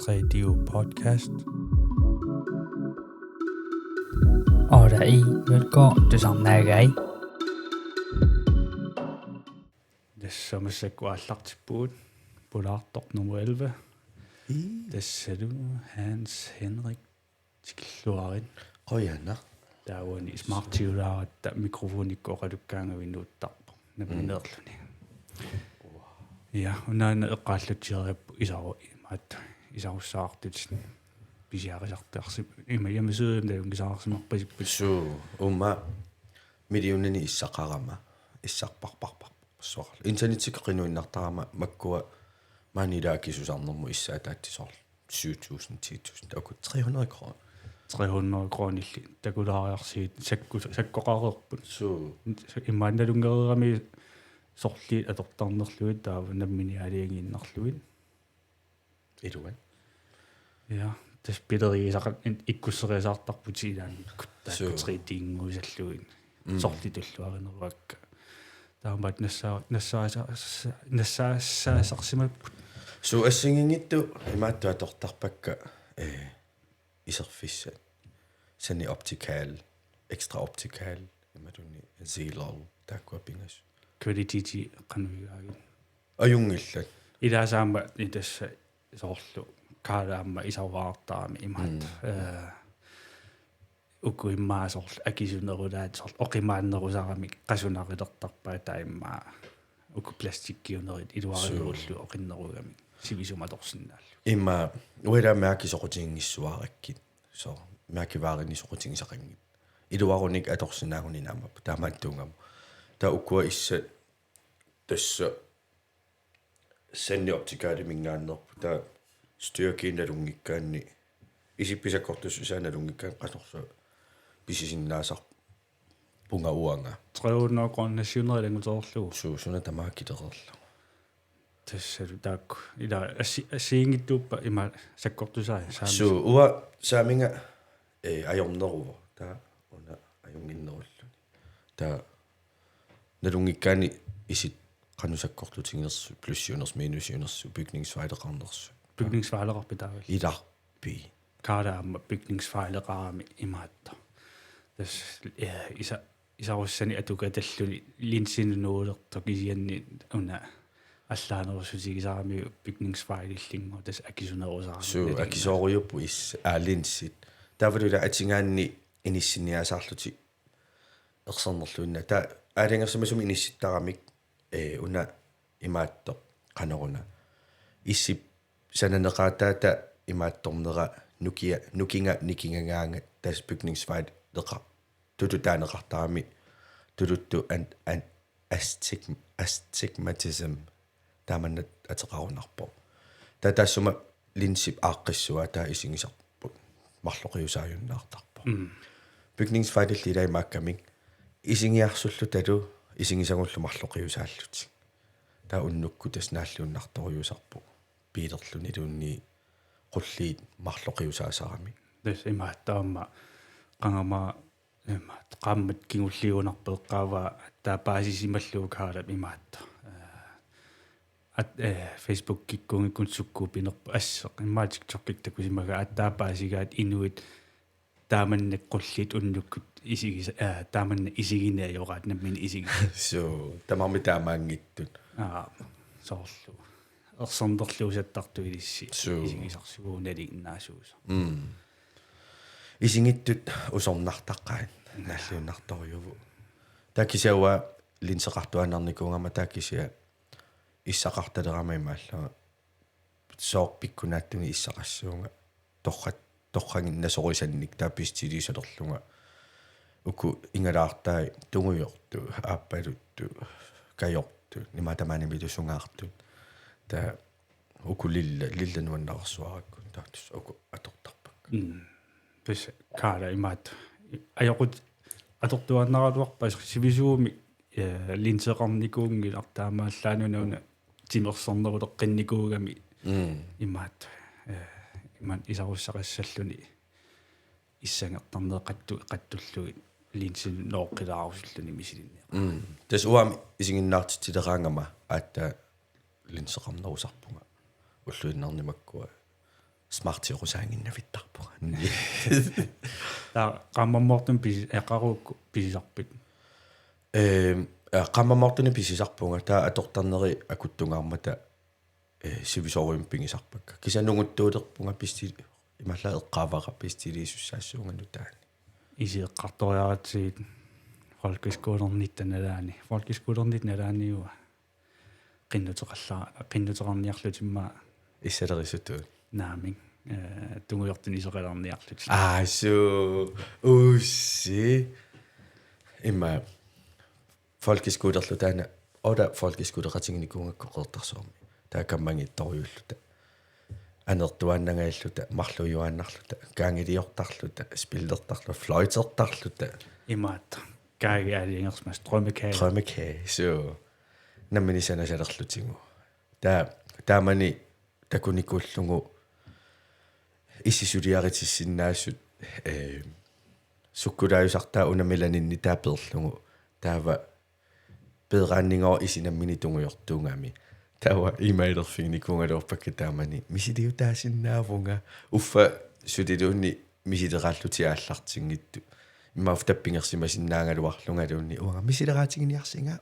Radio Podcast. Og der i velkommen til sammen nægge. Det som er sikkert var lagt til båd. Polartop nummer 11. Det ser du Hans Henrik Klorin. Ja, nå. Der er jo en smart til der mikrofon ikke går, at du ganger vi nu der. Nemlig nedlønning. Ja, og når jeg ret lidt til i så sagt det hvis jeg har sagt det i med søden det er jo sagt som Så millionen i sakarama issarparparpar så internet sikkerinu innartarama makkua manida kisusarnermu issaataattisor 7.000 10.000 akut 300 kroner 300 kroner der kunne der sige sakkoqarerput så i manda dungerami sortli atortarnerluit der nammini alianginnarluit eduan ja det spiller i så ikkuseriasartarput ilan kutta 3 ding usalluin sortli tulluarinervak der var nassa sarsimat så assingingittu imaattu atortarpakka iserfissat sani optikal ekstra optikal imadunni zeelal taakkuapingas kvaliteti qanuigaagin ajungillat ila saamba itassa sorlu kaalaamma isavaartaami imaat ukuimmaa sorlu akisunerulaat sorlu oqimaannerusarami qasunarilertarpaa taimmaa uku plastikkiunerit iluariullu oqinnerugami sivisumatorsinnaallu imma ueda mærkisoqutiingissuarakkit so mærkivaarinnisoqutiingisaqangit iluarunik atorsinaagunin aamap taamaattuungam ta ukua issa tassa sanni optikaali mingaannerpu ta styrkiinalungikkaanni isippisakkortussusaanalungikkaan qasorsu pisisinnaasar punga uanga 300 kroner 700 lengutorlu suusuna tamaakitererlu tassalu taakku ila asiingittuuppa ima sakkortusai su uwa saaminga ajorneruva ta una ajunginnerullu ta nalungikkaani isit qanusakkortutingersu plussiuners minusiunersu bygningsfejleqarnersu bygningsfejleqarpitaagal ilarpi kaadaamma bygningsfejleqarami imaatta tas isarussani atukatalluni linsinunuulertokisianni una allaanerusutigisarami bygningsfejlillingo tas akisunerusarami su akisoorujuppu is aalinsit tavaluda atingaanni inissiniasaarluti ersernerluinna ta aalingersumasumi inissittaramik una imaatto qaneruna issip sananeqaataata imaattornera nukinga nikingangaanga tas bygningsfejl leqa tututaaneqartarami tuluttu an astigmatism taamannat ateqarunarpo tatassuma linsip aaqqissua taa isingisarput marloqiusaajunnaartarpo bygningsfejlillilai maakkamik isingiarsullu talu isingisagullu marloqiusaalluti taa unnukku tasnaalluunnartoriusarpu piilerluni luunni qulliit marloqiusaasarami tas imaattaamma qangama qammat kingulliunarpeeqqaava taapaasisimalluukaala imaatta Facebook kikkuungikkun sukkuupinerpa asseq immaa TikTokik takusimaga attaapaasigaat inuit taamanneqqulliit unnukkut isigis taamanne isigineajoraat nammin isigis so tamarmi taamaangittut soorlu ersernerluusattartu ilissi isigisarsuguunaliinnaasuusa isingittut usornartaqqaat naalluunnartoriuvu taakisiawa linseqartuanarnikuungama taakisia issaqartalerama imaallama soorpikkunaattuni issaqassuunga torrangin nasorisannik taapistiliisalerlunga uku ingalaartai tungujortu aappaluttu kajortu nimatamaanimilusungaartut ta uku lillanuannarsuarakku taattus uku atortarpak pes kaala imaat ajoqut atortuannaraluarpa sivisuumi linseqarnikuungil artaamaallaanununa timerserneruleqqinnikugami imaat iman isarussaqassalluni issangertarneeqattulluit linsin nooqqilaarusulluni misilinnia tas uami isinginnaartittileraangama aatta linseqarnerusarpunga уллуиннарнимаккуа смартиорусаангиннавиттарпуга таа qammarmortum eqaruukku pisisarpit qammarmortuni pisisarpunga taa atortarneri akuttungаарmata сивисоруим пингисарпакка кисанугуттуулерпунга писти ималла эққаавара пистилииссассуунгanu таани исиэққарториаратсигит folkeskolernittanaalaani folkeskolernittanaalaaniuа qinnuteqarniarlutимма иссалерисутуу наамин тунгуйортун исоқаларниарлут су усси имма folkeskolerlu таана ода folkeskoleратингникунгакку qeertarsuarmi таакаммангитторюуллута анертуаннангааллута марлуюааннарлута каангилиортарлута спиллертарлу флойтертарлута имаат кааги алингерсмас трømmekage så наммини санасалерлутингу таамани такуникууллугу иссисулиаритиссиннаассут суккулааюсартаа унамиланинни тааперлугу таава педрааннингоо исинаммини тунгуйортуунгами тава имейлерфигникунгалуорпакка таамани мисилиутаасиннаавунга уффа сулилуунни мисилерааллутиааллартингитту иммааф таппингерсимасиннаангалуарлунгалуунни уага мисилераатигиниарсинга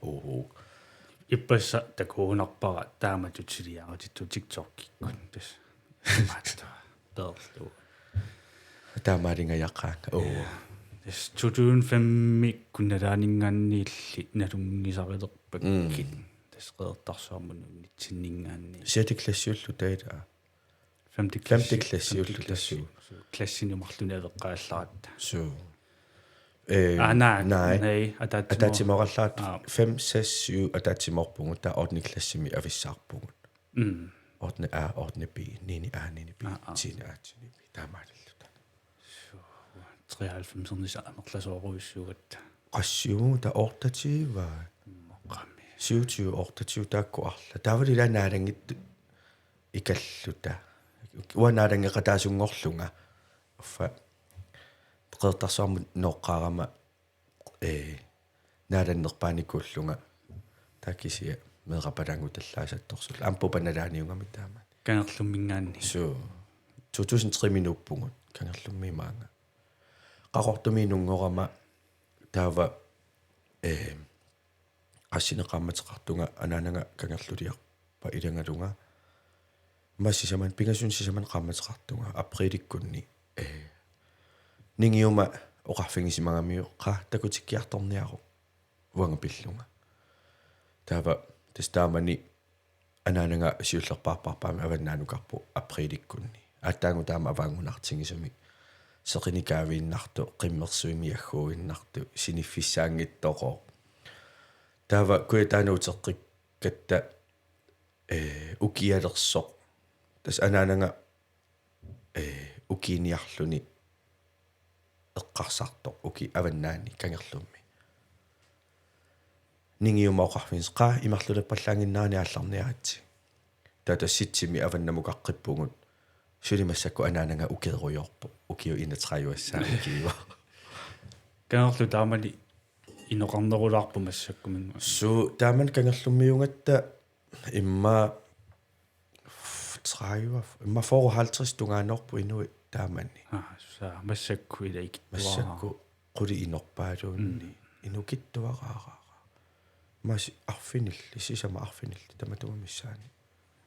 иппасса такуунарпара тааматутсилиаратитту тиктоккиккун тас имаатта терлу таамаалингаяққаанга тас 2005 кунналаанингаанниилли налунгисарилерпаккит тас qeertarsuarmununni tinningaanni 6. klassiullu таила 5. klassiullu тассу klassinumarluni aveqqaallarat су nej атаатимораллаат 5 6 7 атаатиморпугу таа 8. klassimi ависсаарпугу ordne b 9 a 9 b 10 a 10 b таамааллута 93 амерласооруиссугат qassiugu ta ortativa 27 28 таакку арла таавали лаанаалангитtu икаллута уанаалагеқатаасунгорлунга уффа qeertarsuarmut nooqqaarama нааланнерпааникууллунга тааккисия меэқапалангу таллаасатторсул ампупаналааниунгами таама кангерлуммингаанни су 2003 минуппугут кангерлуммимаанга qaqortumiinuнгорама таава qassineqaammatеқартунга анаанага кангерлулиарпа илангалунга массисаман пингасун сисаман qaammatеқартунга априликкунни нингиума оқарфингисимагамиу qa такутиккиарторниару уангапиллунга таава тестаамани анаанага сиуллерпаарпарпаами аваннаанукарпу априликкунни аттаагу таама аваангунартингисами сеқиникаавииннарту қиммерсуими аггуугиннарту синиффиссаангиттоқо таава куятаанаутеққиккатта укиалерсоқ тас анаанага укиниарлуни эққарсарто уки аваннаани кангерлумми нингиума оқарфинс qa имарлулаппаллаангиннаани аалларниаратси тата ситсими аваннамукаққиппугут сулимассакку анаанага укееруйорпу укиу инатрааюассаа киива кангерлу таамали иноқарнерулаарпу массаккумин су тааман кангерлуммиунгатта имма траива имма 54 тунгаанорпу инуи таамани саа массакку илаик массакку қули инорпаалуунни инукиттуараара маси арфинилли сисама арфинилли таматугамиссаани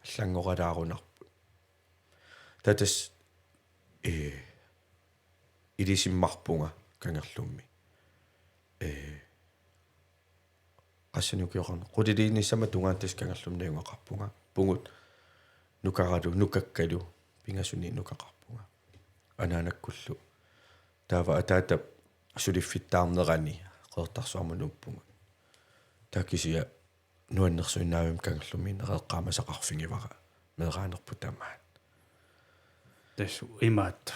аллангоралаарунарпу татас илисиммарпунга кангерлумми qassaniukiorna quliliinissama tungaantas kangallumniungaqarpunga pungut nukaralu nukakkalu pingasuni nukaqarpunga anaanakkullu taava ataata suliffittaarnerani qeertarsuarmunuppunga taakisia nuannersuinnaavim kangallummiin eqaammasaqarfingivara meeraanerpu tamaat тасу имаат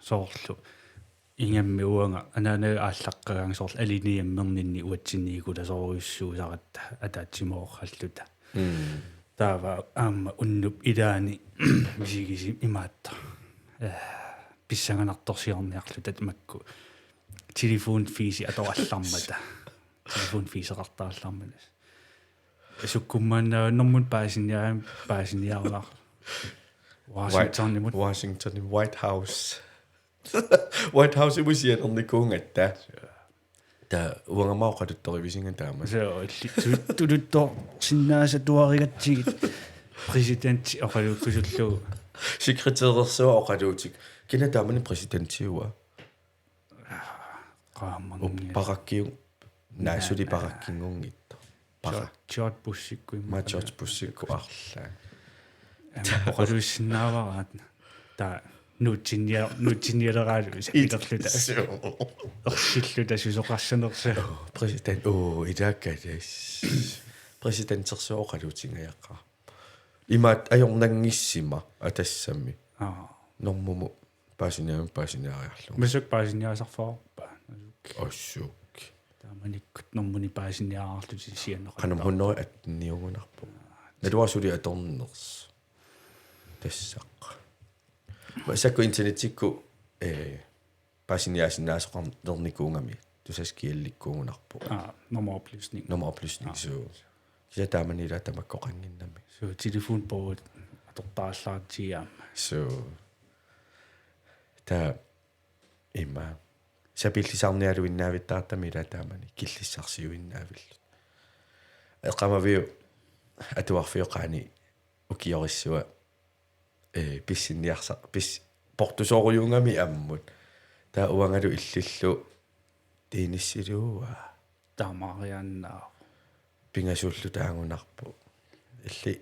соорлу ингамми уанга анаанага ааллаққагаан соорлу алиниаммернинни уатсинниигула сооруйуссуусаратта атаатсимоорхаллута таава аама уннуп илаани мисигиси имаатта писсанганарторсиорниарлутат макку телефон фиси атораллармата телефон фисеқартаалларманас суккуммаанаа нормут паасиниараар Washington White House imusianernikungatta ta uangamauqaluttorivisinga taama tuluttor sinnaasa tuarigatsigit presidenti oqalukkusullu sekretærersuа oqaluutik kina taamani presidentiua qaammangi parakkiu naasuli parakkinngungitto George Bush-ikku George Bush-ikku arla oqaluissinnaavaraat ta nutsinnialeraalu sapilerluta ersilluta susoqarsanersa president idaakkalas presidentersuа oqaluutingayaqqaa imaat ajornangissima atassami normumupaasiniariarlu masuk paasiniaasarfaarpa assuk taamanikkut normuni paasiniaararluti sianneqa qanam hunneri atniugunarpu naluasuli atorners tassaq masakku internetikku paasiniaasinnaasоqam lernikuungami tusaskiallikkuungunarpu nummeroplysning so kisa taamanila tamakkoqanginnami so telefonbord atortaallaartiaama so ta imma sapillisarnialuinnaavittartamila taamani killissarsiuinnaavillut eqamaviu atuarfioqaani ukiorissua pissinniarsa pis portusooriungami ammut ta uangalu illillu tiinissiluua taamariannaa pingasullu taangunarpu illi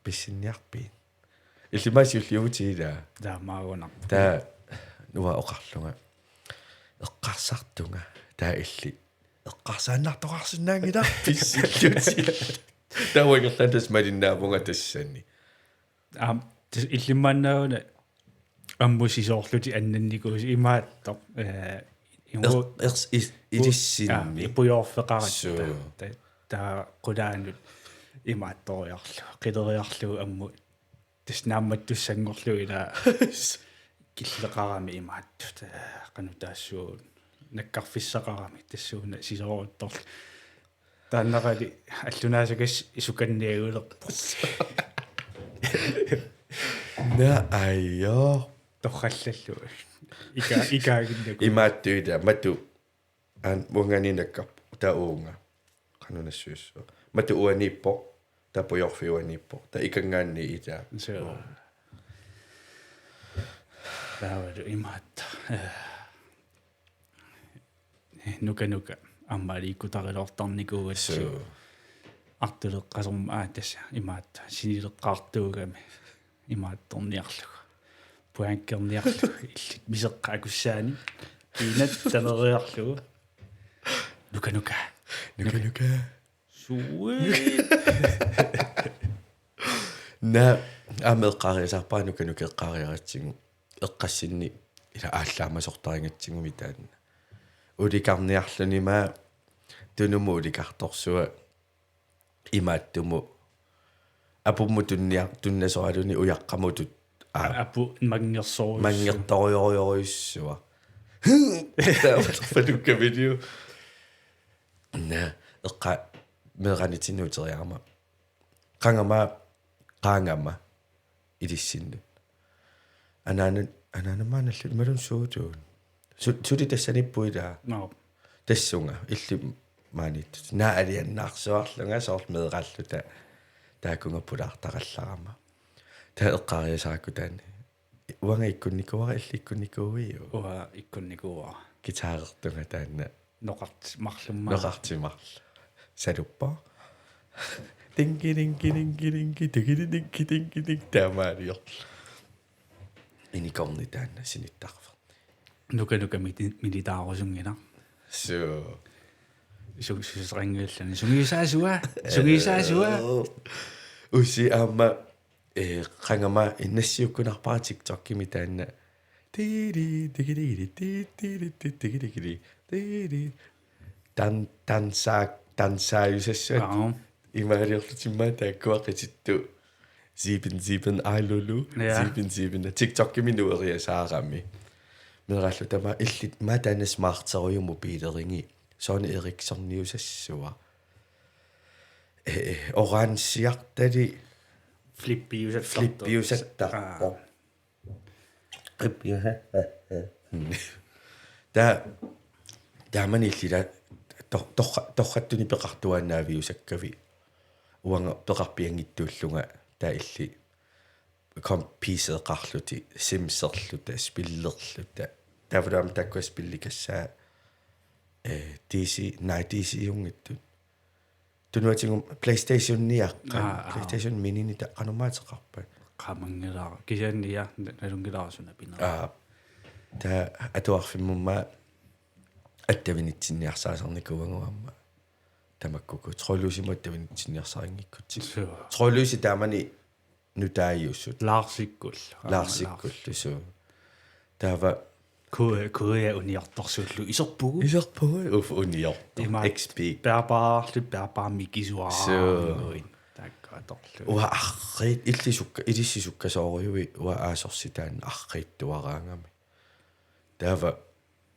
pissinniarpiin illimasiulliutiila taamaagunarpu ta nuwa oqarlunga eqqarsartunga ta illi eqqarsaannartoqarsinnaangila pissilluti tawagерlantas malinnaavunga tassanni illimmannauna ammusisoorluti annannikuus imaattoq ilissinni ipuyorfeqaratta ta qulaanut imaattoriarlu qileriarlu ammu tasnaammattussangorlu ila killeqarami imaattu qanutaassuun nakkarfissaqarami tassuuna sisooruttorlu taannaqali allunaasukas isukanniagulerpu na ayo torrallallu ikaaginnaku imaattuita matu an munganinakkarpu tauunga qanunassuussua matu uanippo tapujorfiuanippo ta ikangaanni ita so taavalu imaatta nuka ammaliikkutariloortarnikuugassu artuleqqasorma aatassa imaatta sinileqqaartuugami imaattorniarlugu puankkerniarlugu illit miseqqa akussaani inat taneriarlugu nuka sweet na ameqqariasarpaa nuka eqqariaratsigu eqqassinni ila ааllaamasortaringatsingumi taanna ulikarniarlunima tunumu ulikartorsua imaattumu apummu tunnasoraluni uyaqqamutut apu mangertoriorioruissua taafadukka video na eqqa meeqanitinuuteriarma qaangama ilissinnu ananamaanallu malun suutuun suli tassanippuila tassunga illi maanittut naa aliannaarsuarlunga soort meeqalluta taakunga pulaartaqallarama taa eqqariasaakku taani uanga ikkunnikuara illikkunnikuuiu uha ikkunnikuara gitaarertunga taanna noqartimarlumma saluppa tingi taamaalior inikorni taanna sinittarfa nuka militaarusunngina so susringillani sungisaasua usi amma qangama innassiukkunarpaa TikTok-kimi taanna tansaayusassuat imaaliorlutimmaa taakkuaqitittu 7 ailulu 7 TikTok-kimi nueriasaarami merallu tama illit matanas maarteriumu piileringi sooni eriksorniusassua oransiartali flippiusattarpo qippiusa taamani torrattuni peqartuannaaviusakkavi uanga peqarpiangittuullunga taa illi kompiiseeqarluti simserluta spillerluta taavulaam takkuas pillikassaa DC jungittut tunuatingum PlayStation Mini ta qanumaatеqarpa qamangilaa kisiannia nalungilaasuna pina ta atuarfimmumma attavinitsinnniarsaasarnikuanguamma tamakkuku trollusimu attavinitsinnniarsaringikkut trollusi taamani nutaajussut laarsikkul tusu taava kuya uniartorsullu iserpugu uniartor XP perpaarmikisuaruin takkaatorlu arrit ilissisukkasooriui aasorsitaan arrittuaraangami taava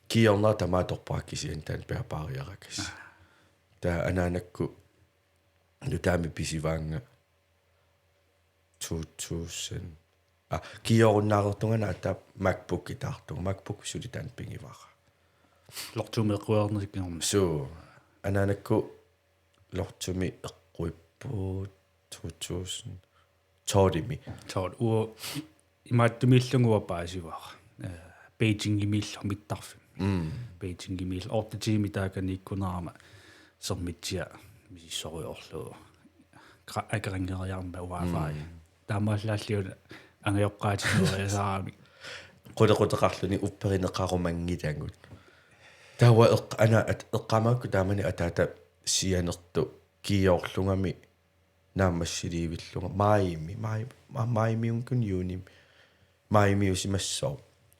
kiornaa tamaatorpaakkisian taan perpaariarakas taa anaanakku nutaami pisivaanga 2000 kiorunnaartortungana ata MacBook itaartung MacBook sulitaan pingivara lortumeqquernerikkinorma so anaanakku lortumi eqquippu 2000 toodimi imaattumillungua paasivara Beijing imillu mittarfim Beijing imil ortatiimi taakaniikkunaarma sermitsia misissoriorlu akerangeriarma wifi taamaallalliuna angajoqqaatinuariasaami qulaqutaqarluni upperineqarumangitangut tawa ana eqqamaakku taamani ataata sianertu kiorlungami naammassiliivillunga maimiunkun juunim maimiusimassoo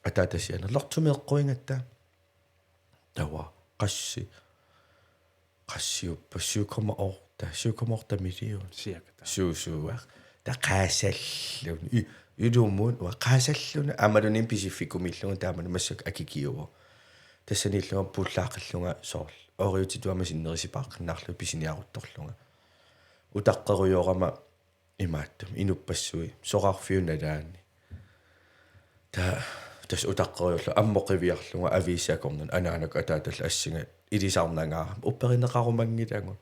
ataata sianerlortumeeqquingatta tawa qassiuppa 7,8 million siakata suusuuaq taqaasalluni yudumuun waqaasalluna amalunin pisiffikumillunga taamani massак akikiuvo tassanillunga pullaaqillunga soorl oriutituama sinnerisipaaqqinnarlu pisiniaruttorlunga utaqqeruyorama imaattum inuppassuи soqarfiunalaani tas utaqqeriullu ammoqiviarlunga aviisaakornun anaanak ataatalla assinga ilisarnangaa upperineqarumangitangun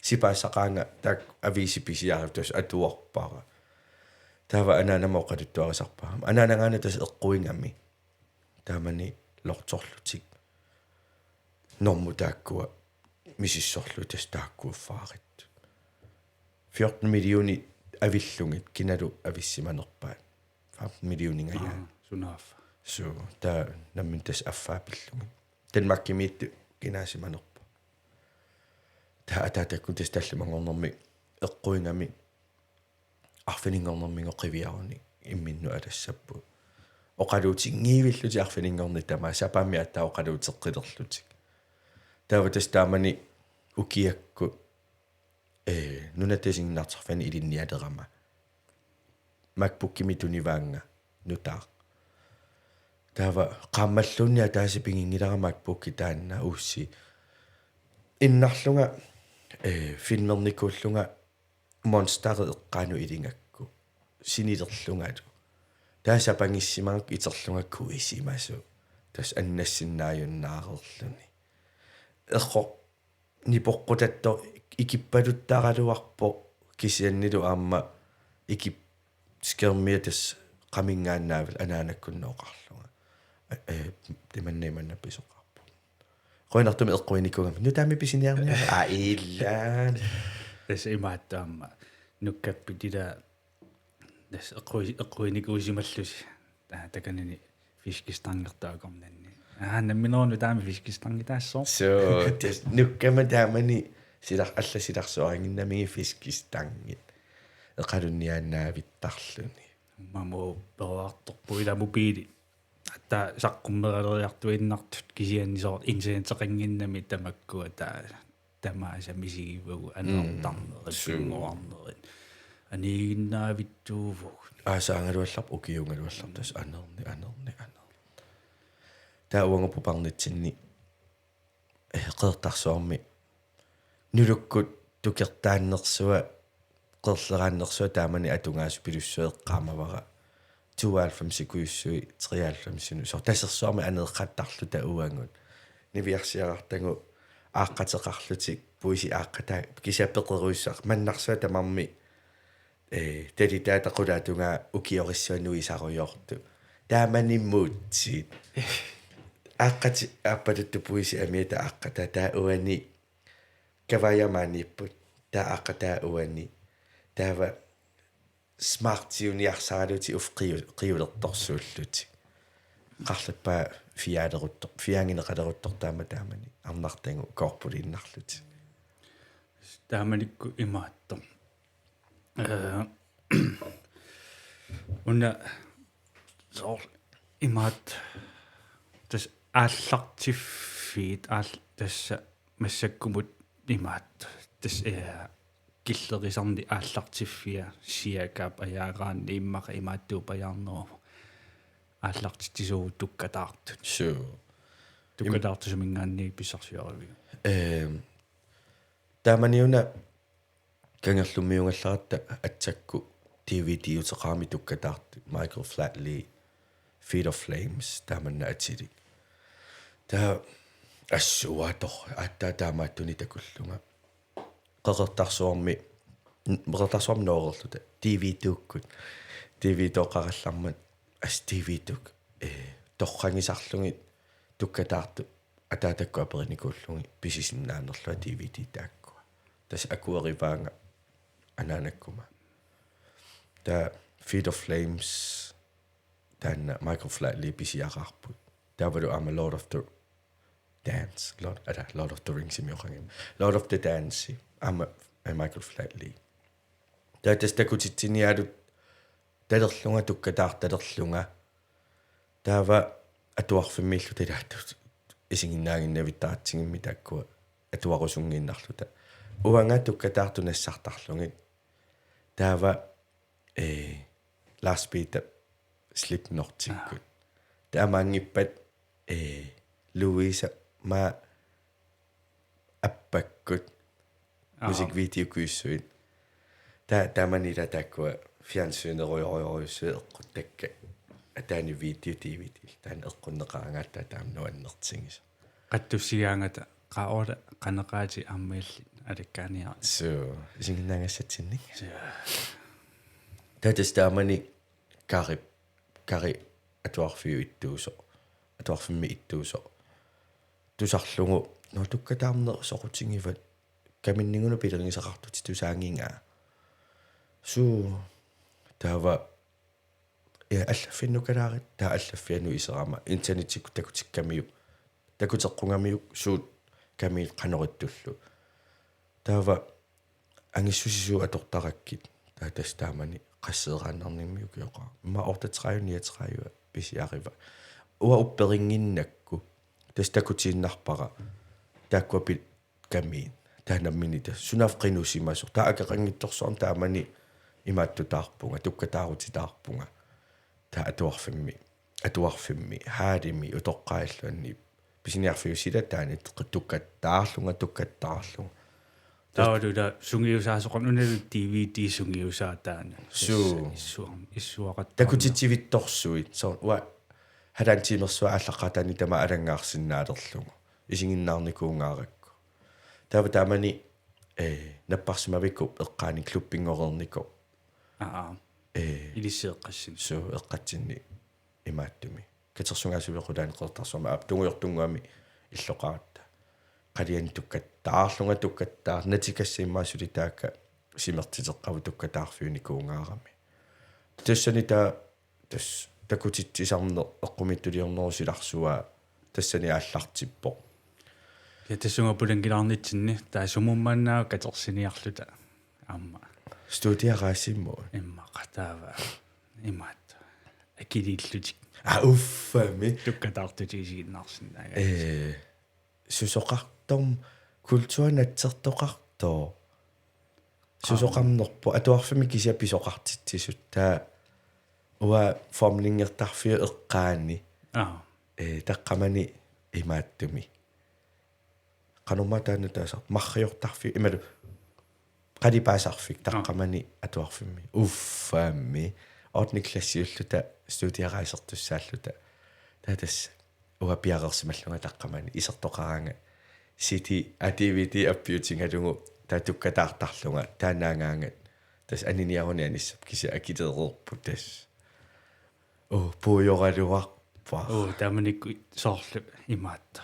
sipaassaqaanga taak aviisipisiartus atuorpara taava anaanamoqaluttuarisarpaa anaanangaana tas eqquingami taamani lortorlutik normu taakkua misissorlu tas taakkuuffaarit 14 millioni avillungit kinalu avissimanerpaa 15 millioninga sunaafa so ta nammin tas affaapillungi tanmakkimiittu kinaasimanerpa ta ataatakku tas tallimangornermi eqquingami arfiningornermingoqiviaruni imminnu alassappu oqaluutingiivilluti arfiningorni tamaa sapaammi attaa oqaluuteqqilerlutik taava tas taamani ukiakku nunatasinnartarfani ilinnialerama MacBook-kimi tunivaanga nutaa taava qammallunni ataasipingingilara MacBook-ki taanna uussi innarlunga filmernikuullunga monster eqqaanu ilingakku sinilerlungalu taasapangissimangak iterlunga kuisimasu tas annassinnaajunnaarerluni eqqo nipoqqutatto ikippaluttaaraluarpo kisiannilu aamma ikip skermiatas qamingaannaaval anaanakkunneoqarlunga timanniimannappisoqarpu qoinartumi eqquinikungam nutaami pisiniarnia illaan tas imaattaamma nukkappitila tas eqquinikuusimallusi takanini fiskistangertaakornanni namminerunu taami fiskistangitaassoo so tas nukkama taamani silarsuaringinnamigi fiskistangit eqalunniaannaavittarluni mamu peruartorpu ila mobiili atta saqqummeraleriartuinnartut kisiannisoor internetteqinginnami tamakkua tamaasa misigivugu anertarnerit aniginnaavittuuvugu aasaangaluallarp ukiungaluallarp tas anerni taa uanguppuparnitsinni qeertarsuarmi nulukkut tukertaannersua qerleraannersua taamani atungaas pilussueqqaamavara 92 sikuissui 93 sinu so tassersuarmi aneeqqattarlu ta uangut niviarsiaqartangu aaqqateqarlutik puisi aaqqata kisapeqeruissaq mannarsaa tamarmi talitaataqulaatungaa ukiorissuanuisarujortu taamanimuutsi aaqqati aappaluttu puisi amiita aaqqata taa uani kavayamaaniipput taa aaqqataa uani taava smartiuniarsaaluti qiulertorsuulluti qarlappaa fiangineqaleruttor taamani arnartangu korpuliinnarluti taamanikku imaatto unna so imaat tas aallartiffiit tassa massakkumut imaat tas killerisarni aallartiffia siakaap ajaaraanni immaqa imaattuupajaarneruma aallartitisuu tukkataartut tukkataartusumingaanni pissarsiorivigu taamaniuna kangerlumiungallaarta atsakku DVD-uteqaami tukkataartu Michael Flatley Feet of Flames taamanna atili taa assuator attaa taamaattuni takullunga qaqertarsuarmi noorerluta TV-tuukkut TV-toqarallarmat TV-tuk torrangisarlungit tukkataartu ataatakku aperinikuullungi pisisinnaanerlua DVD taakkua tas akuerivaanga anaanakkuma taa Feet of Flames taanna Michael Flatley pisiaqarput taavalu ama Lord of the Rings imioqangim Lord of the Dance ama Michael Flatley taatas takutitsinialut talerlunga tukkataartalerlunga taava atuarfimmiillu talaattu isinginnaanginnavittaatsigimmi taakkua atuarusungiinnarluta uanga tukkataartu nassartarlungit taava last beat Slipknotikkut taamaangippat Louisa ma appakkut musikvideokuissuit taamanila taakkua fjernsynerujorujorussu eqquttakka ataani video DVD taan eqqunneqaangaattaa taamnuannertingis qattussiaangata qaora qaneqaati ammiilli alikkaaniaa so isinginnaangassatsinnik tatas taamani kari atuarfiu ittuuso atuarfimmi ittuuso tusarlungu no tukkataarner soqutingivat kaminningunu pilernisaqartuti tusaangingaa su taava allaffinnukalaari taa allaffianu iserama internetikku takutikkamiu takuteqqungamiu suut kamiil qaneruttullu taava angissusisu atortarakkit taatas taamani qasseeraannarnimmiu kioqa ma ortatrajuniatrajua pisiariva ua upperinginnakku tas takutiinnarpara taakkuapi kamiin taanamminita sunafqinusimasu taa akeqanngittorsoorn taamani imaаттutaarpunga tukkataarutitaarpunga taa atuarfimmi haadimi utoqqaallunni pisiniarfiusila taani tukkattaarlunga taawalula sungiusaasoqon unalu DVD sungiusaataana issuaqat takutitsivittorsuit so wa halantiimersua allaqataani tama alangaarsinnaalerlugu isinginnaarnikuungaarakku taava taamani napparsimavikku eqqaani kluppingorerniku ilisseeqqassin so eqqatsinni imaattumi katersungaasuviqulaani qertarsuama tunguyortunguami illoqaatta qaliani tukkattaar natikassimmaasuli taakka simertiteqqavu tukkataarfiunikuungaarami tassani taa takutitsisarner eqqumittuliornerusilarsua tassani aallartippo ja tassunga pulangilaarnitsinni taasumummaannaa katersiniarluta aamma studiaraassimmu immaqa imaat akilillutik uffami tukkataartutiisiginnaarsinnaaga susoqartorm kultuanatsertoqartoo susoqarnerpo atuarfimi kisiapisoqartitsisut taa ua formlingertarfiu eqqaanni taqqamani imaattumi qanorma taana taasa marriortarfiu imalu qalipaasarfik taqqamani atuarfimmi uffaammi ortniklassiulluta studiaraisertussaalluta tatas uapiaqersimallunga taqqamani isertoqaranga city activity appiutingalungu tatukkataartarlunga taanaangaangat tas aniniaruni anissap kisa akiteererput tas puujoraluarpa taamanikku soorlu imaatta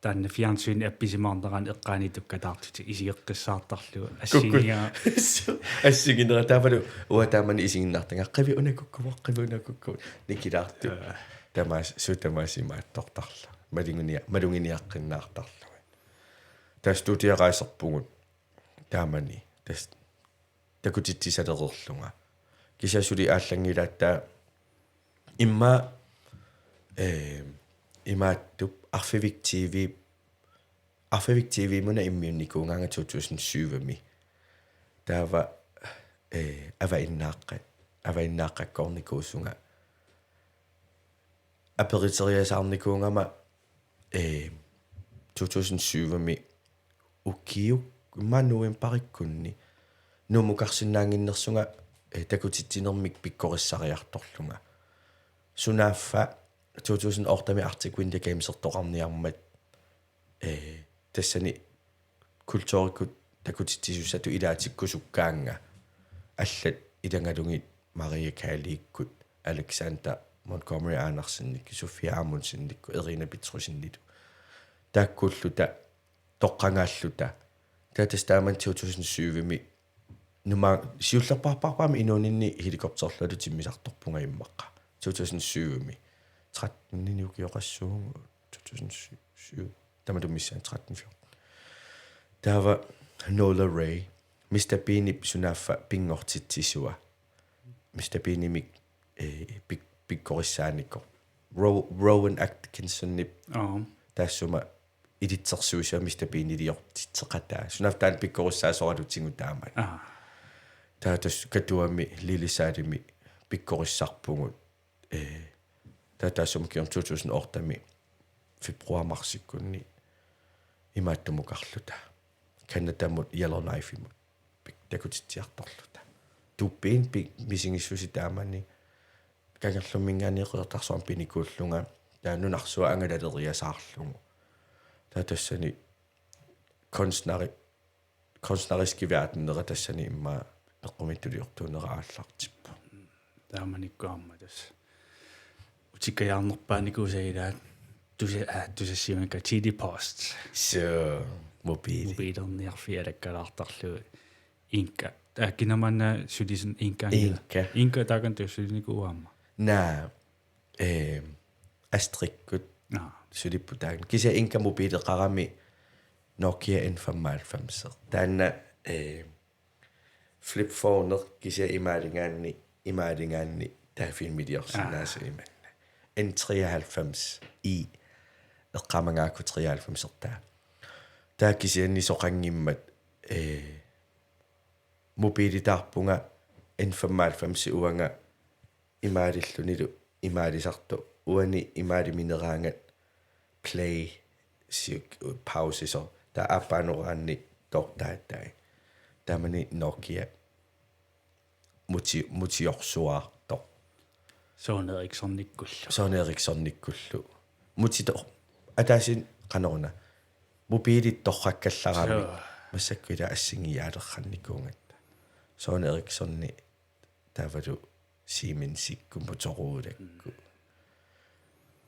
taanna fjernsyn appisimaarneran eqqaani tukkataartuti isigeqqissaartarlu assiginera taavalu taamani isiginnartanga qivi unakukkuvoq nikilaartu tamaasimaattortarla malunginiaqqinnaartarlu tas studiaraiserpugut taamani tas takutittisalererlunga kisasuli aallangilaattaa imaattup Arfivik TV muna immiunnikuungaanga 2007mi taava avainnaaqqikornikuusunga aperiteriasaarnikuungama 2007mi ukkiuk manuin parikkunni numukarsinnaanginnersunga takutittinermik pikkorissariartorlunga sunaaffa 2008 Arctic Winter Games ertoqarniarmat tassani kultuurikut takutittisusatu ilaatikkusukkaanga allat ilangalungi Maria Kaliikkut Alexander Montgomery Andersennik Sofia Amundsennikku Erina Pitrusinnitu taakkulluta toqqangaalluta tatastaaman 2007mi numa siullerparparpaami inuuninni helikopterlalu timmisartorpunga immaqqa 2007mi 13 ukiuqassuungu 2007 tamalumissaan 13 taava Nola Ray Mr Bean sunaffa pingortitsisua Mr Bean pikkorissaaniko Rowan Atkinson taassuma iditsersuusia Mr Bean iliortitseqataa sunaftaan pikkorissaasoralutingutaamat taatas katuami lilisaalimi pikkorissarpungut tataasumkiorn 2008mi februarmarsikkunni imaatumukarluta kannatamut yellow knife imut takutittiartorluta tuppin misingissusi taamani kangerlumingaaniqertarsuam pinikuullunga taannunarsuа angalaleriasaarlugu tatassani konstneriski verdenera tassani imma eqqumittuliortuuneraaallartippu taamanikkuarma tas utikkajaarnerpaanikuusailaat tusassiunga chili post so mobiilerniarfialakkalaartarlu inka taakinamanna sulisen inka taakan tussulinikuuamma naa astrikkut sulipputaan kisa inka mobiileqarami Nokia N95 taanna flip phone kisa imaalingaanni taafilmiliorsinnaasa imanna N93i eqqamangaakku 93 ertaa taakisianni soqangimmat mobiilitaarpunga N95 uanga imaalillunilu imaalisartu uani imaalimineраангат play pause so ta appaanoraanni tortaattai tamani Nokia mutiorsuaartor Sony Ericsson-nikkullu mutito ataasin qanoruna mobiilittorrakkallarami massakkila assingiaalerrannikuungatta Sony Ericsson-ni taavalu Siemens-ikku motoruulakku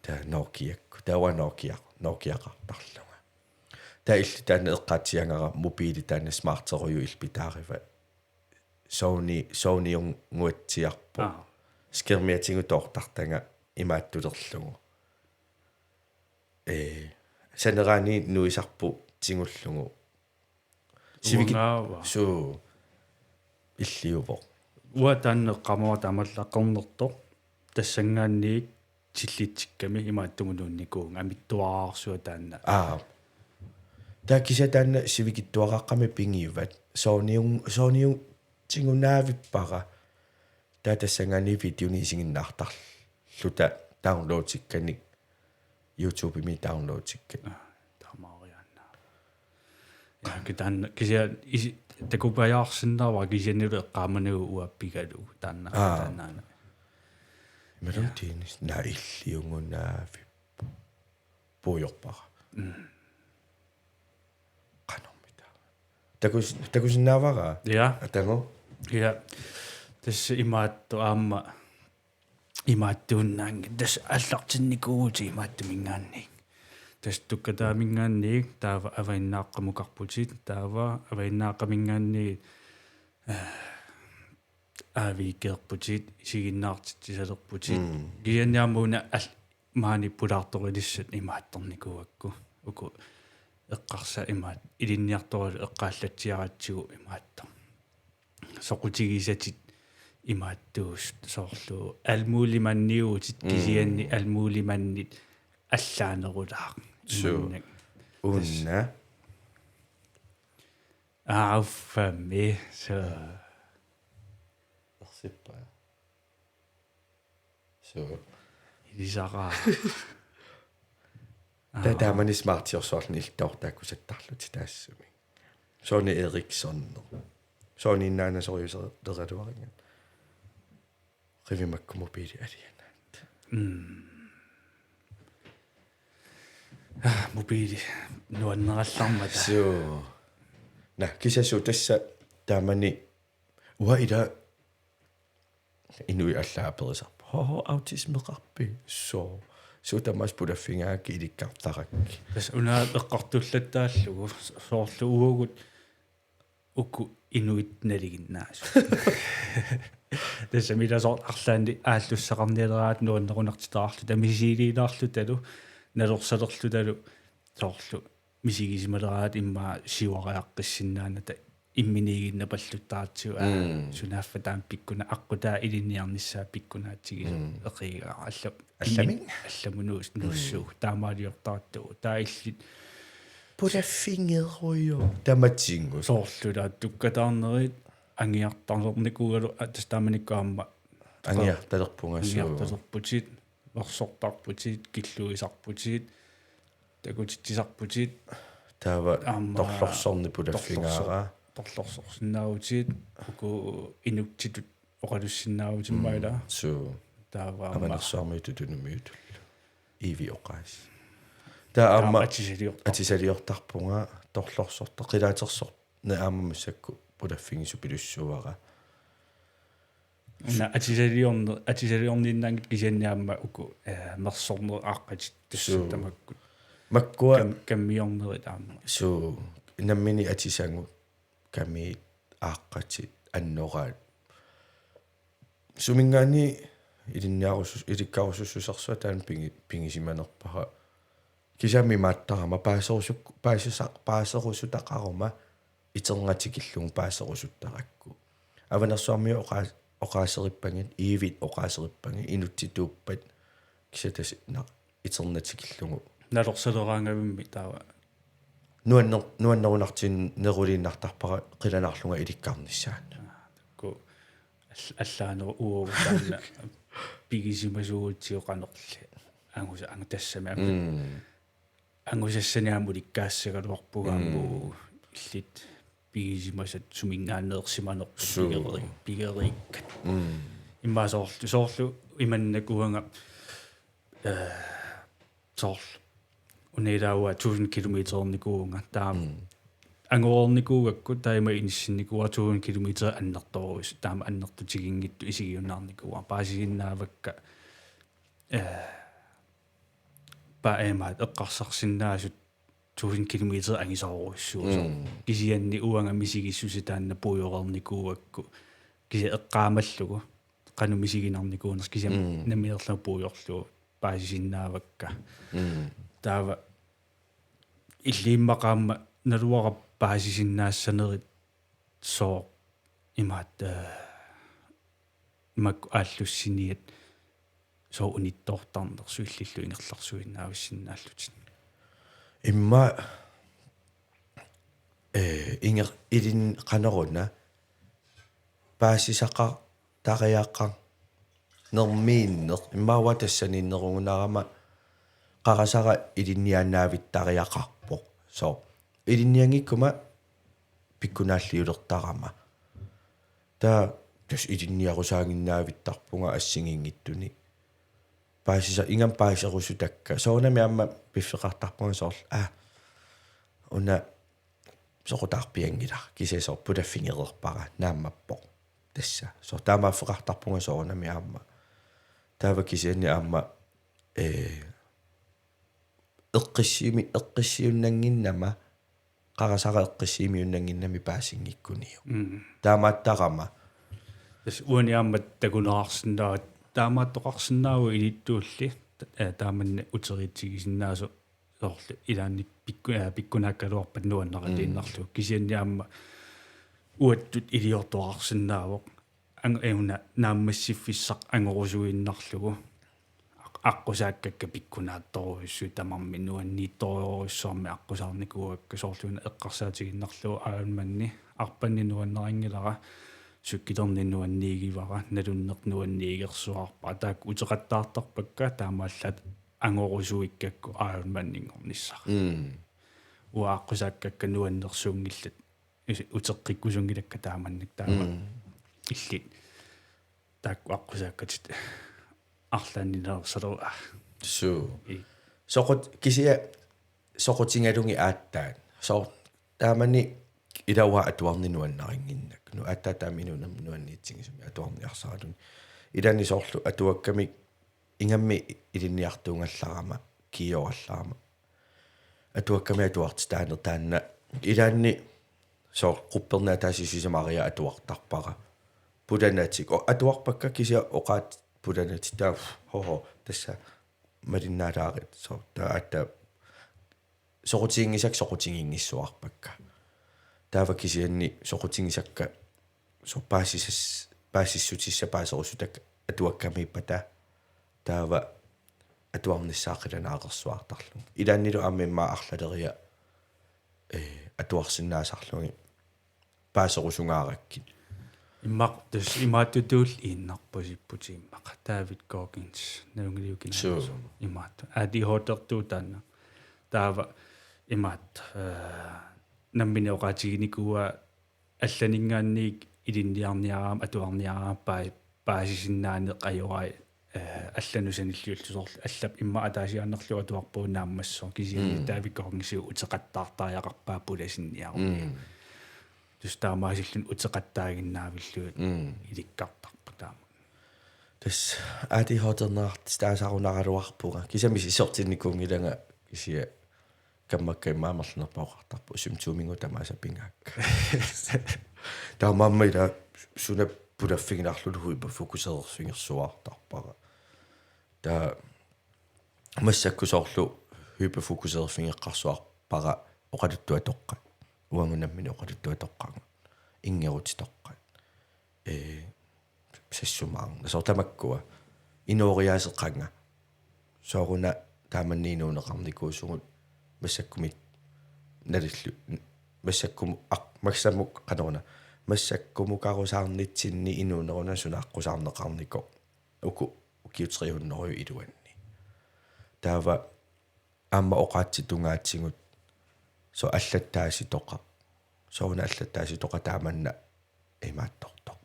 ta Nokia-kku tawa Nokia-qartarlunga ta illi taanna eqqaatiangara mobiili taanna smarteruju ilpitaariva Sony nguatsiarpu skirmiatingu tortartanga imaattulerlugu saneraani nuisarpu tingullugu siviki su illiuvo ua taanneqqamua tamallaqornertor tassangaanniik tillitikkami imaattungunuunnikuunga amittuaarsua taanna ta kisa taanna sivikittuaqaqqami pingiuvat Sonyung tingunaavippara ta tassangaanni videoni isinginnaartarluta downloadtikkanik YouTube mi downloadtikka tamarianna ja kitan kisia takupajaarsinnarwa kisianulu eqqaamanugu uappigalu taannaana Imma tiinis nailliungunaavi puujorpara qanormita takusinnaavara ja atango ja tässä imaattu amma imaattuunnaangi tässä allartinnikuuti imaattumingaanni tässä tukkataamingaanni taava avainnaaqamukarputit taava avainnaaqamingaanni aaviikeerputit isiginnaartisalerputit gianniarmuuna maani pulaartorilissat imaattornikuakku uku eqqarsa imaat ilinniartorulu eqqaallatsiaratsigu imaattor soqutigisatit imaattuus soorlu almuulimanniuutit kisianni almuulimannit allaanerulaaq unna aaffami so ersippa so ilisara taamani smartiorsorni iltaortaakkusattarlut taassumi Sony Ericsson Sony naanasoriuserleruaringan rivimakku mobiili alianaat mobiili nuannerallarmata so kisasu tassa taamani ua ila inui allaaperisarpa autismeqarpi so tamas pulaffingaaki ilikkartarakki tas una eqqartullattaallugu soorlu uugut ukku inuit naliginnaasu tässä mitä sort arlaandi aallussaqarnialeraat nuannerunartitaarlu tamisiiliilaarlu talu nalorsalerlu talu soorlu misigisimалeraat imma siuariaqqissinnaanata imminiiginna palluttaatsiu sunaffa taam pikkuna aqutaa ilinniarnissaa pikkunaatsigi eqigaa allamunuus nuussuu taamaaliortaattu taa illit pulaffingeruyo tamatsingu soorlula tukkataarnerit angiartarsornikugalu tastaamanikkaamma angiartalerputit versortarputit killuisarputit takutitsisarputit taava torlorsorni pulaffingaara torlorsorsinnaavutit uku inuktitut oqalussinnaavutimaila so taava amanersaarmiitutunummiut ivi oqaas taa amma atisaliortarpunga torlorsorta qilaatersor na aammassakku pulaffingisu pilussuara na atisaliorninnaangit kisianniaamma uku mersorner aaqqatit tussutamakku makkua kammiornerit aamma so nammini atisangu kami aaqqatit annoraat sumingaani ilikkarusussusersua taan pingisimanerpara kisami maattarama paaserusutaqaruma iterngatikillagu paaserusuttarakku avanersuarmiu oqaaserippangat iivit oqaaserippangi inutsituuppat kisatas iternatikillugu nalorsaleraangavimmi taava nuannerunartin neruliinnartarpara qilanarlunga ilikkaarnissaana ku allaaneru uugutanna pigisimasuutiuqanerli angusa angtassami angusassaniamulikkaassagaluarpugaammu illit pigisimasat sumingaanneersimanerpu pigeriikkat immasoorlu imannakuanga soorlu unilaua 1000 kilometerernikuunga taam angoornikuugakku taima inissinnikua 1000 kilometer annertoruus taama annertutigingittu isigiunnaarnikuua paasiginnaavakka paemaat eqqarsarsinnaasut 1000 kilometer angisooruussuuso kisianni uanga misigissusitaanna puujorernikuugakku kisi eqqaamallugu qanu misiginarnikuuners kisiam naminerlu puujorlu paasisinnaavakka taava illiimmaqaamma naluara paasisinnaassanerit soo imaat makku aallussiniat soo unittoortarnersu illillu ingerlarsuinnaavissinaаллутин imma inger ilin qaneruna paasisaqa tariaqqar nermiinner immawa tassaniinnerungunarama qarasara ilinniannaavit tariaqarpoq so ilinniangikkuma pikkunaалliulertarama taa tas idinniarusaanginnaavittarpunga assingingиттуни paasisa ingam paaserusutakka soonami amma piffeqartarpunga soorla una soqutaarpiangila kisesorpu taffingererpara naammappo tassa so taamaaffeqartarpunga soonami amma taava kisianni amma eqqissiunnanginnama qarasara eqqissiimiunnanginnami paasingikkuniu taamaattaqama tas uaniammat takunerarsinnaat taamaattoqarsinnaau ilittuulli taamanna uteriitsigisinnaasu soorlu ilaanni pikkunaakkaluarpat nuannaqaliinnarlu kisianniaamma uattut iliortoqarsinnaavoq euna naammassiffissaq angorusuinnarlugu аққусааккакка пиккунаатторуйссу тамарми нуанниитторуйссуарми аққусаарникуакка соорлуна эққарсаатигиннарлугу аалманни арпанни нуаннерингилара суккилерни нуанниигивара налуннеқ нуанниигерсуарпа таак утеқаттаартарпакка таамааллат ангорусуиккакку аалманнингорниссар уааққусааккакка нуаннерсуунгиллат утеққиккусунгилакка тааманник таама иллит таакку аққусааккатит арлааннинерсалуа соқут кисия соқутингалунги ааттаан соо таамани илауа атуарнинуаннарингиннак ну аттаатааминунам нуанниитсигисуми атуарниарсаалун илани соорлу атуакками ингамми илинниартуунгалларама киоралларама атуакками атуартитаанер таанна илаанни соо қуппернаа таасисисамариа атуартарпара пуданатик атуарпакка кисия оқаат пуданатитаа хоо тасса мариннаалаарит соо таатта соқутингиссуарпакка таава кисианни соқутингисакка со паасиссутисса паасерусутак атуаккамиппата таава атуарниссаақиланаақерсуартарлу илааннилу ааммимма арлалерия атуарсиннаасарлуги паасерусунгаараккит иммақ тус имааттутуул ииннарпусиппутииммақ таавит коокинс налунгилиукинаа имаат ади хотертуутаана таава имаат намминеоqaатигиникуа алланингаанниик илинниарниараам атуарниарааппаа паасисиннаане қаюрай алланусаниллиуллусоорлу аллап имма атаасиааннерлуа атуарпууннааммассоо кисиани таавит коокинсиу утеқаттаартааяқарпаа пуласинниару тустаамаасиллун утеқаттаагиннаавиллуут иликкартарпа таама тас ади хотернаарт стаасарунаралуарпуга кисамис исортинникунгилага кисия каммаккай маамерлерпаоқартарпу сумтуумингу тамаасапингаакка таамааммила суна пулаффигинарлулу хуипа фокусерерфингерсуартарпара та массаккусоорлу хуипа фокусерерфингеққарсуарпара оқалуттуа тоққа уангунаммини оқалуттуа тоққага ингерутитоққат сассумаарна сортамаккуа инориаасеққанга сооруна тааманниинуунеқарникуусугут массаккумит налиллу массаккуму максамук канорна массаккумукарусаарнитсинни инуунеруна сунааққусаарнеқарнико уку укиутриуннерую илуанни таава аама оқаатситунгаатсигут со аллаттааси тоқа соуна аллаттааси тоқа тааманна имааттортоқ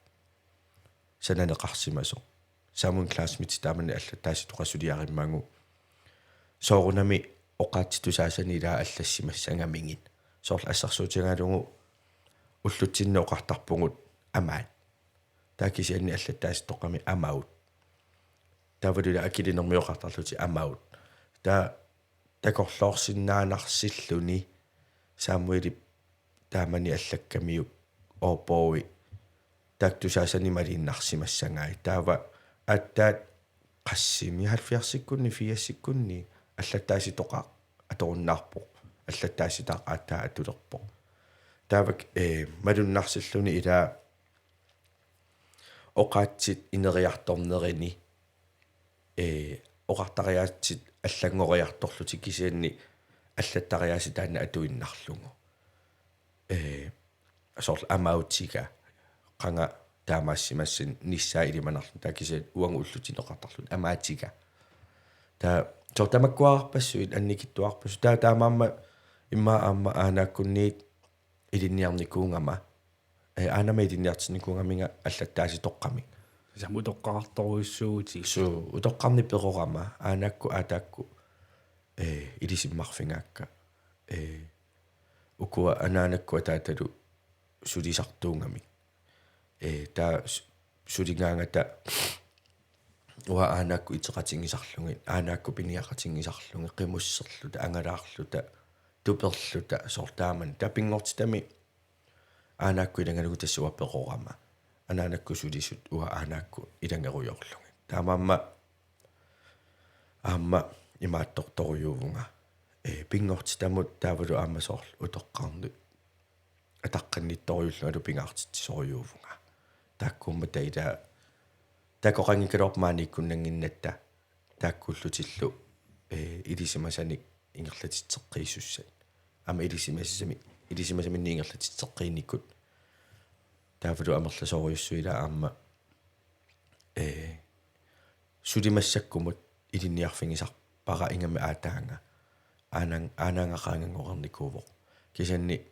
сананеқарсимасо самун классмит тааманна аллаттааси тоқа сулиариммагу соорунами оқаатситусаасанилаа аллассимассангамингит соорла ассарсуутингаалугу уллутсинне оқартарпугут амаат таакисианни аллаттааси тоқами амаут тавалула акилинермиоқартарлути амаут такорлоорсиннаанарсиллуни саамуили таамани аллаккамиу оопоои тактусаасани малииннарсимассангаи таава аттаат qassimi 70-sikkunni 80-sikkunni аллаттааситоqa аторуннаарпо аллаттааситаа ааттаа атулерпо таавак малуннарсиллуни илаа оқаатсит инериарторнерини оқартариаатсит аллангориарторлути кисианни аллаттариааси таанна атуиннарлугу асорл амаутига qanga таамаассимассин ниссаа илиманарлу таакисаат уангу уллутинеқартарлут амаатига таа тортамаккуарпассуит анникиттуарпассу таамаамма имма аама аанааккунниит илинниарникуунгама аанама илинниартинникуунгаminga аллаттааси тоққами саму тоққарторуйссуути су утоққарни перорама аанакку аатаакку илисиммарфингаакка укуа анаанакку атааталу сулисартуунгами таа сулингаангата уа аанакку итеқатингисарлуги аанакку пиниақатингисарлуги қимуссерлута ангалаарлута туперлута сортааман тапингортитами аанакку иlangalugu тассуа перорама анаанакку сулисут уа аанакку илангеруйорлуги таамаамма аама имаатторторюувунга пингортитамут таавалу аамасоорлу утоққарни атаққаннитторюуллуалу пингаартитсориуувунга тааккуумма таила такоқангикалоормааниккуннангиннатта тааккуллутиллу илисимасаник ингерлатитсеққиссуссат ама илисимасаминни ингерлатитсеққиинниккут таавалу амерласориуссуила аама сулимассаккумут илинниарфигисарпара ингами аатаанга аанангақаангорникуувоқ кисанни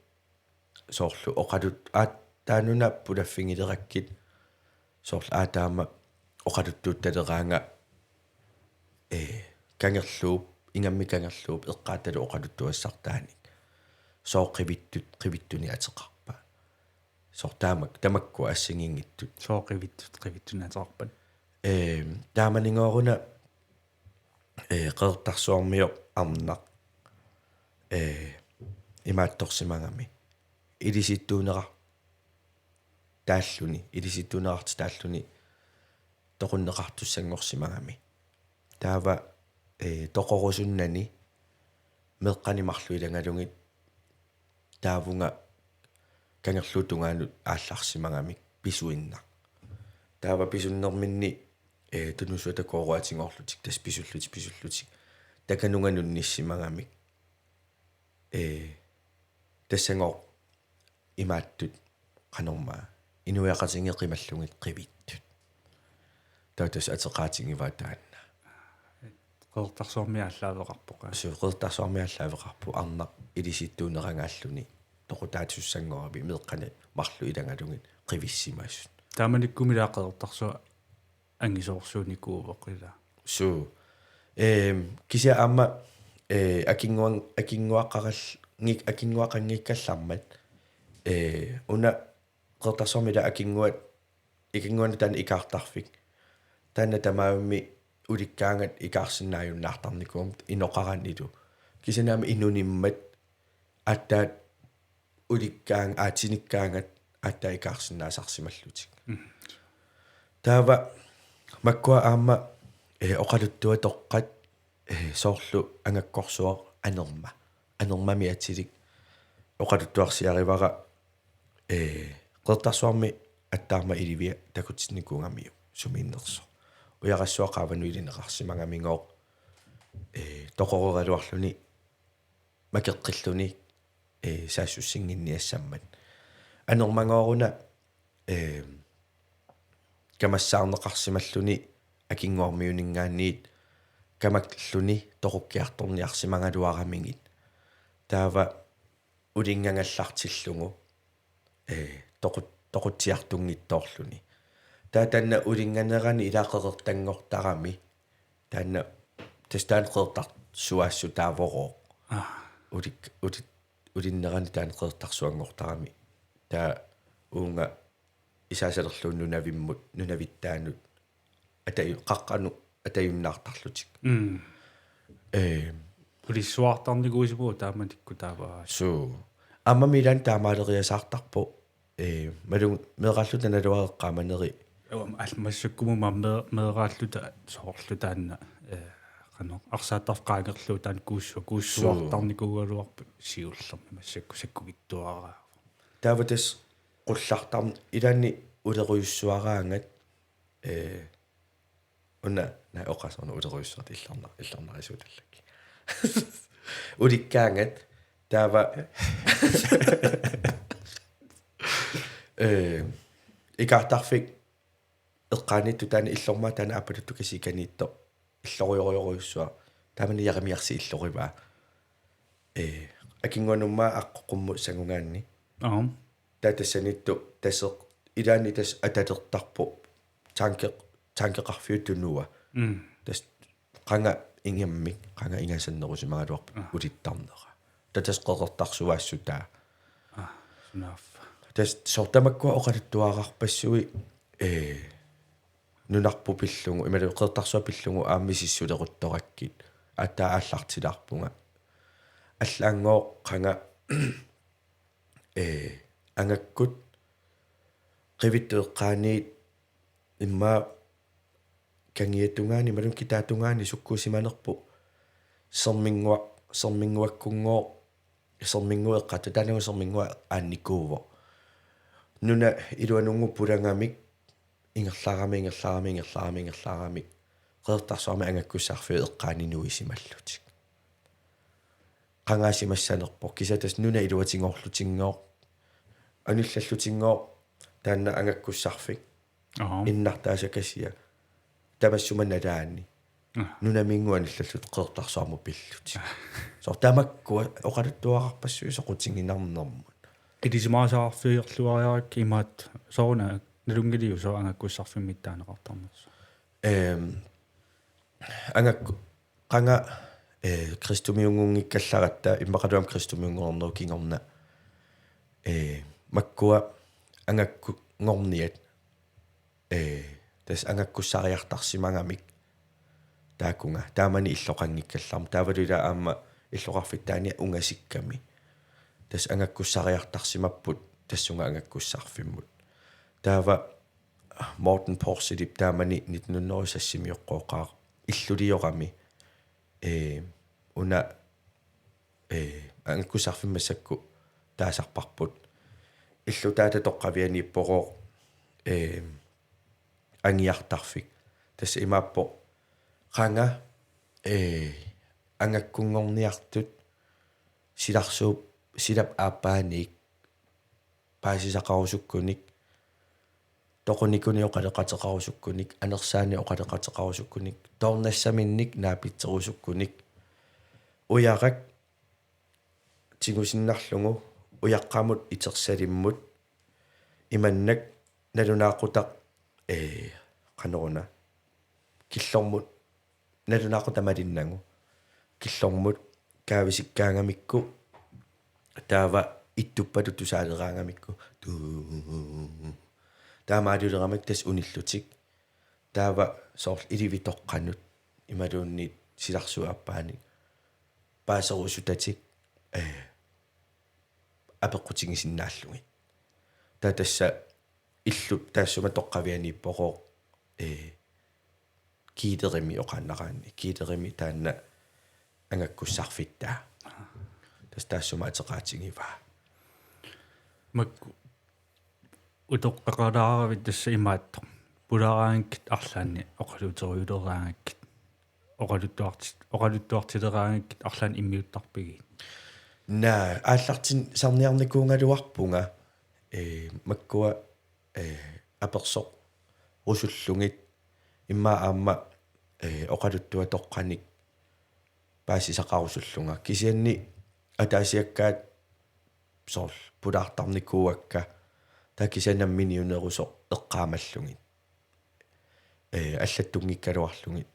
соорлу оқалут ааттаануна пулаффигилераккит соорлу аатаама оқалуттуут талераанга кангерлууп ингамми кангерлууп эққааталу оқалуттуассартааник сооққивиттуни атеқарпа сортаамак тамакку ассагингиттут сооқивиттуни атеқарпат тааманингооруна qeertarsuarmiuq arnaq имаатторсимагами илиситтуунеқар тааллуни илиситтуунеқарти тааллуни тоқуннеқартуссангорсимагами таава тоқорусуннани меққанимарлу илангалугит таавунга кангерлуутунгаанут аалларсимагами писуиннақ таава писуннэрминни тунусуата кооруатингорлутик тас писуллутик таканунганунниссимагамик тассангоо имааттут канормаа инуяқатингеқималлугит қивиттут таутас атеқаатингиваатаанна qeertarsuarmiallaavеқарпоқа qeertarsuarmiallaavеқарпу арнақ илиситтуунерангааллуни тоқутаатиуссангораби меққани марлу илангалугит қивиссимассут тааманиккумилаа qeertarsua ангисоорсууникуувоқила су кися аама акингуаққангиккаллармат уна qeertarsuarmila акингуана таана икаартарфик таана тамаавми уликкаангат икаарсинааюннаартарникуумт иноқаранилу кисанаама инуниммат аттаат уликкаан аатиниккаангат аттаа икаарсинаасарсималлутик таава маккуа аама оқалуттуа тоққат соорлу ангаккорсуар анермами атилик оқалуттуарсиаривара qeertarsuarmi аттаарма иливиа такутсинникунгамиу сумииннерсо уярассуақаавану илинеқарсимагамингоо тоқорералуарлуни макеққиллуни саассуссингинниассаммат анермангооруна камассаарнеқарсималлуни акингуармиунингаанниит камакллуни тоқуккиарторниарсимагалуарамингит таава улингангаллартиллугу тоқутсиартунгиттоорлуни таатанна улинганерани илаақеқертангортарами таанна тастаанеқертар суаассу таавороо улиннерани таанеқертарсуангортарами таа уунга исаасалерлуун нунавиттаанут атаю атаюннаартарлутик улиссуартарникуусипуу тааманикку тааваа су аммамилан таамаалериасаартарпо малун меэрааллута налуареққаманери алмассуккумума меэрааллута соорлу таанна qano арсааттарфqaangерлуу таан кууссуартарникугалуарпу сиуллерми массакку саккугиттуараа тааватас qullartarm ilani uleruissuaraangat una na oqasarna uleruissuat illarnarisuutallaki ulikkaangat taava икаартарфик эққаанитту таана иллормаа таана апалутту кисиканиитто иллориориориуссуа таамани ярамиарси иллориваа акингуануммаа аққоқумму сангунгаанни таатассанитtu тасеқ илаани тас аталертарпу таанкеқарфиутунуа тас qanga ingemmik qanga ingasannerusимагалуарпу улиттарнера татас qeqertarsuaassуtaa сунаф тас сортамаккуа оқалуттуаарарпассуи нунарпу пиллугу ималу qeqertarsuа пиллугу ааммисиссулеқуттораккит атаа ааллартилаарпунга аллаангоо qanga ангаккут qivitteeqqaaniit имма кангиатунгаани малун китаатунгаани суккуусиманерпу сермингуаккунгоо сермингуэққата таанагу сермингуа аанникууво нуна илуанунгу пулангамик ингерлаарами qeqertarsuarma angakkussarfiu eqqaaninуисималлутик qangaasimassaanerpo кисатас нуна илуатингоорлутингоо аниллаллутингоо таанна ангаккуссарфик иннартаасакасия тамассуманалаани нунамингуаниллаллут qeqertarsuarmu пиллути сортамаккуа оқалуттуарарпассуи соқутингинарнэрмут илисимаасаарфиерлуариарак имаат соруна налунгилиу со ангаккуссарфиммиттаанеқартарнерсу ангакку qanga кристумиунгунгиккалларатта иммақалуам кристумиунгорнеру кингорна маккуа ангакку ngorniat тас ангаккуссариартарсимагамик таакунга таамани иллоқангиккалларма таавалула аама иллоқарфиттаани унгасикками тас ангаккуссариартарсимаппут тассунга ангаккуссарфиммут таава Morten Porselip таамани 1900-сассимиоққоқаа иллулиорами уна ангаккуссарфиммассакку таасарпарпут иллутаата тоққавианиппоро ангиартарфик тас имааппо qanga ангаккунгорниартут силарсууп силап ааппааник паасисақарусуккуник тоқуникуни оқалеқатеқарусуккуник анерсаани оқалеқатеқарусуккуник тоорнассаминник наапитсерусуккуник уярак тигусиннарлугу уяққамут итерсалиммут иманнак налунаақутақ qanорuna киллормут налунаақутамалиннагу киллормут каависиккаангамикку таава иттуппату тусаалераангамикку таамаалулерамак тас униллутик таава соор иливитоққанут ималуунни силарсуаппааник паасерусутатик апеққутигисиннааллуги таатасса иллу таассума тоққавианиппоқоо киитерими оқаннараанни киитерими таанна ангаккуссарфиттаа тас таассума атеқаатигива макку утоққақалааравит тасса имаатто пулараангкит арлаанни оқалутериулераангкит оқалуттуартилераангкит арлаан иммиуттарпиги на ааллартин сарниарникуунгалуарпунга маккуа аперсоқ русуллугит имма аама оқалуттуа тоққаник паасисақарусуллунга кисианни атаасиаккаат соор пулаартарникууакка такисанамминиунерусо эққаамаллугит аллаттунгиккалуарлугит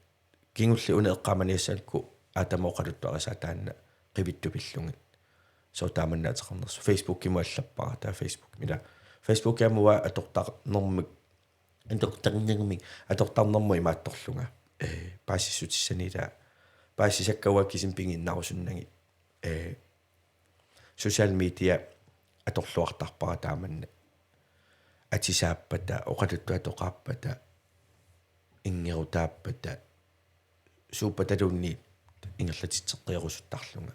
кингулли уна эққааманиассаалку аатама оқалуттуарисаа таанна qivittubilluгит со тааманнаатеқарнерсу Facebook кимуаллаппара таа Facebook мила Facebook ямуа атортарнэрмик антортарнэрмик атортарнэрмуи маатторлунга паасиссутиссанила паасисаккауа кисимпингиннарусуннаги social media аторлуартарпара тааманна атисааппата оқалуттуа тоқааппата ингерутааппата сууппаталуунни ингерлатитсеққиерусуттарлунга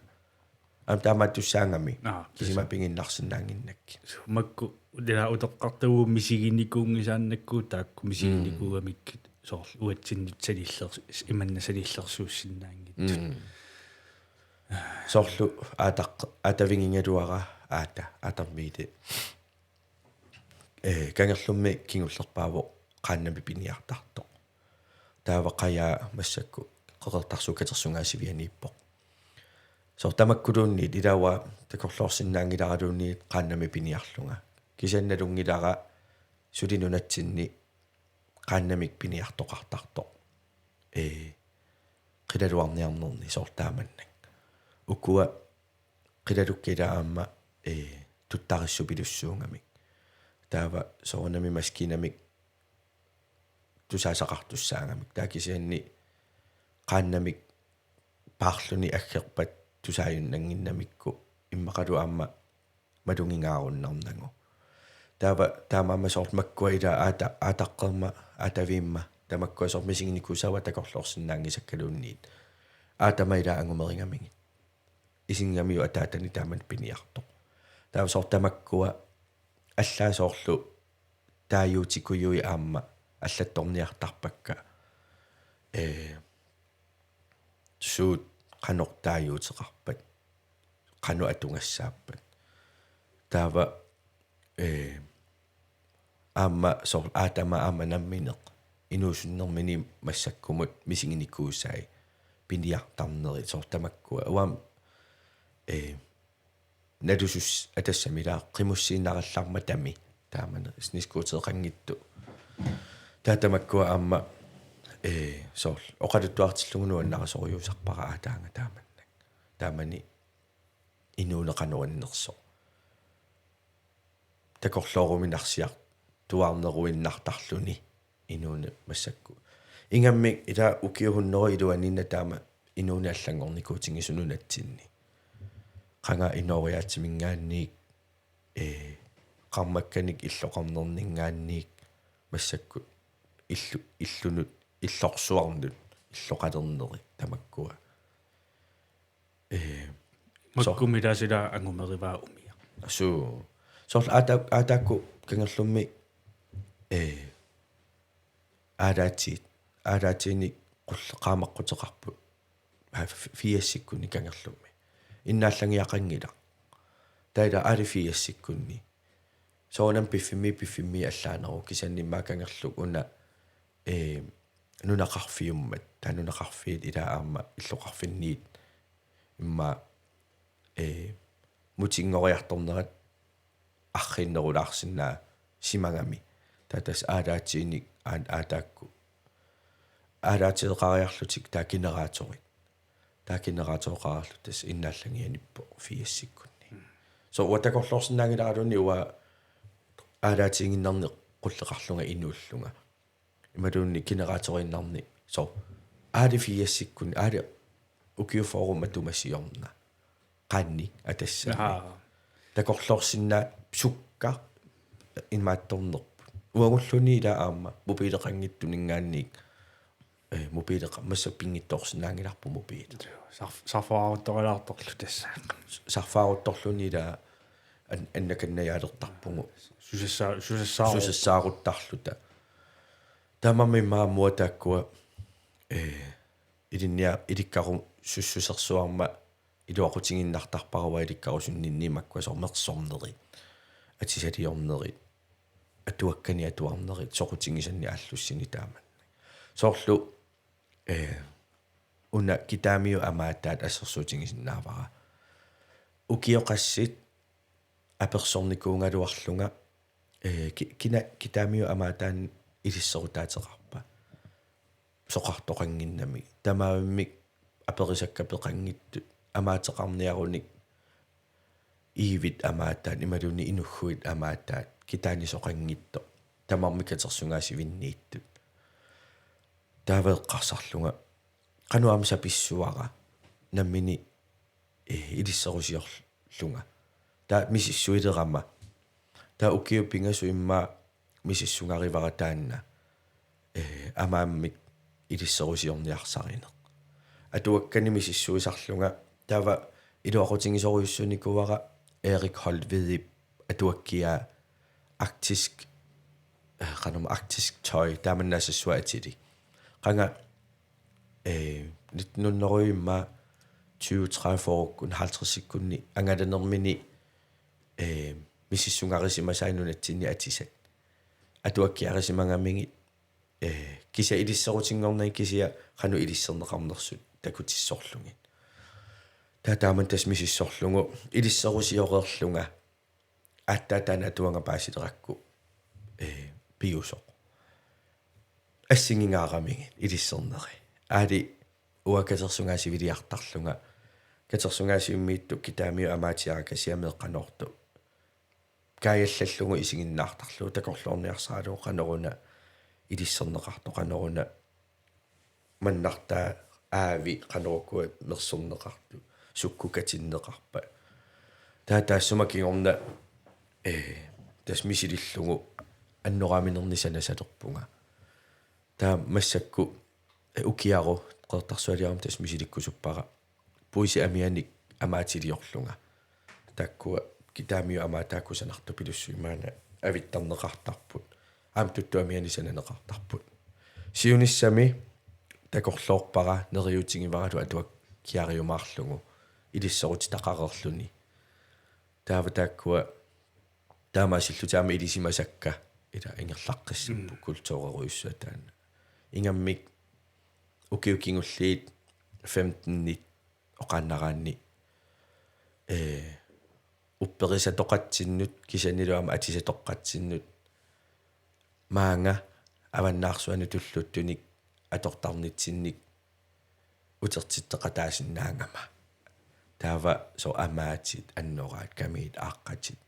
ам таамааттуссаангами кисима пингиннарсинаангиннакки макку дела утоққартагуу мисигинникуунгисааннакку таакку мисигинникуугамиккит соор уатсиннит салиллерс иманна салиллерсууссиннаангит соорлу атавингингалуара атармиите кангерлумми кингуллерпааво qaannami piniartarto taava qaya massakku qeqertarsukatersungaasivианииппо so tamakkulunni ilawa takorlorsinnaangilaraluunni qaannami piniarlunga kisannalungilara sulinunatsinni qaannamik piniartoqartartoq qilaluarniarnerni soortaamannak ukua qilalukkila aamma tuttarissupilussuungamik taava soornami maskinamik tusaasaqartussaangamik taakisianni qaannamik paarluni aggerpat tusaayunnanginnamikku immaqalu aamma malungingaarunnarnangu taamaama soort makkua ila aataqqerma aataviimma tamakkua soort misinginikusawa takorlorsinnaangisakkaluunniit aatama ila angumeringamingit isingamiu ataatani taaman piniartoq taava soort tamakkua аллаасоорлу тааюутикуйуи аама аллатторниартарпакка суут канор тааюутеқарпат кану атунгассааппат таава аама сор аатама аама намминеқ инуусуннэрмини массаккумут мисигиникуусаи пиниартарнери сор тамаккуа уам надусус атассамилаа қимуссииннаралларма тами таамана снискуутеқангитту таатамаккуа аама соор оқалуттуартиллугунуаннарасориусарпара аатаанга тааманнак таамани инуунеқануаннерсо такорлооруминарсиар туаарнеруиннартарлуни инууне массакку ингаммик ила укиухуннери илуанинна таама инууне аллангорникуутингисунунатсинни qanga inoriaatsiminggaanniik qarmakkanik illoqarnerningaanniik massakku illunut illorsuarnut illoqalerneri tamakkua makkumilaasila angumerivaa umia asu soorl aataakku kangerlummi aadaatiini qaamaqqutеқарпу 4-sikkunni kangerlummi иннааллангиақангила таила алифиассиккунни соонам пиффими аллаанеру кисаннимаа кангерлук уна нунақарфиуммат танунақарфиит ила аама иллоқарфинниит имма мутингориарторнерат арриннерулаарсинаа симагами татас аалаатииник аатаакку аалаатиеқариарлутик таакинерааторит таакинерааторqaarluttas иннааллангианиппо 4-sikkunni so уатакорлорсинаангилааралунни уа аалаатингиннарне qulleqarlunga inuullunga ималуунни кинерааториннарни so аали 4-sikkunni аали укиуфорум атумассиорна qaanni атассаа такорлорсиннаа сукка инмаатторнерпу уагуллуни ила аама мобилеқангиттунингаанник мобилеқа массаппингитторсинаангиларпу мобил сарфаарутторилаарторлу тасса сарфаарутторлуни ила аннаканнаяалертарпугу сусассааруттарлута тамами маамуатааккуа илинниа иликкару суссусерсуарма илуақутингиннартарпарава иликкарусунниннимаккуа сормерсорнери атисалиорнери атуаккани атуарнери соқутингисанни ааллуссини тааман соорлу уна китаамиу амаатаат ассерсуутингисиннаавара укиоқассит аперсорникуунгалуарлунга кина китаамиу амаатаан илиссерутаатеқарпа соқартоқангиннами тамаавиммик аперисаккапеқангитту амаатеқарниаруник иивит амаатаат ималуни инуггуит амаатаат китаани соқангитто тамармикатерсунгаасивиннииттут таавеэққарсарлунга qanu sappissuara nammini ilisserusiorlunga ta misissuileramma ta ukiupingasu imma misissungarivara amaammik ilisserusiorniarsarineq atuakkani misissuisarlunga taava iluaqutigisoriussunikkuvara Erik Holtved atuakkia arktisk tøj taamannaassassuatili qanga 1900 20-30 år kun 50 sekunder angadernermini misissungarisimasaanunatsini atisat atuakkiarisimangamingi kisia ilisserutiнгорнай кisia qanu ilisserneqarnersut takutissorlungit Tataaman tasmisissorlungu ilisserusiorerlunga аттаатаана туанга паасилеракку пиусоқ ассигингаарамиги илиссернери аали уакатерсунгаасивилиартарлунга катерсунгаасиуммиитту китаамиу амаатиара касиамеэққанорту каяллаллугу исигиннаартарлу такорлуорниарсаалуу қанеруна илиссернеқарту қанеруна маннартаа аави қанеруккуа мерсернеқарту суккукатиннеқарпа таатаассумакигорна тасмисилиллугу аннорааминернисанасалерпунга таа массакку укиару qertarsualiarum tasmisilikkusuppaqa puisi amianik amaatiliorlunga takkua kitaamiu amaataakkusanartu pilussuimaana avittarneqartarput aam tuttu amianisananneqartarput siunissami takorloorpara neriutingivaralu atuak kiariumaarlugu ilisseruti taqarerluni taava taakkua taamaassillutaami ilisimasakka ila ingerlaqqissippu kultuureruissua taana ingammik ukiukingulliit 15-nit oqaannaraanni upperisatoqatsinnut kisaniluama atisatoqqatsinnut maanga avannaarsuani tulluttunik atortarnitsinnik utertitteqataasinnaangama taava so amaatit annoraat kamiit aaqqatit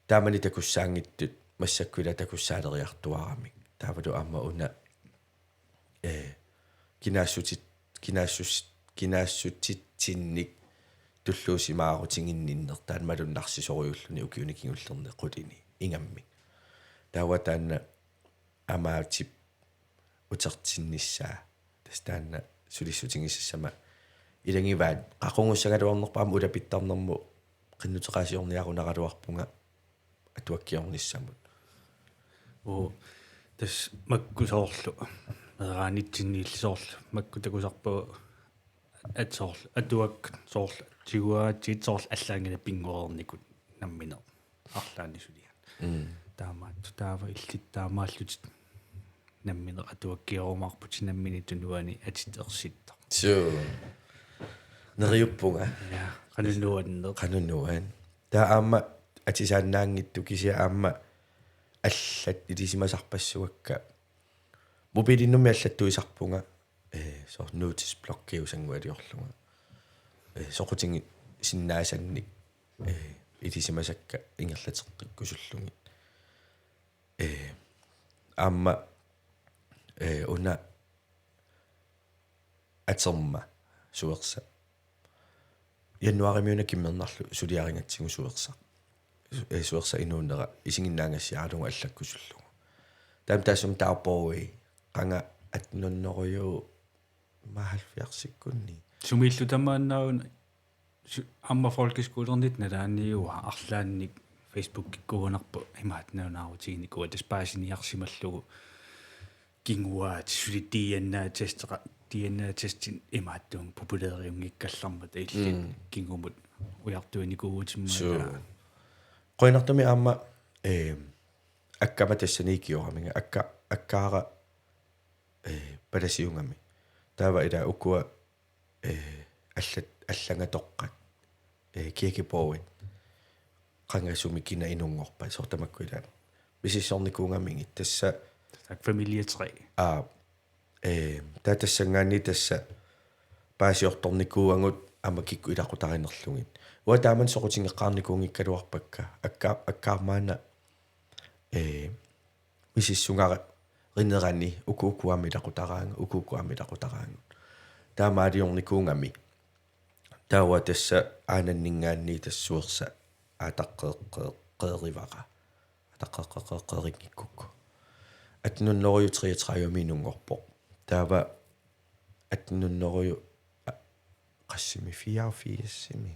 taamani takussaangittut massakkula takussaaleriartuaramik taavalu amma una kinaassutitsinnik tulluusimaarutinginninnertaan malunnarsisoruulluni ukiunikingullerне qulini ingammi taawataanna amaatip utertinnissaa tastaanna sulissutingissassama ilangivaat qaqungussagaluornerpaama ulapittarnermu qinnuteqaasiorniarunaqaluarpunga atuakkiornissamut tas makkusoorlu meraanitsinniillisoorlu makkutakusarpu atsoorlu atuak soorlu tiguaatiit soorlu allaangana pinguornikut nammine arlaani sulian taava illittaamaallutit nammine atuakkiorumаарput nammini tunuani atitersitta so neriuppunga ja qanunuan taa aamma atisaannaangittu kisia aamma аллат илисимасарпассуакка мобилиннуми аллаттуисарпунга со notice block-киусангуалиорлунга соқутинги синнаасанник илисимасакка ингерлатеққиккусуллуги амма уна атерма суерса януаримиуна киммернарлу сулиарингатсигу суерса суерса инууннера исигиннаангассиаалунга аллаккусуллугу таам таасум тааппоои qanga атнуннеруйу маалфиарсиккунни сумииллу тамааннауна амма folkeskolernit налааниуа арлаанник Facebook киккуунарпу имаатнаунаавутигникуа таспаасиниарсималлугу кингуаат сулитианнаатестеqa дианнаатестин имааттуун популериунгиккаллармат иллит кингумут уяртуиникууутиммаа qoinartumi aamma akkama tassaniikiuramинга аккаара паласиунгами таава ила уккуа аллангатоққат киакипоуит qangasumi kina inuнгорпа сортамаккуила мисиссорникуунгамиги тасса так familie 3 таатассангаани тасса паасиорторникууангут амакикку илақутаринерлугит уатааман соқутингеққарникуунгиккалуарпакка аккаармаана мисиссунгара ринерани укуукуами лақутараанга таамаалиорникуунгами таава тасса аананнингаанни тассуерса атаққеққеққеривара атаққеққеққериккукку атнуннеруйу 33 минунгорпо таава атнуннеруйу qassimi 84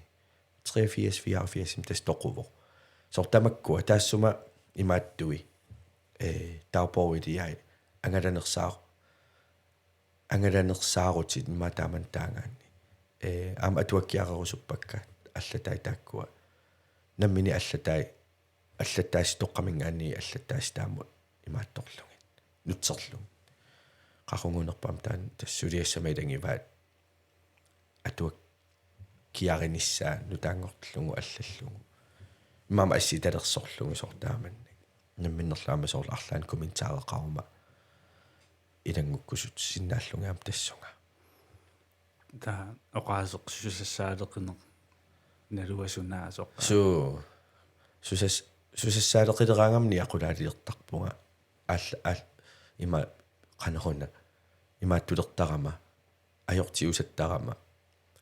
83 тастоқуво сортамаккуа таассума имааттуи таапоуилиай ангаланерсаарутит имаатааман таангаанни аама атуаккиарерусуппакка аллатай тааккуа наммини аллаттаас тоққамингаанни аллаттаас таамут имаатторлугит нутсерлуг qaqungunerpaam taan tassулиассама илангиваат атуак kiarinissaan nutaangortlungu аллаллугу имама асситалерсорлугу сортааманни намминнерлаама сорл арлаан комментаареқарума илангуккусут синнааллунгаам тассунга та оqaасеқ сусассаалеқинеқ налуасунаасоқ сусассаалеқилераангамни ақулаалиертарпунга аал има қанеруна имааттулертарама ajortiusattarama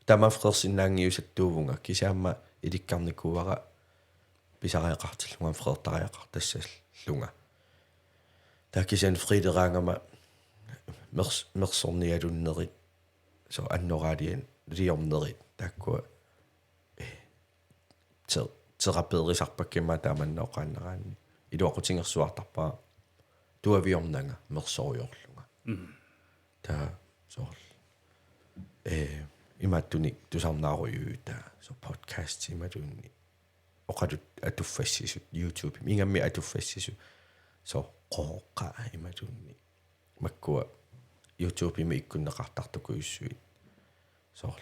тамафрерсиннаангиусаттуувунга кисаама иликкарникууара писариақартиллунга фрертариақартассаллунга такисан фридераангама мерсорниалуннерит со аннораалиан лиорнерит таккуа терапеерисарпаккима тааманнеоқааннераанни илуақутингерсуартарпаа туавиорнага мерсориорлунга та соор иматтуни тусарнааруйуута со подкаст иматунни оқалут атуффассисут YouTube ингамми атуффассису со қооққа иматунни маккуа YouTube ими иккуннеқартартукуйуссуит соор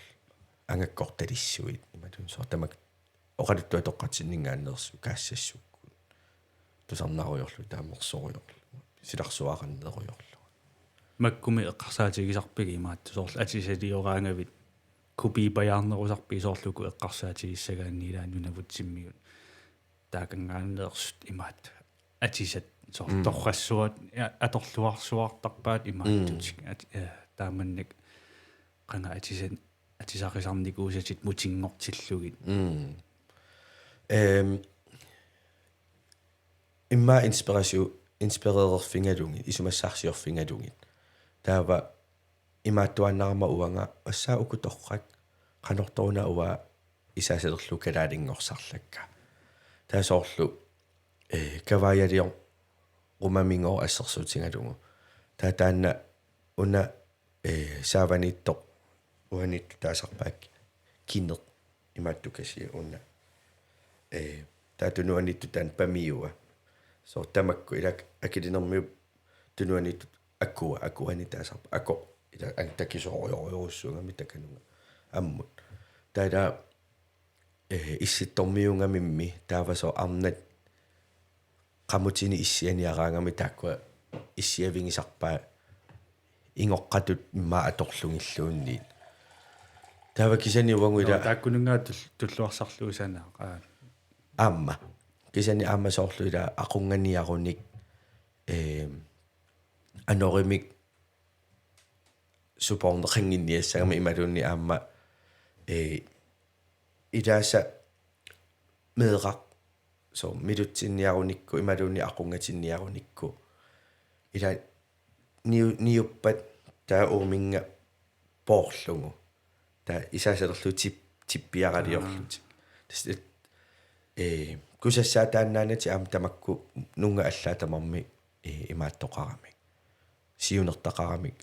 ангаккорталиссуит иматун со тамак оқалут туатоққатсиннингааннерсу каассассукку тусарнааруйорлу таамерсориорлу силарсуақаннеруйорлу маккуми эққарсаатигисарпиги имаатту соорлу атисалиораангавит купипаярнерусарпи соорлуку эққарсаатигиссагааннилаан нунавутсиммигут таакангааннеерсут имаат атисат соор торрассуат аторлуарсуартарпаат имааттутик тааманник қана атисарисарникуусатит мутингортиллугит имма инспиререрфингалугит исумассаарсиорфингалугит таава имааттуаннарма уанга ассаа укуторрак канорторуна уа исаасалерлу калаалингорсарлакка таасоорлу каваялиор румамингоо ассерсуутингалугу таатаанна уна сааваниттоқ уанитту таасарпаак киннеқ имааттукаси уна таатунуанитту таан памиуа со тамакку илак акилинермиу тунуанитту аккуани таасарпа ако ила антакисоориориуссунгами таканунга аммут таада исситтормиунгамимми таавасо арнат qamutini issianiaraangami taakua issiavingisarpaa ingоққатут имма аторлунгиллуунниит таава кисани уангуила тааккунунгаа туллуарсарлуусанаа аама кисани аама соорлуила ақунганиаруник аноримик супорнеқангинниассагама ималуунни аама идааса медеқақ so midutsinniarunikku imaluunni aqungatinniarunikku ila niuppat taa uuminga poorlugu taa isaasalerlu tippiaraliorlut taslet kusassaataannaanati aam tamakku nunga allaatamarmi imaattoqaramik siunertaqaramik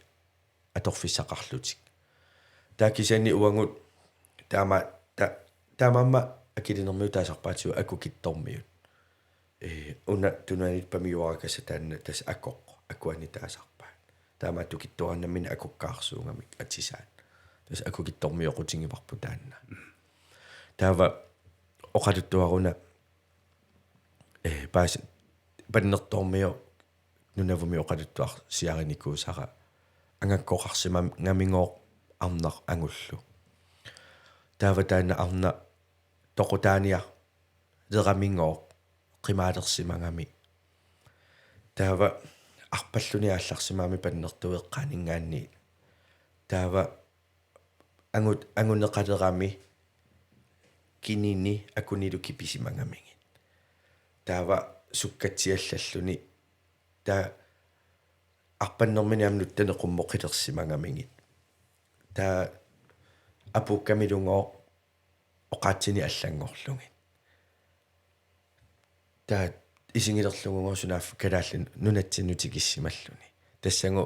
atorfissaqarlutik taa kisani uangut taamamma akilinermiu taasarpaatigu akukittormiut una tunaanit pamiuarakassa taanna tas akuani taasarpaa taamaattu kittuarnamina akukkaarsuungamik atisaan tas akukittormioqutingivarpu taanna taava oqaluttuaruna paas pannertormio nunavumi oqaluttuar siarinikuusara angakkoqarsima ngamingooq arnar angullu taava taanna arna toqutaania leramingoq qimaalersimangami taava arpalluni aallarsimaami pannertueqqaaningaanni taava anguneqalerami kinini akunilu kipisimangamigi taava sukkatsiallalluni taa arpannermini amnuttane qummoqilersimangamigi taa apukkamilungoq oqaatsini allangorlungit taa isingilerlungungosunaaf kalaallun nunatsinnutikissimalluni tassangu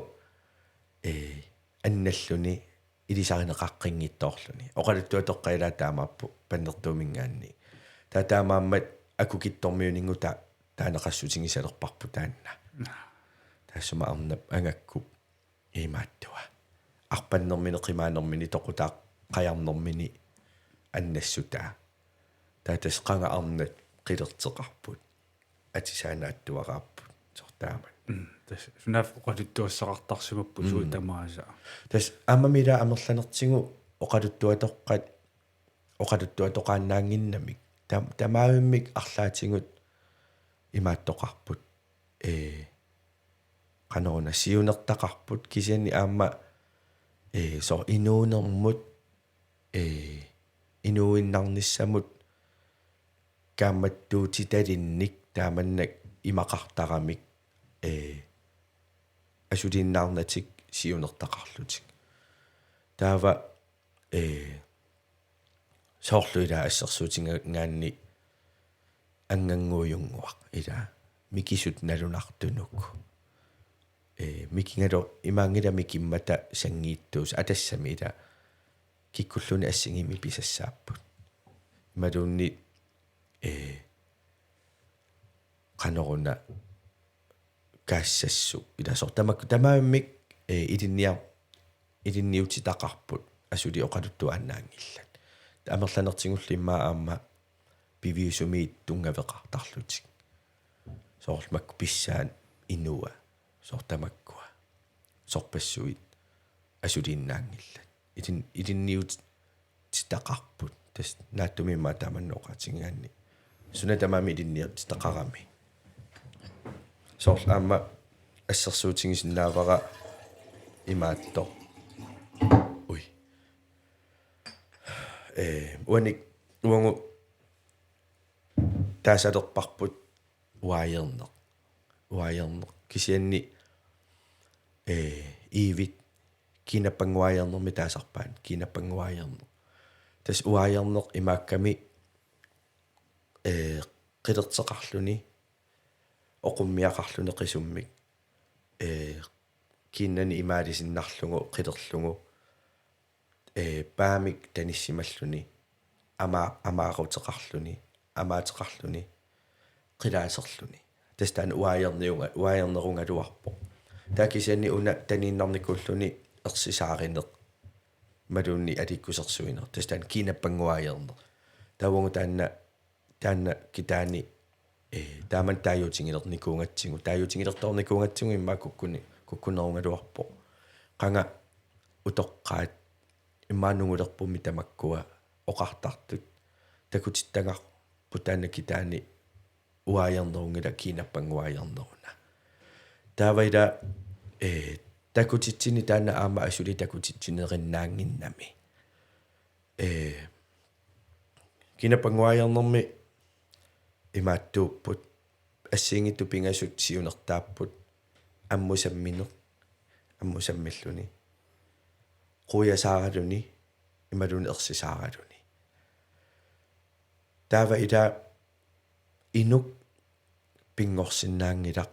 annalluni ilisarineqaqqinngittoorluni oqaluttua toqqailaa taamaappu pannertuumingaanni taa taamaammat akukittormiuningu taaneqassutigisalerparpu taanna taassuma arnap angakku imaattua arpannermini qimaanermini toqutaaq qajarnermini аннассутаа таатас qangaarnat qilerteqarput атисаанааттуақарпут сортаамат тас сунаф оқалуттуассақартарсимаппу суу тамааса тас аммамила амерланертигу оқалуттуатоққат оқалуттуатоқааннаангиннамик тамаавиммик арлаатингут имааттоқарпут qanорна сиунертақарпут кисианни аама со инуунермут инуиннарниссамут кааматтуути талинник тааманнак имақартарамик асулиннаарнатик сиунертақарлутик таава соорлуила ассерсуутингаанни ангангуйунгуақ ила микисут налунартунук микингало имаангилами киммата сангииттуус атассами ила киккуллуни ассигими писассааппут ималуунни qanорна каассассу иласор тамааммик илинниутитақарпут асули оқалуттуааннаангиллат амерланертигулли иммаа аама пивиусумиит тунгавеқартарлутик соорлмакку писсаан инуа сортамаккуа сорпассуит асулииннаангиллат илинниутитақарпут тас нааттумимма тааманнооқатингаанни сунатамаами илинниутитақарами сорл аама ассерсуутингисиннаавара имаатто уй уаник уангу таасалерпарпут уаернеқ кисианни ивит кинаппангуаернерми таасарпаан кинаппангуаернеқ тас уаернеқ имаакками qilерteqarluni oqummiaqarluni qisummik kinnani imaalisinarlugu qilerlugu paamik tanissimalluni amaaruteqarluni amaateqarluni qilaaserluni tastaan uaayernerungaluarpo taakisianni una taniinnarnikulluni ersisaarineq malunni alikkusersuiner tastaan kiinappanguaayerner tawungu taanna kitaani taaman taayuutingilernikungatsigu taayuutingilertornikungatsigu imma kukkunerungaluarpo qanga utoqqaat immaanungulerpummi tamakkua oqartartut takutittangaqpu taanna kitaani uaayernerungila kiinappanguaayerneruna taavaila takutitsini taanna aama asuli takutitsinerinnaanginnami kiinappanguaayernermi имааттууппут ассиингитту пингасут сиунертааппут аммусаммиллуни quyasaaraluni ималуни ерсисааралуни таава ида инук пингорсиннаангилақ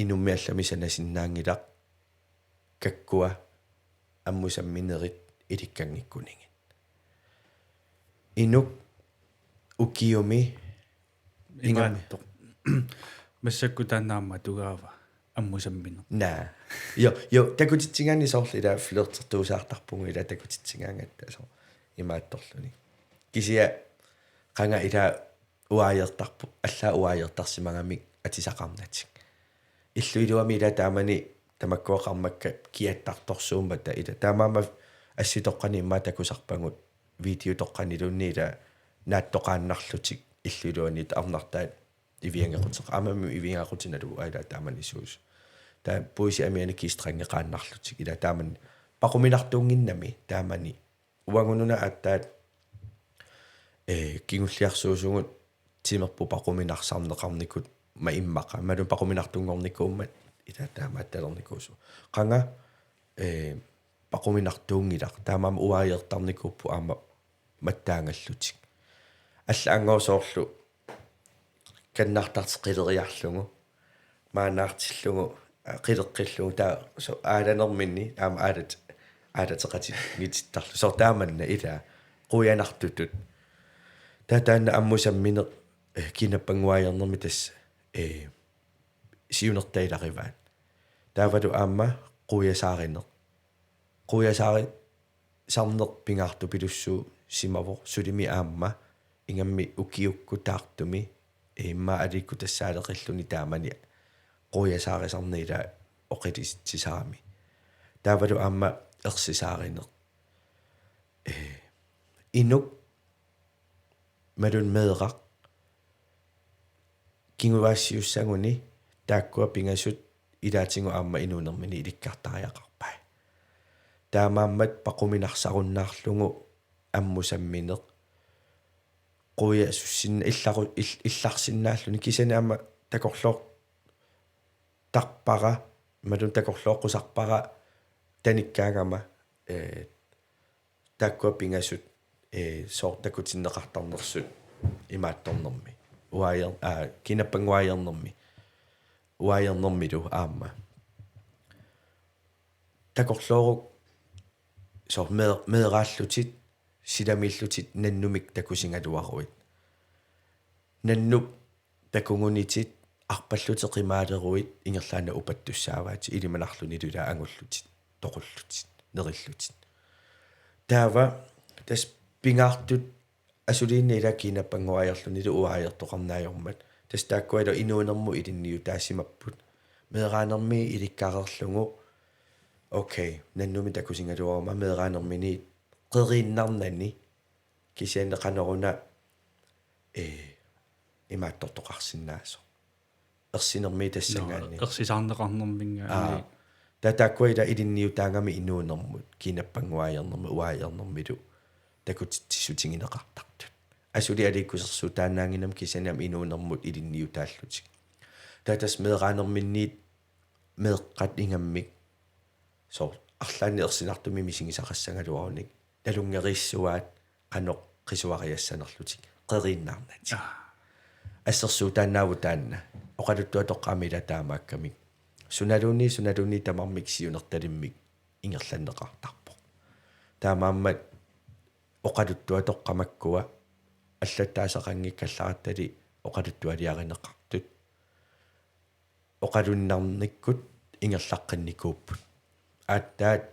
инуммиаллами санасиннаангилақ каккуа аммусамминерит иликкангиккунинги инук укиоми имаатто массакку тааннаама тугаава аммусаммина на yo такутитсигаани соорлила флиртертуусаартарпугу ила такутитсигаангатта со имаатторлуни кисия qanga ила уаайертарпу алла уаайертарсимагамик атисақарнатик иллуилуами ила таамани тамаккуақармакка киаттарторсуумата ила таамаама асситоққани имма такусарпагут видео тоққанилунни ила нааттоқааннарлутик иллулуани арнартаат ивиангеқутеқ амами ивиангеқутиналу аила таамани суус таа поиси амиани кистрангеқааннарлутик ила таамани пақуминартуунгиннами таамани уангунуна аттаат кингуллиарсуусугут тимерпу пақуминарсаарнеқарникут маиммақа малу пақуминартунгорникууммат ила таамаатталерникуусу қанга пақуминартуунгилақ таамаама уаайертарникууппу аама маттаангаллутик алла ангоосоорлу каннартартеқилериарлугу maaнаартиллугу қилеққиллугу таа со ааланерминни аама аалатеқати нититтарлу сортааманна ила қуянартутут татаанна аммусаммине кинаппангуаайернерми тасс сиунертаилариваат таавалу аама қуясааринеқ қуясаари sarner pingaartu pilussu simavo sulimi aamma ingammi ukiukkutaartumi imma alikku tassaaleqilluni taamani qoyasaariserniila oqitisaami taavalu aamma ersisaarineq inuk malun meeqaq kinguaassiussaguni taakkua pingasut ilaatingu aamma inuunermini ilikkartariaqarpai taamaammat paquminarsarunnаарlugu ammusammineq qoya sussinna illarsinnaalluni kisani aamma takorlooq tarpara malun takorlooqqusarpara tanikkaagama taakkua pingasut soortakutinneqartarnersut imaattornermi uayer kinappanguaayernermi uaayernermilu aamma takorlooruq so meeraallutit silamillutit nannumik takusingaluaruit nannup takungunitit arpalluteqimaaleruit ingerlaana upattussaavaati ilimanarluni lula angullutit toqullutit nerillutit taava tas pingaartut asuliinni ilakiinappanguaayerluni lu uaayertoqarnaajormat tas taakkualo inuunermu ilinniu taassimapput meeraanermi ilikkaareerlugu okay nannumi takusingaluaruma meeraanermini qeriinnarnani kisianneqaneruna imaattortoqarsinnaaso ersinermi tassangaanni ersisaarneqarnermingaani tatakkuila ilinniu taangami inuunermut kiinappanguaayernermi uaajernermilu takutittisutigineqartartut asuli alikkusersu taannaanginam kisaniam inuunermut ilinniu taallutik tatas meeraanerminniit meeqqat ingammik so arlaanni ersinartumi misingisaqassangaluarunik talungerissuaat qanoq qisuariassanerlutik qeriinnaarnati assersu taannaavu taanna oqaluttua toqqaamila taamaakkamik sunaluni tamarmik siunertalimmik ingerlanneqartarpo taamaammat oqaluttua toqqamakkua аллаттаасақангиккалларатали оқалуттуалиариneqqartut оқалуннарниккут ингерлаққинникууппут ааттаат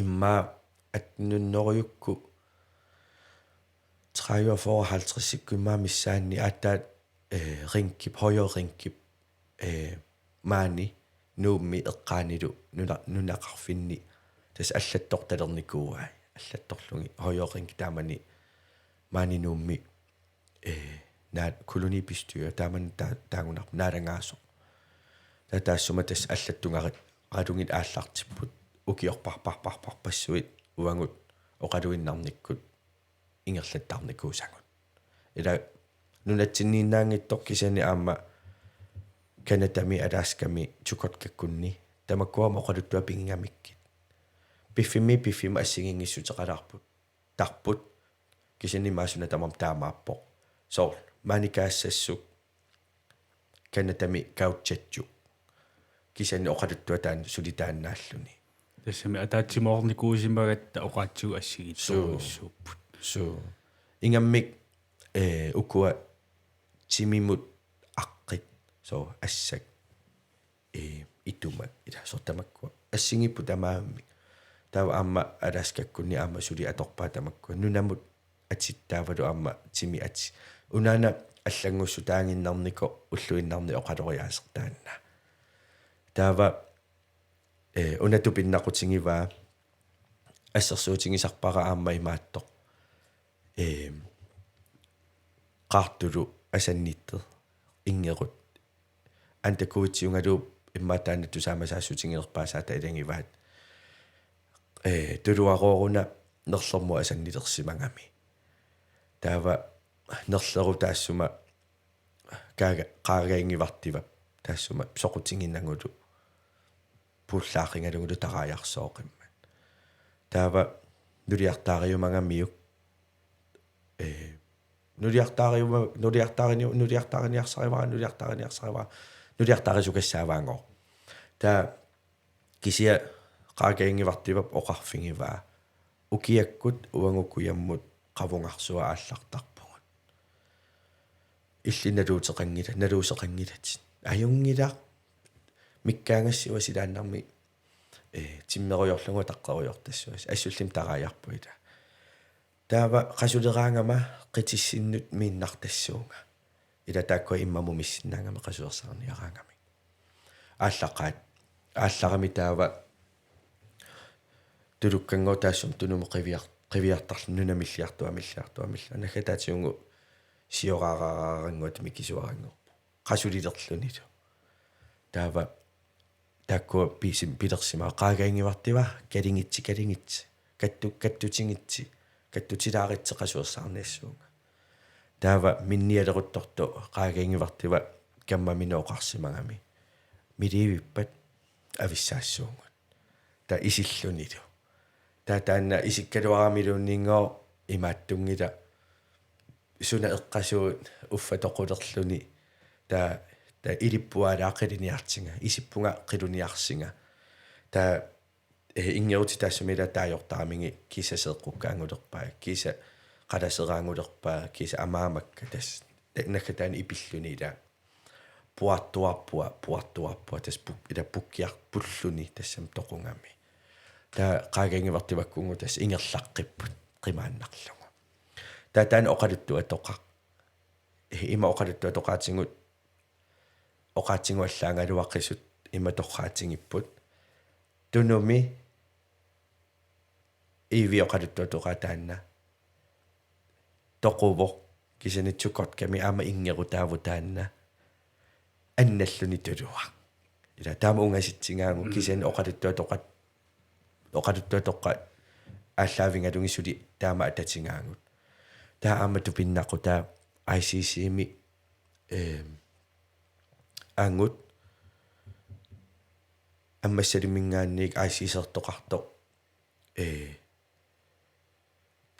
имма атнуннериукку 43-50 миссаанни ааттаат рингкип højre-ringkip маани нуумми эққаанилу нунақарфинни тас аллатторталерникууай аллатторлуги højre-ring таамани маани нуумми наат колониpistyr тааман таагунар нааlangaасо татаассума тас аллаттунгарит qadungit aallartipпут ukiorparparparparpassuit uangut oqaluinnarnikkut ingerlattarnikuusangut ila nunatsinniinnaangittoq kisani aamma kanatami alaaskami tukotkakkunni tamakkuama oqaluttua pingingamikkit piffima assingingissuteqalarput tarput kisani maasuna tamam taamaappoq soor maanikaassassuq kanatami kautchatju kisani oqaluttua taan sulitaannaalluni тассами атаатсимоорникуусимагатта оqaатсуг ассигитсууппут so ingammik ukua timimut aqqit so assak itumat ila sortamakkua assingippu tamaammi tawa aamma alaskakkunni aamma suli atorpaa tamakkua nunamut atittaavalu aamma timi ati unaana аллангуссу таангиннарнико уллуиннарни оқалориаасертаанна таава унатупиннақутингиваа ассерсуутингисарпара аама имааттоқ qaartulu asannitte ingerut antakuitsiungaluup immaataannattu saamasaassutingilerpaasaata ilangivaat tuluaqooruna nerlermu asannilersimangami taava nerleru taassuma qaagaingivartivap taassuma soqutinginnangulu pullaaqingalungulu taraajarsooqimmat taava nuliartaariumangamiuk nuliartaarisukassaawaangor taa kisia qaagaingivartivap oqarfingivaa ukiakkut uangukkuyammut qavungarsua aallartarpungut naluuseqangilat ajungila mikkaangassiwa silaannarmi timmerujorlungu taqqerujortassuas assullim tarajarpuita taava qasuleraangama qitissinut miinnartassuunga ila taakko immamu missinnaangama qasuersarniaraangami ааллақаат аалларами таава тулуккангоо таассум тунуму qivиартарлу нунамиллиартуамиллиартуамилла нагатаатиунгу сиораараарангуат микисуарангорпу qasulilerlunit таава такко писим пилерсима qaaгаингивартива калингитси каттутингитси каттутилааритсе qasuersarniassuunga таава минниалерутторто qaaгаингивартива каммаминооqarsimagami миливиппат ависсаассуунгут та исиллунилу таана исиккалуарамилууннингоо имааттунгила суна эққасуут уффатоқулерлуни та илиппуалааққилиниартинга исиппунга қилуниарсинга та ингерути тассумила таajortaramинги кисасеэққуккаангулерпаа киса қаласераангулерпаа киса амаамакка тас накатаани ипиллунила puattuappua tas ila pukkiarpulluni tassam toqungami ta qaagaingivартиваккунгу тас ингерлаққиппут қимааннарлугу таан оқалутту атоқақ има оқалутту атоқаатингут оқаатингуаллаангалуаққисут има торраатингиппут тунуми иви оқалутту атоқаатаанна тоқуво кисанитсукорт ками аама ингерутааву таанна анналлуни тулуа ила таама унгаситсингаагу кисани оқалуттуатоққа ааллаавингалунгисули таама ататингаагут таама тупиннақу таа ICC-ми ангут аммассалимингаанник ICC-ертоқарто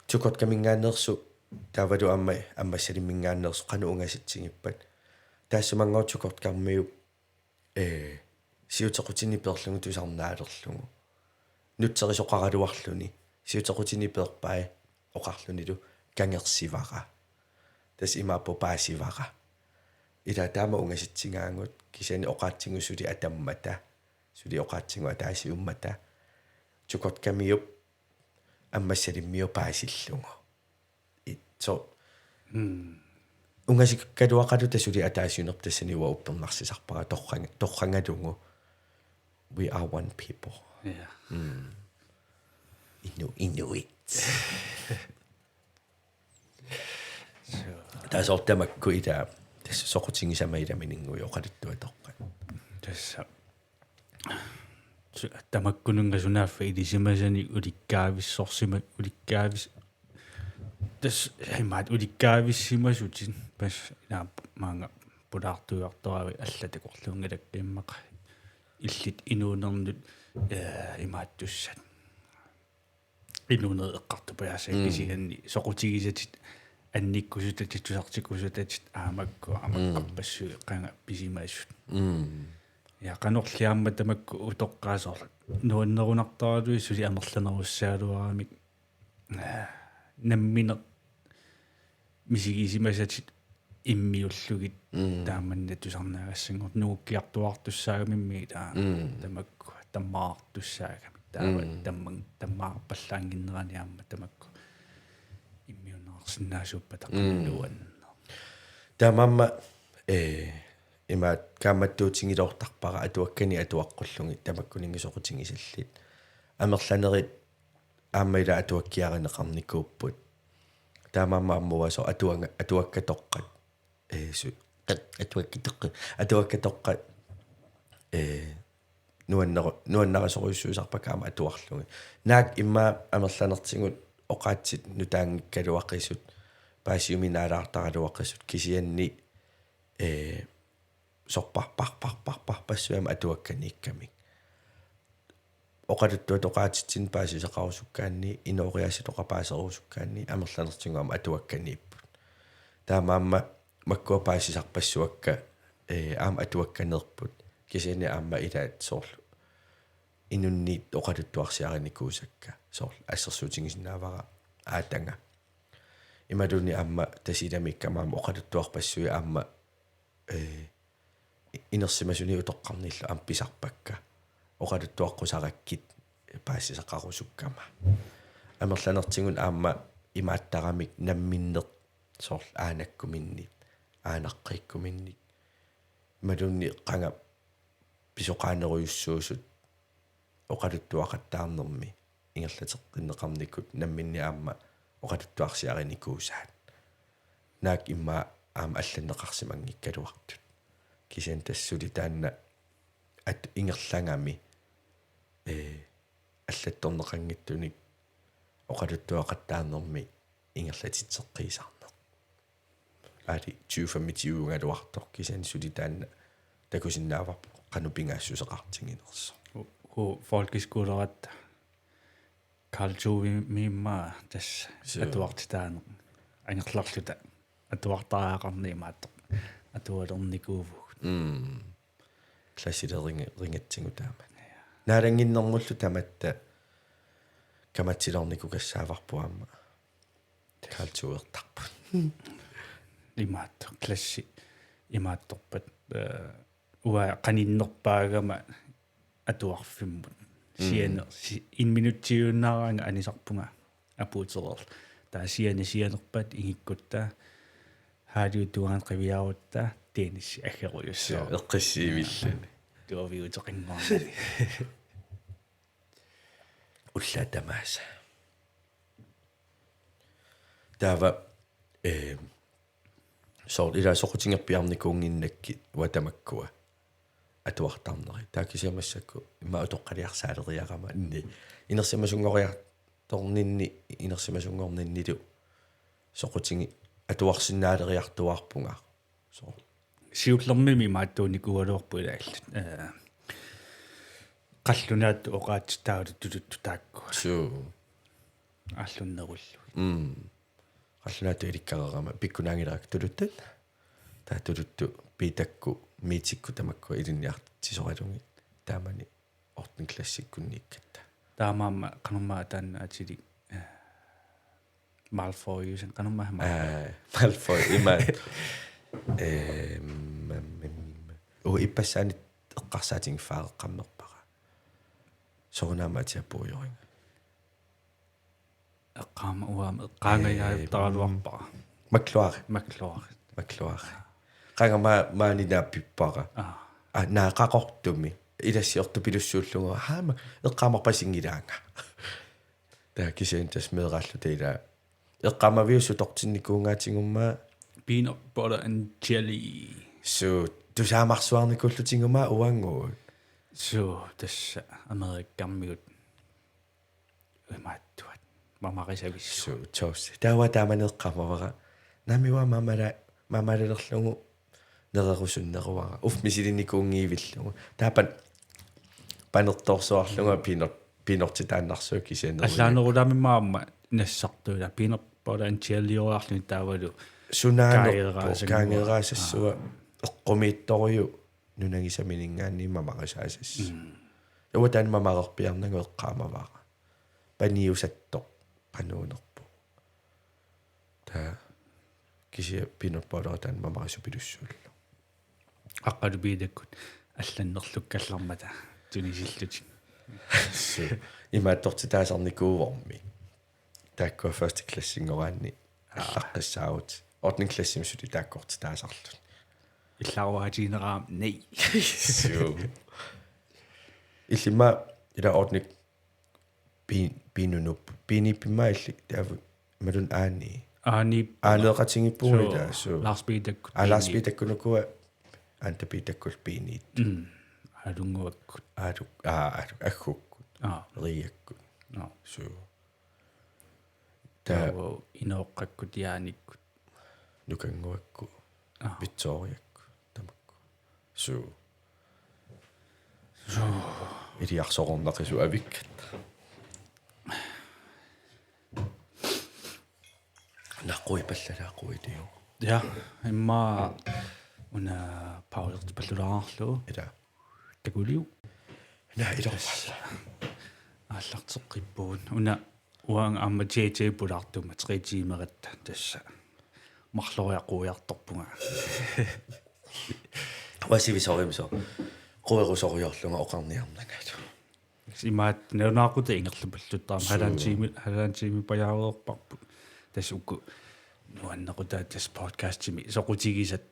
тукот камингаанерсу таавалу аммассалимингаанерсу қану унгаситсигиппат таассумангоотукорт кармиуп сиутеқутини перлугу тусарнаалерлугу нутсерисоқаралуарлуни сиутеқутини перпай оқарлунилу кангерсивара тас имааппо паасивара ила таама унгаситсингаангут кисани оқаатсингусули атаммата сули оқаатсингу атаасиуммата тукорт камиуп аммассалиммиу паасиллугу итсо унгасиккалуақалу тасули атаасиунертассаниуа уппернарсисарпара торрангалугу we are one people Inuit таасортамакку ита тасса соқутингисамаиламинингуи оқалуттуаторқа тасса тамаккунунгасунааффа илисимасани уликкаависсорсима уликкаавис тас хаймаат уликкаависсимасутин пас ина маанга пулаартуйарторави аллатакорлуунгалаккиммақа иллит инуунернут имааттуссат инуунер эққартупаяасаккисиганни соқутигисатит анниккусутатитсусартиккусутатит аамакку амаққарпассуи қанга писимаассут я канорлиарма тамакку утоққаасорлу нуаннерунартаралуи сули амерланеруссаалуарамик намминер мисигисимасатит иммиуллугит тааманна тусарнаагассангор нууккиартуартуссаагамимми таа тамакку таммаартуссаагами таава таммаарпаллаангиннераниарма тамакку иммиунаарсинаасууппа таққиннуан таамамма имаат кааматтуутингилоортарпара атуаккани атуаққуллуги тамаккунингисоқутингисаллит амерланерит ааммайла атуаккиаринеқарникууппут таамамма аммуасо атуаккатоққат су атуаккатоққат нуаннарасоруйссуусарпакаама атуарлуги наак имма амерланертингут оқаатсит нутаангиккалуаққисут паасиуминаалаартаралуаққисут кисианни сорпарпарпарпарпассуама атуакканиккамик оқалуттуатоқаатитсин паасисеқарусуккаанни инориаситоқапаасерусуккаанни амерланертингуама атуакканииппут таамаамма маккуа паасисарпассуакка аама атуакканерпут кисиани аама илаат соорлу инунни оқалуттуарсиариникуусакка соорлу ассерсуутингисинаавара аатанга ималуни аама тасиламиккамаама оқалуттуарпассуи аама инерсимасуни утоққарнилла амписарпакка oqaluttuaqqusarakkit paassisaqarusukama amerlanertingun aamma imaattaramik namminneq soorl aanakkuminnit aanaqqiikkuminnit malunni qanga pisoqaaneruyussuusut oqaluttuaqattaarnermi ingerlateqqinneqarnikut namminni aamma oqaluttuarsiarinikuusaat naak imma aama алланнеқарсимангиккалуартут кисен тассули таанна ат ингерлангами аллатторнеқангиттуник оқалуттуақаттаарнерми ингерлатитсеққисаарнеқ али 2025-галуартор кисен сули таанна такусиннааварпу қанупингаассусеқартингинерсо ку folkeskolerat Karlsruhe mimma tas atuartitaane angерларлута атуартаақарни маатто атуалерникууву классилерингатсигу таама наалангиннэрмуллу таматта каматсилорнику кассааварпуамма Karlsruhe-ертарпут имаатто класси имаатторпат уа каниннерпаагама атуарфиммут сиане инминутсиуннаараанга анисарпунга апуутерер таа сианерпат ингиккутта хаалиутугаан қивиарутта тенис аггеруйуссаа эққиссиивиллани туавиутеқингорнали уллаатамааса таава соор ила соқутингерпиарникуунгиннакки уатамаккуа атуартарнери таакисиамассакку имма утоққалиарсаалериарама инни инерсимасунгориарторнинни инерсимасунгорниннилу соқутинги атуарсинаалериартуарпунга соо сиуллермими мааттууникуалуарпу илааллут қаллунаат оқаатитаалу тулутту таакку суу аллуннеруллу қаллунаат иликкарерама пиккунаангилерак тулуттат таа тулутту питакку митикку тамакку илинниартисоралунги таамани ортен классиккуннииккатта таамаама канумаа таанна атили Malfoy канумаа Malfoy има о иппассаанит эққарсаатинг фааққаммерпара сорнаамаатиаппуйоринга эққаама уаама эққаангаяаптаралуарпара маклуари qangama naaqaqortumi ilassiortu pilussuulluga haama eqqaamarpasingilanga taa kisentas meerallu teila eqqaamaviussu tortinnikuungaatingumma peanut butter and jelly so tusaamarsuarnikullutingumma uanguut so tassa amerikkammigut umaattuat mamarisavissu so tos tawa taamaneqqamavara namiwa mamalalerlugu nererusunneruara misilinikuungiivillungu taapan panertorsuarlunga pinortitaannarsuuk kisianerlu allaanerulaamimmaamma nassartuula peanut butter and jelly oarluni taavalu sunaangeraasassua eqqumiittoriu nunangisaminingaanniimma maqisaasass uatan mamarerpiarnagu eqqaamavaara paniusattoq qanuunerpu taa kisia peanut butter tan mamarisupilussuullu аққалу биилаккут алланнерлуккаллармата тунисиллути имааттортитаасарникууворми тааккуа first class-ингораанни аллаққиссаавут ordning class-имсути тааккортитаасарлут иллааруаатинераам nei иллима ила ordning пинунуп пиниппимаалли тааву малун aaneqatiнгиппугита суу Lars Peterkунукуа антапитаккул пиниит алунгуаккут аггуккут риаккут суу таа инооққаккут яаниккут нукангуакку Victoriakku тамакку суу илиарсорорнақису авиккат нақуи паллалаақуилиу ja имма уна паулерт паллулаарлу ила такулиу на илорпалла ааллартеққиппуун уна уаан амма JJ пулаартума 3 тимератта тасса марлориақуиарторпунга васивисоримсо қуерусориорлунга оқарниарнагату Imaat neunaaquta ingerlupalluttaam halantimi pajaaruerparput tasukku nuannequtaa tas podcastimi soqutigisat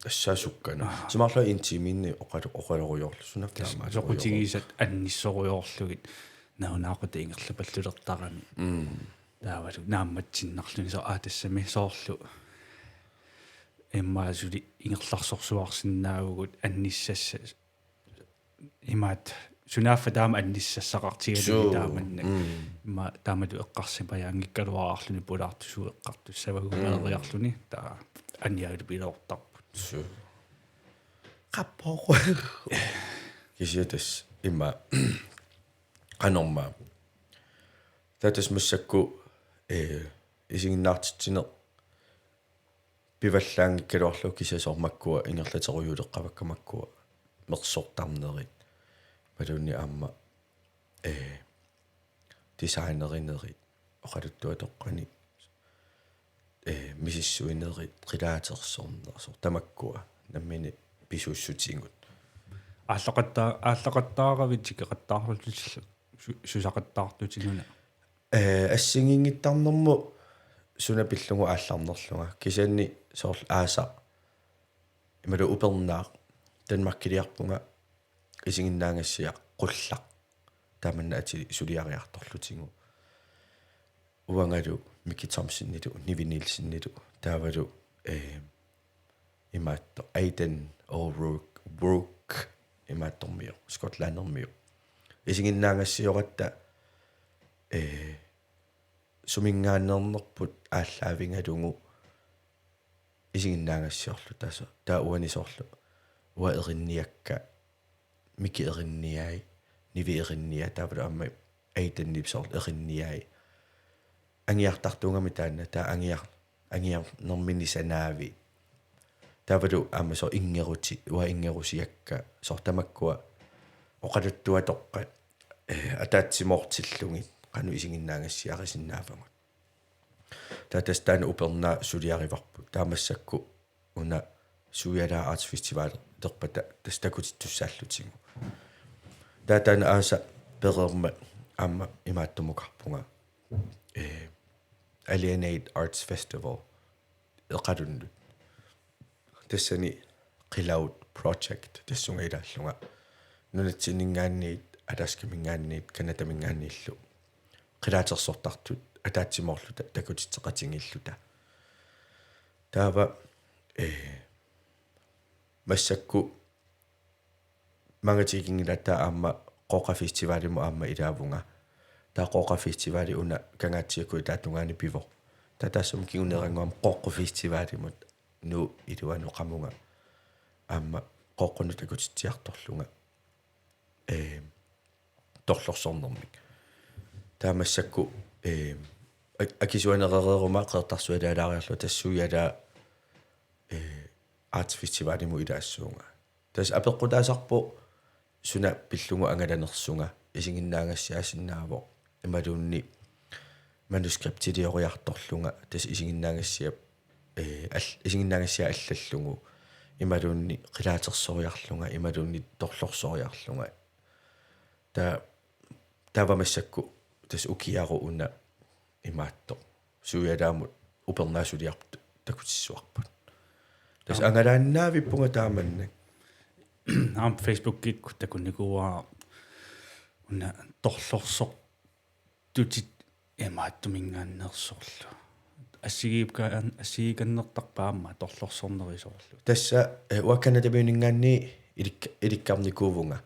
ассаасуккана симарлу интиминни оқалоруйорлу сунафтаама soqutigisat annissoriorlugit neunaaquta ingerlupallulерtарами таавалу наамматсиннарлуни со тассами соорлу иммаасули ингерларсорсуарсинаагугут анниссасса имаат сунааффа таама анниссассақартигалуни тааманна имма таамалу эққарсипаяангиккалуаарлуни пулаартусуу эққартуссавагумалериарлуни таа анниагулу пилоортарпут қаппоо кисиатас имма канорма татас массакку исигиннаартитсинеқ пиваллаангиккалуарлу кисиасормаккуа ингерлатеруйулеққаваккамаккуа мерсортарнерит малуни аама дизайнеринерит оқалуттуатоққани мисиссуинерит қилаатерсорнерсор тамаккуа наммини писуссутингут ааллақаттааравит икеқаттаарлутиллу сусақаттаартутинуна ассигингиттарнэрму сунапиллугу аалларнерлунга кисианни соорл ааса ималу упернаа данмаркилиарпунга исигиннаагассиа қуллақ тааманна ати сулиариарторлутингу уангалу Микки Томсиннилу нивинилсиннилу таавалу имаатто Aidan O'Rourke имааттормио скотландермио исигиннаагассиоратта сумингааннернерпут ааллаавингалугу исигиннаагассиорлу тааса таа уанисоорлу уа эринниакка Микки эринниай ниви эринниа таавалу амма Aidan нипсоорл эринниай ангиартартунгами таанна таа ангиар нормини санаави тавалу амасо ингерути уа ингерусиакка сортамаккуа оқалуттуатоққа атаатсимоортиллуги қану исигиннаагассиарисиннаавагут таатастаана упернаа сулиариварпу таамассакку уна суялаа арт фестивал терпата тастакутиттуссааллутигу таатаана ааса перерма амма имааттумукарпунга Alienate Arts Festival эқалунну тассани qilawut project тассунгилааллунга нунатсинингаанниит аласкамингаанниит канатамингааннииллу qilaatersortartut атаатсимоорлута такутитсеқатингиллута таава массакку мангатигингилата аама qoqa фестивалиму аама илаавунга таа qoqa фестивали уна кангаатсиакуи таатунгаани пиво татассум киунерангуам qoqqu фестивалимут nu илуану qamунга аама qoqqunu такутитсиарторлунга торлорсорнэрмик таамассакку акисуанеререрума qeertarsualaalaaриарлу тассуялаа арт фестивалиму илаассуунга тас апеққутаасарпу суна пиллугу ангаланерсунга исигиннаагассиасиннаавоо ималуунни манускриптилиориарторлунга тас исигиннаагассиап исигиннаагассиа аллаллугу ималуунни qilaatersoриарлунга ималуунни торлорсориарлунга тавамассакку тас укиару уна имаатто суядаамут упернаасулиарпут такутиссуарпут тас ангалааннаавиппунга тааманна аам фейсбуккит такунникуаа уна торлорсор тутит эмааттумингааннерсорлу ассигиканнертарпаама торлорсорнерисоорлу тасса уакканатабиунингаанни иликкарникуувунга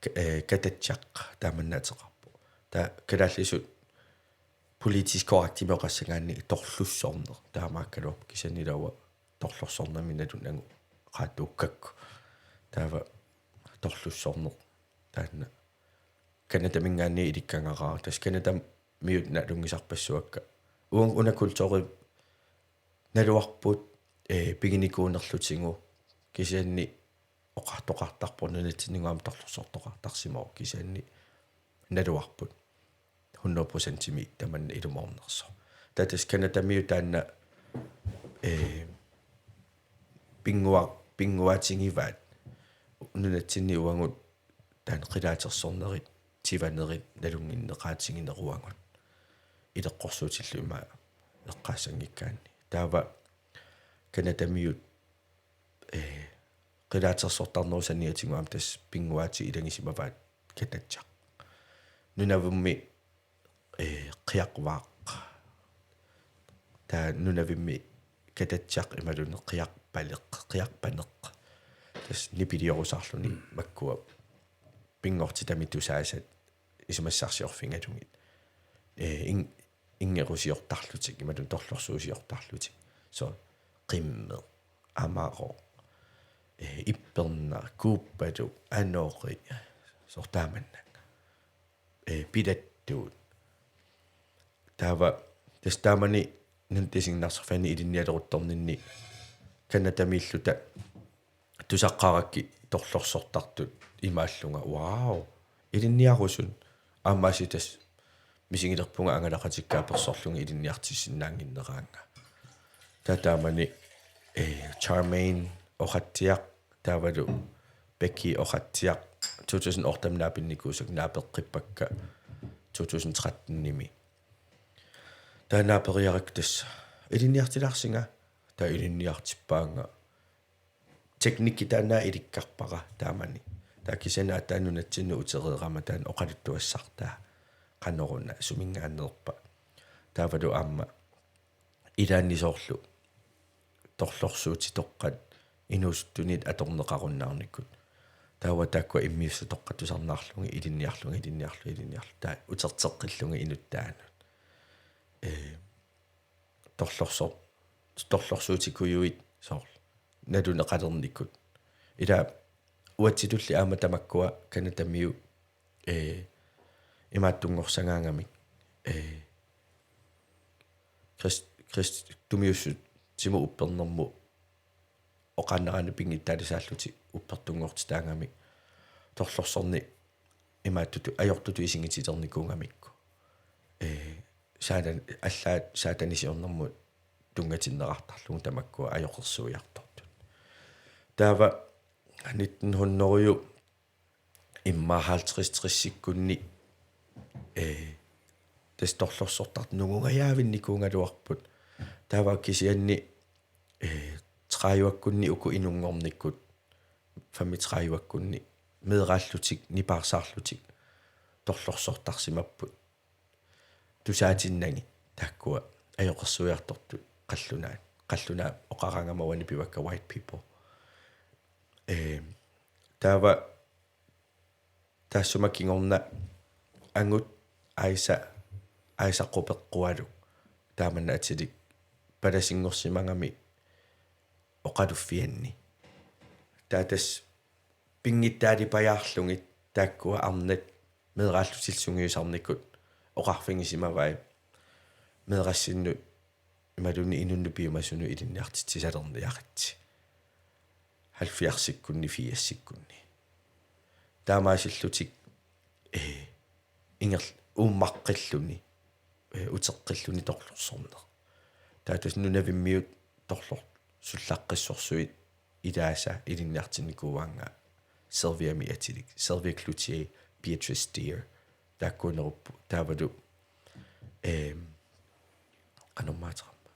кататсақ тааманнаатеқарпу та калааллисут политик корректимеқассагаанни торлуссорнер таамааккалуап кисанилауа торлорсорнаминалунагу qaatuukkakku taava torlussорнер таанна канатамингаанни иликкангаraa тас канатам миутна лунгисарпассуакка уун унакултори налуарпут пигиникуунерлутингу кисианни оқартоқартарпорнанатсинингуам торлуссортоқартарсимоо кисианни налуарпут 100% ми таманна илумоорнерсо татас канатамиу таанна пингуатингиваат нунатсинни уангут таан qilaatersornerit tivanerit nalunginneqaatigineruangut ileqqorsuutillu ima eqqaassangikkaanni taava kanatamiut qilaatersortarnerusaniatigu tas pinguaati ilangisimavaat kanatсaq nunavummi qiaqvaaq taa nunavimmi katatsaq imalunne qiaqpaneq tas nipiliorusarluni makkua pingortitami tusaasat isumassarsiorfingalungit ingerusiortarlutik imalun torlorsuusiortarlutik so qimme amaro ipperna kuuppatu anoqi sortaamanna pidattuut taava tastaamani nuntisingnarserfani ilinnialeruttorninni kanatamiilluta tusaqqarakki torlorsortartut imaallunga wow ilinniarusun aammaasitas misingilerpunga angalaqatikkaappersorlunga ilinniartissinnaanginneraanga tataamani Charmaine oqatsiaq taavalu Becky oqatsiaq 2008 naapinnikusuk naapeqqippakka 2013-nimi taanaaperiarak tassa ilinniartilarsinga taa ilinniartippaanga teknikki taanaa ilikkarpara taamani taakisana taanunatsinnu utereerama taan oqaluttuassartaa qanoruna sumingaanerpa taavalu aamma ilaannisoorlu torlorsuutitoqqat inustunit atorneqarunnaarnikut tawa taakwa immiussa toqqatusarnaarlungi ilinniarlu taa uterteqqillungi inuttaanut torlorsuutikuyuit soorl naluneqalernikut ila uatsitulli aama tamakkua kanatamiu imaattunngorsangaangamik Krist tumiussut simu uppernermu oqaannerani pingittaalisaalluti uppertungortitaangamik torlorsorni imaattutu ajortutu isingititernikungamikku saadan allaat saatanisiornermu tungatinnerartarlugu tamakkua ajoqersuiartortut taava 1900 imma 50-60-sikkunni tastorlorsortart nungungajaavinnikuungaluarput taava kisianni træjuakkunni uku inungornikkut fammi træjuakkunni meeraallutik nipaarsaarlutik torlorsortarsimapput tusaatinnangi taakkua ajoqersuiartortut qallunaa oqarangamawani pivakka white people taava taassumakingorna angut aisaqqupeqqualuk taamanna atilik palasingorsimangami oqaluffianni taatas pingittaalipajaarlungit taakkua arnat meeraallutilsungiusarnikut oqarfingisimavai meerassinnu imaluni inunnupiumasunu ilinniartitsisalerniaqatsi 70-sikkunni 80-sikkunni taamaasillutik ingerl uummaqqilluni uteqqilluni torlorsorner taatas nunavimmiut torlor sullaqqissorsuit ilaasa ilinniartinnikuuanga Sylvia atilik Sylvia Cloutier Beatrice Deer taakkuuneruppu taavalu qanormaataqamma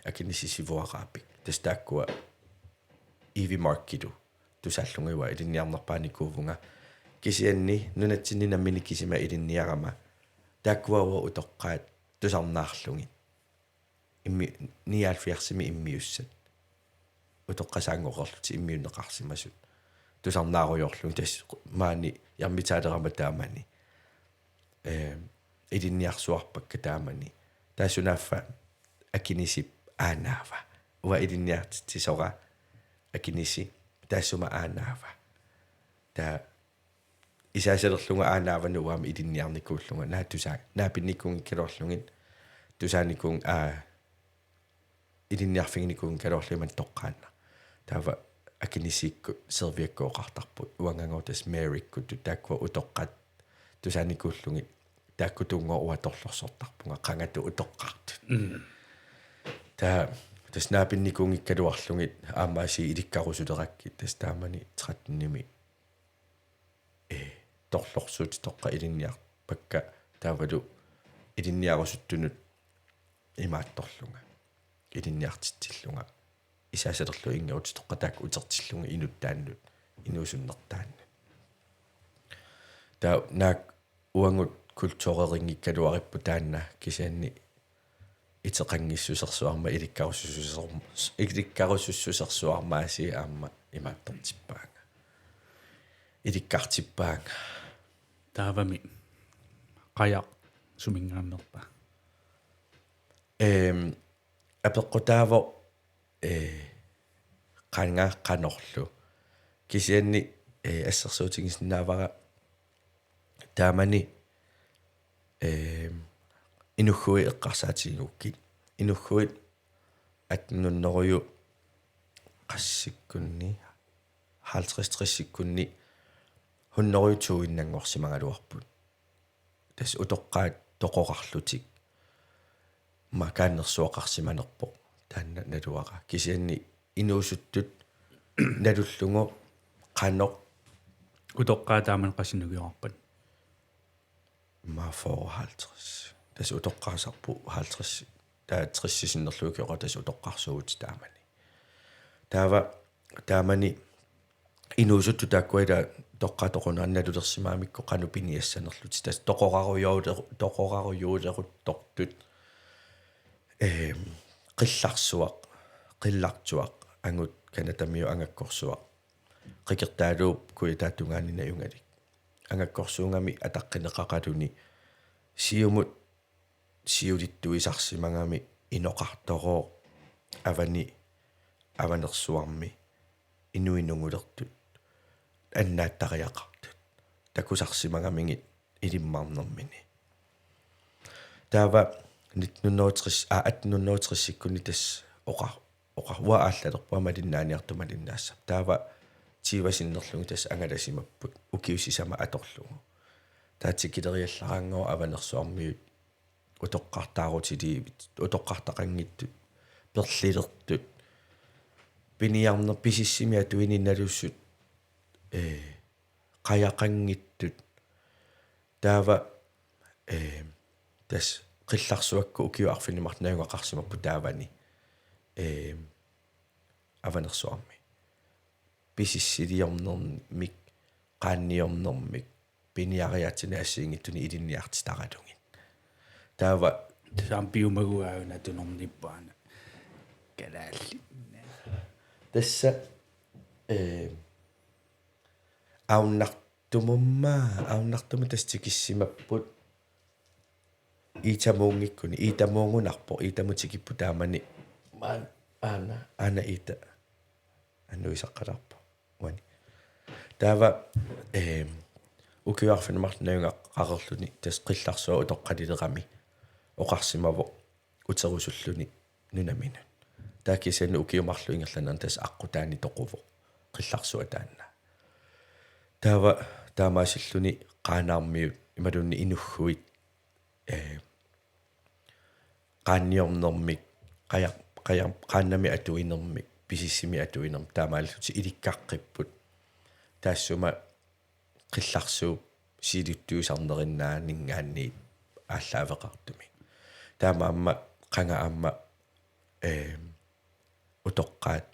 akinisi sivuaqaapik tastaakkua Evie Markidu tusaallungiwa ilinniarnerpaanikuuvunga kisianni nunatsinni nammini kisima ilinniarama taakkuawa utoqqaat tusarnaarlungi immi 79 immiussat utoqqasaangoqerluti immiunneqarsimasut tusarnaaruyorlungi tas maani yarmitaalerama taamani ilinniarsuarpakka taamani taasunaaffa akinisip aanaava uwa ilinniartitsora akinisi taassuma aanaava taa isaasalerlunga aanaavanu uama ilinniarnikuullunga naatusaa naapinnikkuun kalorlungin tusaanikkuun ilinniarfinginikkuun kalorluman toqqaanna taava akinisikku serviakkuoqartarput uangangortas Marykku taakkua utoqqat tusaanikkuullungi taakkutungo uatorlorsortarpunga qangatu utoqqartut taa tas naapinnikkuun ikkaluarlungit aammaasi ilikkarusulerakki tas taamani 13-nimi torlorsuut toqqa ilinniar pakka taavalu ilinniarusuttunut imaattorlunga ilinniartitsillunga isaasalerlu ingaut toqqa taak utertillunga inuttaannut inuusunnertaanna taa naak uangut kultuureringikkaluarippu taanna kisaanni iteqangissusersuarma ilikkarusussusersuarmaasi aamma imaattortippaanga ilikkartippaanga taavami qajaq sumingaannerpa apeqqutaavo qanorlu kisianni ассерсуутигиснаавара таамани инуггуи эққарсаатигуккит инуггуит атнуннеруйу qaссиккунни 50-60-сиккунни хуннеруйутуиннангорсимагалуарпут тас утоққаат тоқоқарлутик макааннерсуақарсиманерпо таанна налуаqa кисианни инуусуттут налуллугу qanoq утоққаа тааман қасинугиорпат мафоо 50 тас утоққаасарпу 50 таа 30-синнерлуукиора тас утоққарсуут таамани таамани инуусутту тааккуила тоққатоқунаанналулерсимаамикко қану пиниассанерлути тас тоқораруйоолеруттортут qillартуақ ангут канатамиу ангаккорсуақ qikirtaaluup kuitaattungaanina yungalik angakkorsuungami ataqqinеқақалуни сиумут сиулиттуисарсимагами иноқартороо аванерсуарми инуинунгулертут аннааттариақартут такусарсимагамингит илиммаарнэрмини таава 1960 тас уа ааллалерпуамалиннааниартумалиннаассап таава тивасиннерлугу тас ангаласимаппут укиусисама аторлугу таатикилериаллараангоо аванерсуармиут утоққартаарутилиивит утоққартақангиттут перлилертут пиниарнер писиссимиа туининналуссут қаяқангиттут таава тас қилларсуакку укиуарфинимартнаагуақарсимаппу таавани аванерсуарми писиссилиорнермик qaanniornermik piniariatina assiingittuni ilinniartitaqalungin taava таам пиумагуаагуна тунорниппаана калааллинна тасса ауннартумма тастикиссимаппут итамуунгиккуни итамуунгунарпо итамутикиппу таамани аана ита аннуисаққаларпо уани таава укиуарфинамартнаюнга qaqerluni тас qillarsuа утоққалилерами оқарсимаво утерусуллуни нунаминут таакисани укиумарлу ингерланерн тас аққутаани тоқуво qillarsuа таанна таава таамаасиллуни qaanаармиут ималунни инуггуит qaanniornermik qaannami atuinermik писиссими атуинерм таамааллути иликкаққиппут таассума qillarsuup силуттуусарнериннаанингааниит ааллаавеқартуми таамаамма qangaamma утоққаат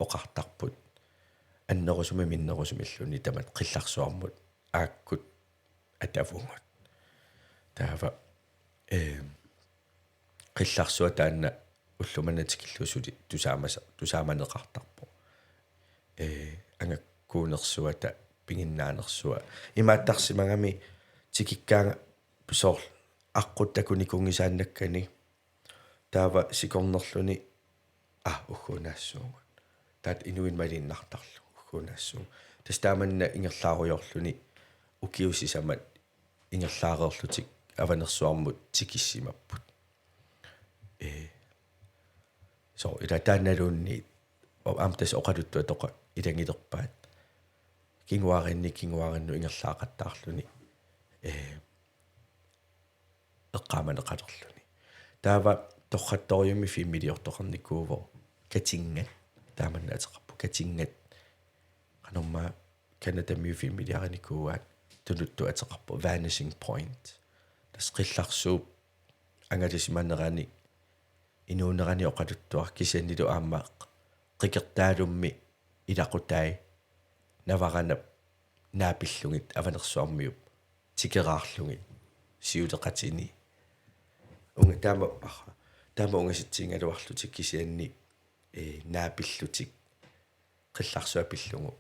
оқартарпут аннерусуми миннерусумиллуни тамат qillarsuarmut ааккут атавунгут таава qillarsuа таанна уллуманатикиллусули тусааманеқартарпо ангаккуунерсуата пингиннаанерсуа имааттарсимагами тикиккаанга пусоор аққуттакуни кунгисааннаккани таава сикорнерлуни уггунаассуугут таат инуин малиннартарлу уггунаассуу тастааманна ингерлааруйорлуни укиусисамат ингерлаареерлутик аванерсуармут тикиссимаппут so ila taannaluunni amtas oqaluttу toqa ilangilерpaat kinguarinnu ingerlaaqattaarluni eqqaamaneqalerluni taava torrattoriumi fimmiliortoqarnikuuvo katingat taamanna ateqarpu katingat qanorma kanatamiu fimmiliarinikuuaat tunuttu ateqarpu Vanishing Point tasqillarsuup angalisimanerani inuunerani oqaluttuar kisiannilu aammaaq qikertaalummi ilaqutaai navaranap naapillungit avanersuarmiup tikeraarlungit siuleqatini unga taama ungasitsingaluarlutik kisianni naapillutik qillarsuapillungu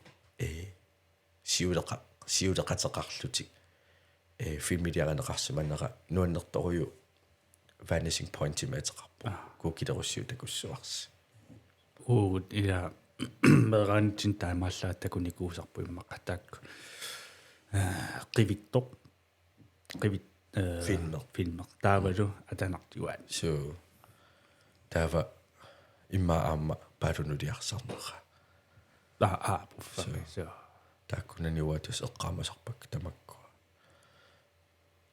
siuleqateqarlutik filmiliaranеқарсиманера нуаннерторую Vanishing Point имаатеқарпу кукилеруссиу такуссуарси ила мерантин таамааллааттакуни куусарпу иммақатаакку qivittoq filmer taavalu atanartuaat so taava imma aamma paalunuliarsarnera puffami so taakkunani uatus eqqaamasarpak tamakkua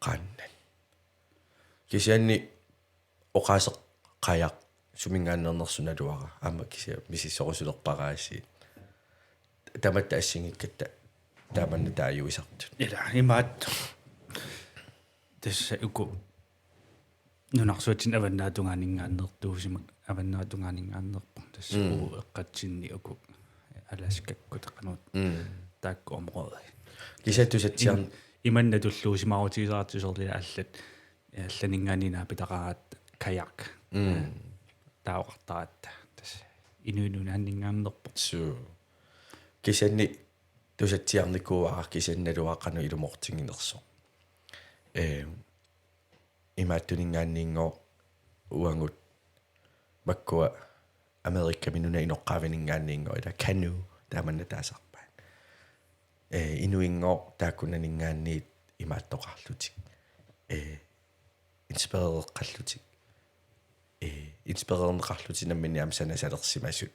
qaannan kisianni oqaaseq qayaq sumingaannernersunaluara aamma kisia misissorusulerparaasi tamatta assingikkatta taamanna taayuisartut ila imaat tässä uku nunarsuatin avannaatungaaningaannertuusimak avannaatungaaningaannerpa tässä eqqatsinni uku alaskakku taqanuut taakku omroodi kisattusatsiarn imanna tulluusimaarutiisaartusorlia allat алланингааниинаа питақараат каяк таавартаат тас инуинунааннингаарнерпо су кисанни тусатсиарникууаа кисанналуақану илумортингинерсо имааттунингааннингоо уангут маккуа америкка минуна иноққаавинингааннингоо ила кану тааманна таасарпаат инуингоо тааккунанингаанниит имааттоқарлутик inspireret inspirerneqarlutinammi amsana salersimasut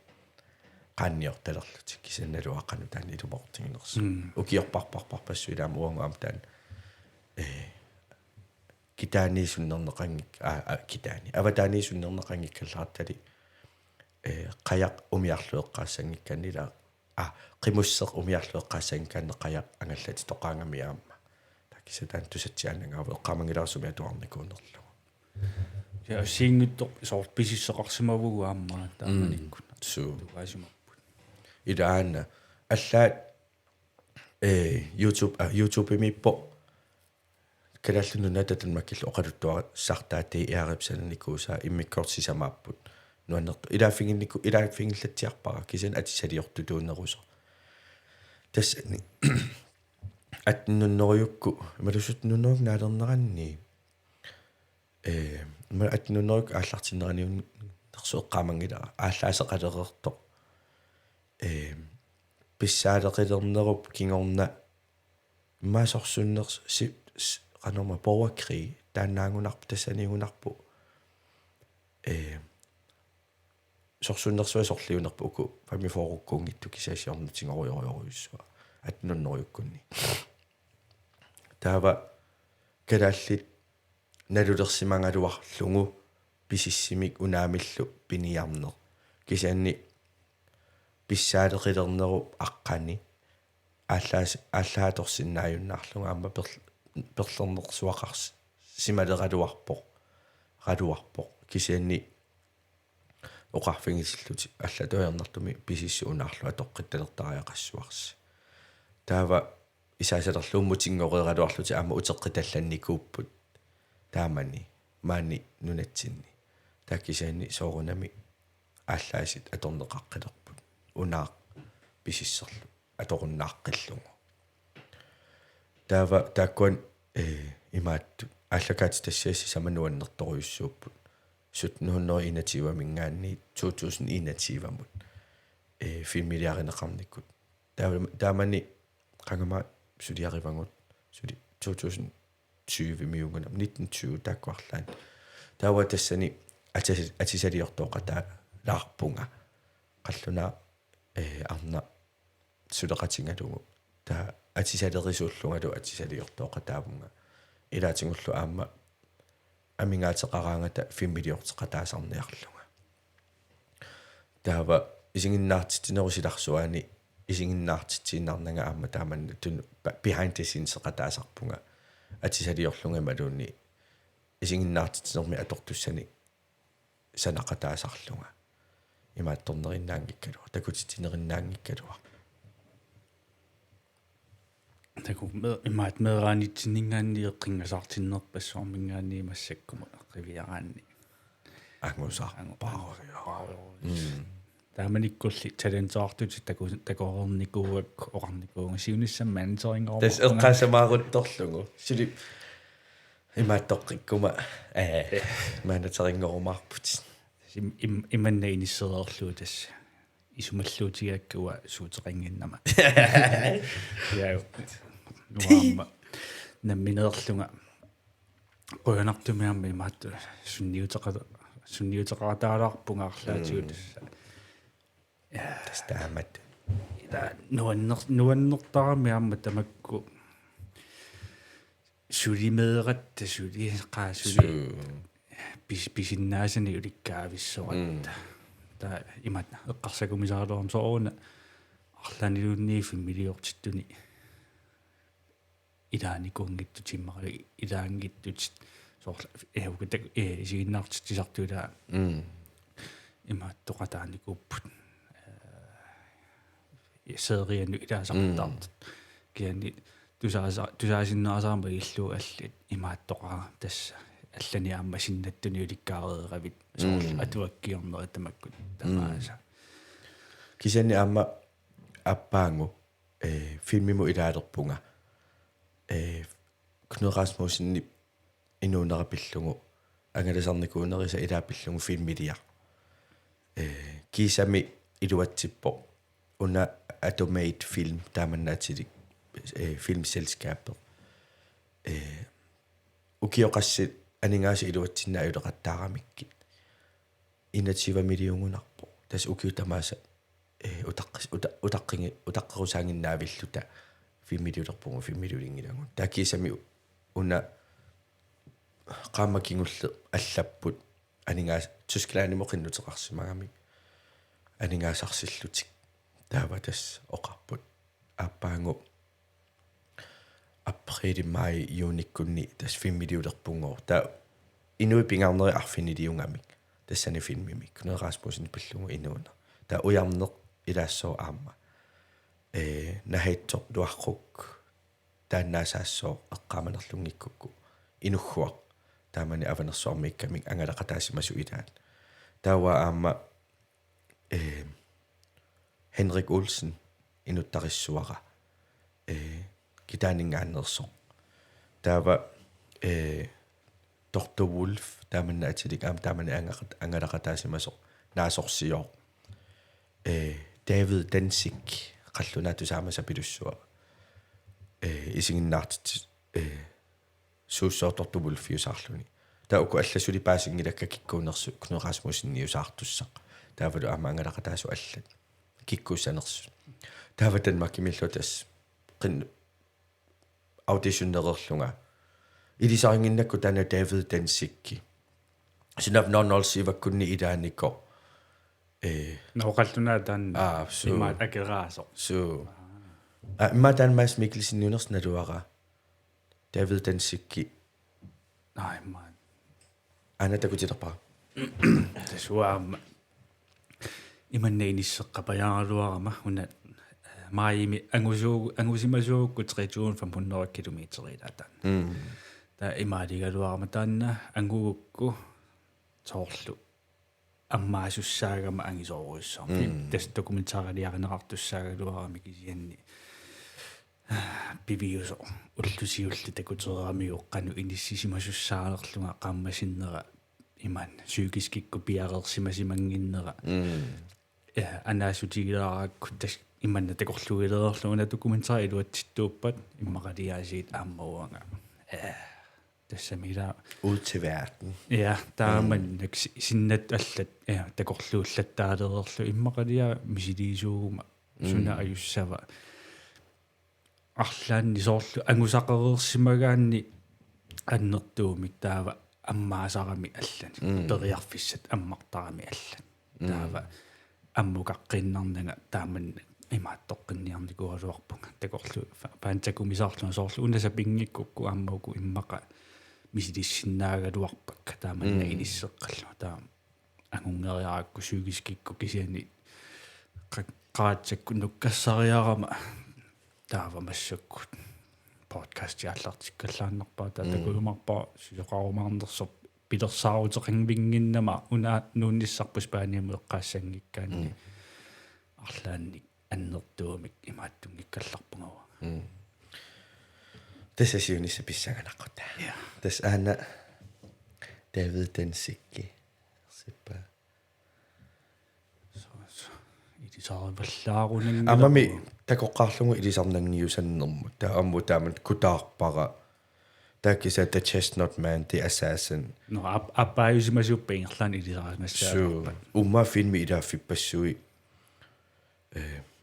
qaanniortalerlutik kisannaluaqanu taani ilumortinginersu ukiorparparparpassu ilaama uanguam taan kitaani sunnerneqangik kitaani avataani sunnerneqangik kallartali qayaq umiarlueqqaassangikkanila qimusseq umiarlueqqaassangikkanne qayaq angallati toqaangami aamma takisatan tusatsiaannangaavu eqqaamangilarsumi atuarnikuunerlu ja singutto sorpisisseqarsimavugu aammaa taamanikku su tuasimappu ilaana allaat YouTube mippo kalallununa tatanmakkill oqaluttuara sartaati iaripsananikuusaa immikkortisamaaput nuannertu ilaaffingillatiarpara kisan atisaliortutuunneruso tassani atnunneruyukku malusut nunneruk naalerneranni ma atnunneruk aallartinneraniun tersueqqaamangila ааллаасеқалерерто писсаалеқилернеруп кингорна маасорсуннерс qanoma borgerkrig taannaangunarpu tassanigunarpu sorsunnersua sorliunerpu uku famiforukkuungittu kisaasiornutiнгориориоруйуссуа атнуннериуккунни таава калааллит налулерсимангалуарлугу писиссимик унаамиллу пиниарнер кисаанни писсаалеқилернеру аққани ааллааторсиннааюннаарлуга аама перлернерсуақарс сималераluarpoq кисианни оқарфингиллути аллатуярнартуми писисси унаарлу атоққитталертариақассуарси таава исаасалерлууммутингоқераluarluti аама утеққиталланникууппут таамани маани нунатсинни тааккисаанни соорунами ааллаасит аторнеқаққилерпут унаақ писиссерлу аторуннааққиллугу таава тааккуан имаатту ааллакаати тассиасси самануаннерторуйуссууппут сут 1921 мингаанни 2021 филмилиаринеқарниккут таамани қангама сулиаривангут сули 2020 миунгунам 1920 тааккуарлаан таава тассани атисалиортооқата лаарпунга қаллуна арна сулеқатингалугу таа атисалерисууллунгалу атисалиортооқатаавунга илаатингуллу аама амингаатеқараангата фиммилиортеқатаасарниарлунга таава исигиннаартитинерусиларсуани isинginnaartitsinarnanga aamma taamanna tun behind the scenes qataasarpunga atisaliorlunga malunni isинginнаартитсерми аторtussani санақатаасарлунга имаатторнериннаангиккалуа такутитинериннаангиккалуа таку имаат мераанитсиннингаанни эққингасаартиннерпассуармингаанни массаккума қивиараанни ангусаарпаа тааманиккулли талентаартути такоорникууак оқарникуунга сиунissаммаан терингорма тас эққасамаарутторлугу сили имааттоққиккума манатерингорумаарпут иманна иниссереерлуу тасса исумаллуутигааккуа суутерингиннама яа нуамма намминеерлунга qoyanartumiamma imaattu sunniutaqataalaarpungaarlaatigut tassa тас таамат ida nuannertaramiamma tamakku sulimeerat suli qaasuli pisinnaasani ulikkaavissораtta ta imat eqqarsakumisaaluarm sooruna арланилуунни фиммилиортиттуни илааникуунгитту тиммарли илаангиттут соорла эукутак сигиннаартитсартулаа имааттоқатааникууппут серианну илаасартаарт кианни тусаасиннаасаарма иллуу аллит имааттоқаа тасса аллани аама синнаттуни уликкаарееравит соорла атуаккиорнера тамаккут тамааса кисанни аама аппаангу филмиму илаалерпунга Knud Rasmussen инуунерапиллугу ангаласарникуунериса илааппиллугу филмилиа кисами илуатсиппо уна automate film тааманнаатилик filmselskabet укиоқассит анингааса илуатсиннаа илеқаттаарамиккит 21 миллионунарпо тас укиутамааса утаққерусаангиннаавиллута фиммилиулерпугу фиммилулингилагу такисами уна qaammakingullu аллаппут анингаас тускилаанимоқиннутеқарсимагами анингаасарсиллутик таава тас оқарпут аппаангу априли май юниккунни тас фиммилиулерпунгоо та инуи пингаарнери арфинилиунгамик тассани филмимик Knud Rasmussen пиллугу инуунер та уярнеқ илаассоо аама нахайтсо дуаррук тааннаасаассоо эққааманерлунгиккукку инуггуа таамани аванерсуармиккамик ангалақатаасимасу илаат таава аама Henrik Olsen инуттариссуара китаанингааннерсо таава Dr. Wolf тааманнаатилик аама таамани ангалақатаасимасо наасорсиоо David Danzig qallunaatu saamasa pilussua isinginnaartit suussoortortumul fiusaarluni tauku allasuli paasingilakka kikkuunersu Knud Rasmussen niusaartussaq taavalu amaangalaqataasu allat kikkuussanersu taava Danmark-kimillutas qin auditionnererlunga ilisaringinnakku taana David Danzigki sinap nonnolsivakkunni ilaanikko noqallunaa taanna imaat akeraaso imma taan Mads Mikkelsen nunersnaluara David Danzigki naimma ana takutilerpa tasuaama imanneenisseqqapajaaraluarama una maimi angusimasuukku 3500 kilometerilaatan ta imaaligaluarama taanna angugukku soorlu аммаасуссаагама ангисооруссарми тас документариаринеқартуссаагалуарами кисианни бивиусо уллусиулли такутераамиуққану иниссисимасуссаалерлунга қаммасиннера иман psykiskikku piareersimasimanginnera анаасутигилааракку тас иманна такорлугилеерлугуна документариилуатситтууппат иммақалиаасиит ааммауанга тассамила ud til verden ja taaman sinnat allat takorluullattaaleerlu immaqalia misiliisuuguma suna ajussava arlaanni soorlu angusaqereersimagaanni annertuumik taava аммаасарами аллани периарфиссат аммартарами аллан таава аммукаққиннарнага тааман имааттоққинниарникуалуарпунга такорлу паантакумисаарлуна соорлу унасапингиккукку ааммауку иммақа мисилиссиннаагалуарпакка тааманна илиссеққаллу таа ангунгериаракку суугискикку кисиани qaatсакку нуккассариарама таава массаккут подкаст яаллартиккаллааннарпаа таатакуумарпаа сиоқарумаарнерсоп пилерсаарутеқингвингиннама уна нуунниссарпус пааниаму эққаассангиккаани арлаанник аннертуумик имааттунгиккалларпугава Tässä syynnissä pissanganaqquta. Tässä aina David Densikki. Seppa. Itisarvallaarunin. Amami takoqqarlungu ilisarnangiusannermu. Ta ammu taamat kutaarpara. Taakisa the chestnut man the assassin. No appaayusimasuuppiingerlaan ilisarmassaa. So umma filmi idaaffippassui.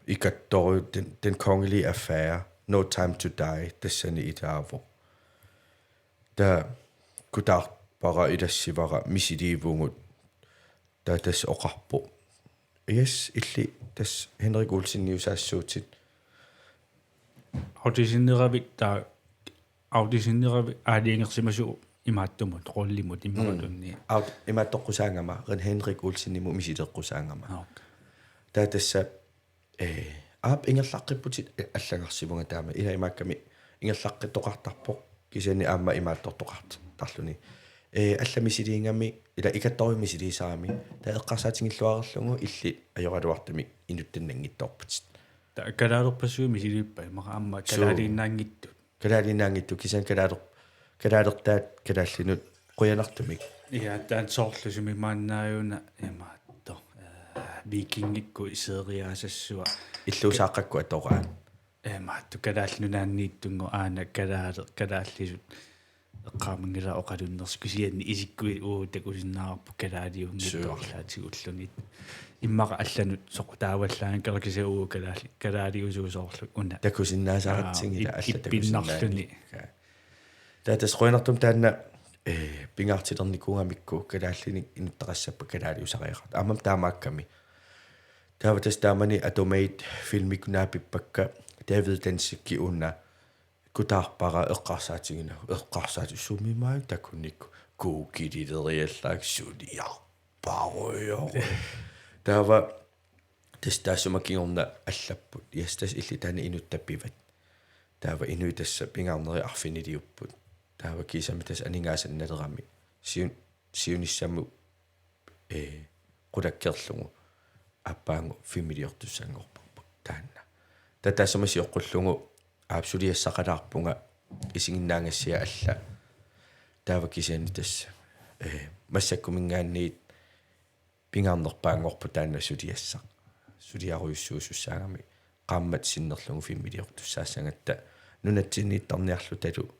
Ikattoru den kongelige affære. No Time to Die, tassani itaavo. Ta kutaarpara idassivara misiliivungut. Ta tas oqarpu. Yes, illi tas Henrik Olsen niusaassuutit. Auditioneravik aaliingersimasu imaattumut rollimut immarutunni. Imaattoqqusaangama ren Henrik Olsen nimu misiteqqusaangama. Ta tassa aap ingerlaqqipputit аллагарсивунга таама ила имаакками ингерлаққиттоқартарпоқ кисани аама имааттортоқарт алламисилиингами ила икатторимисилисаами та эққарсаатингиллуарерлугу илли ажоралуартами инуттаннангитторпутит та калаалерпассуими силиппа имаqa аама калаалииннаангиттут калаалииннаангитту кисан калаалертаат калааллинут қуянартумик иа таан соорлусими мааннааюна имаатто викингикку сериаасассуа иллуусааққакку атораа маатту калааллунааннииттунгу аана калааллисут эққаамингила оқалуннерс кисианни исиккуи такусиннаарпу калаалиунгиттуарлаатигуллунит иммаqa алланут соқутааваллаан калакисау калаалиусуусоорлу уна такусиннаасаратсигила алла пиннарлуни таатас қуинартум таанна пингаартилерникунгамикку калааллиник инуттақассаппа калаалиусариақат аамам таамаакками тааватас таамани атомейт филмикунаапиппакка David Densikki унна кутаарпара эққарсаатигина эққарсаатуссумимаа такунникку куукилилериаллаак сулиарпаруйо таава тестаасумакиорна аллаппут ястас илли таана инуттаппиват таава инуитасса пингаарнери арфинилиуппут таава кисамитас анингаасанналерами сиуниссаму qulakkerlugu аппаангу фимилиортуссангорпарпак таанна татаасамасиоққуллугу аапсулиассақалаарпунга исигиннаангассиа алла таава кисиани тасса массаккумингаанниит пингаарнерпаангорпу таанна сулиассақ сулиаруйуссуусуссаагами qaammat sinnerlugu фимилиортуссаассангатта нунатсиннииттарниарлу талу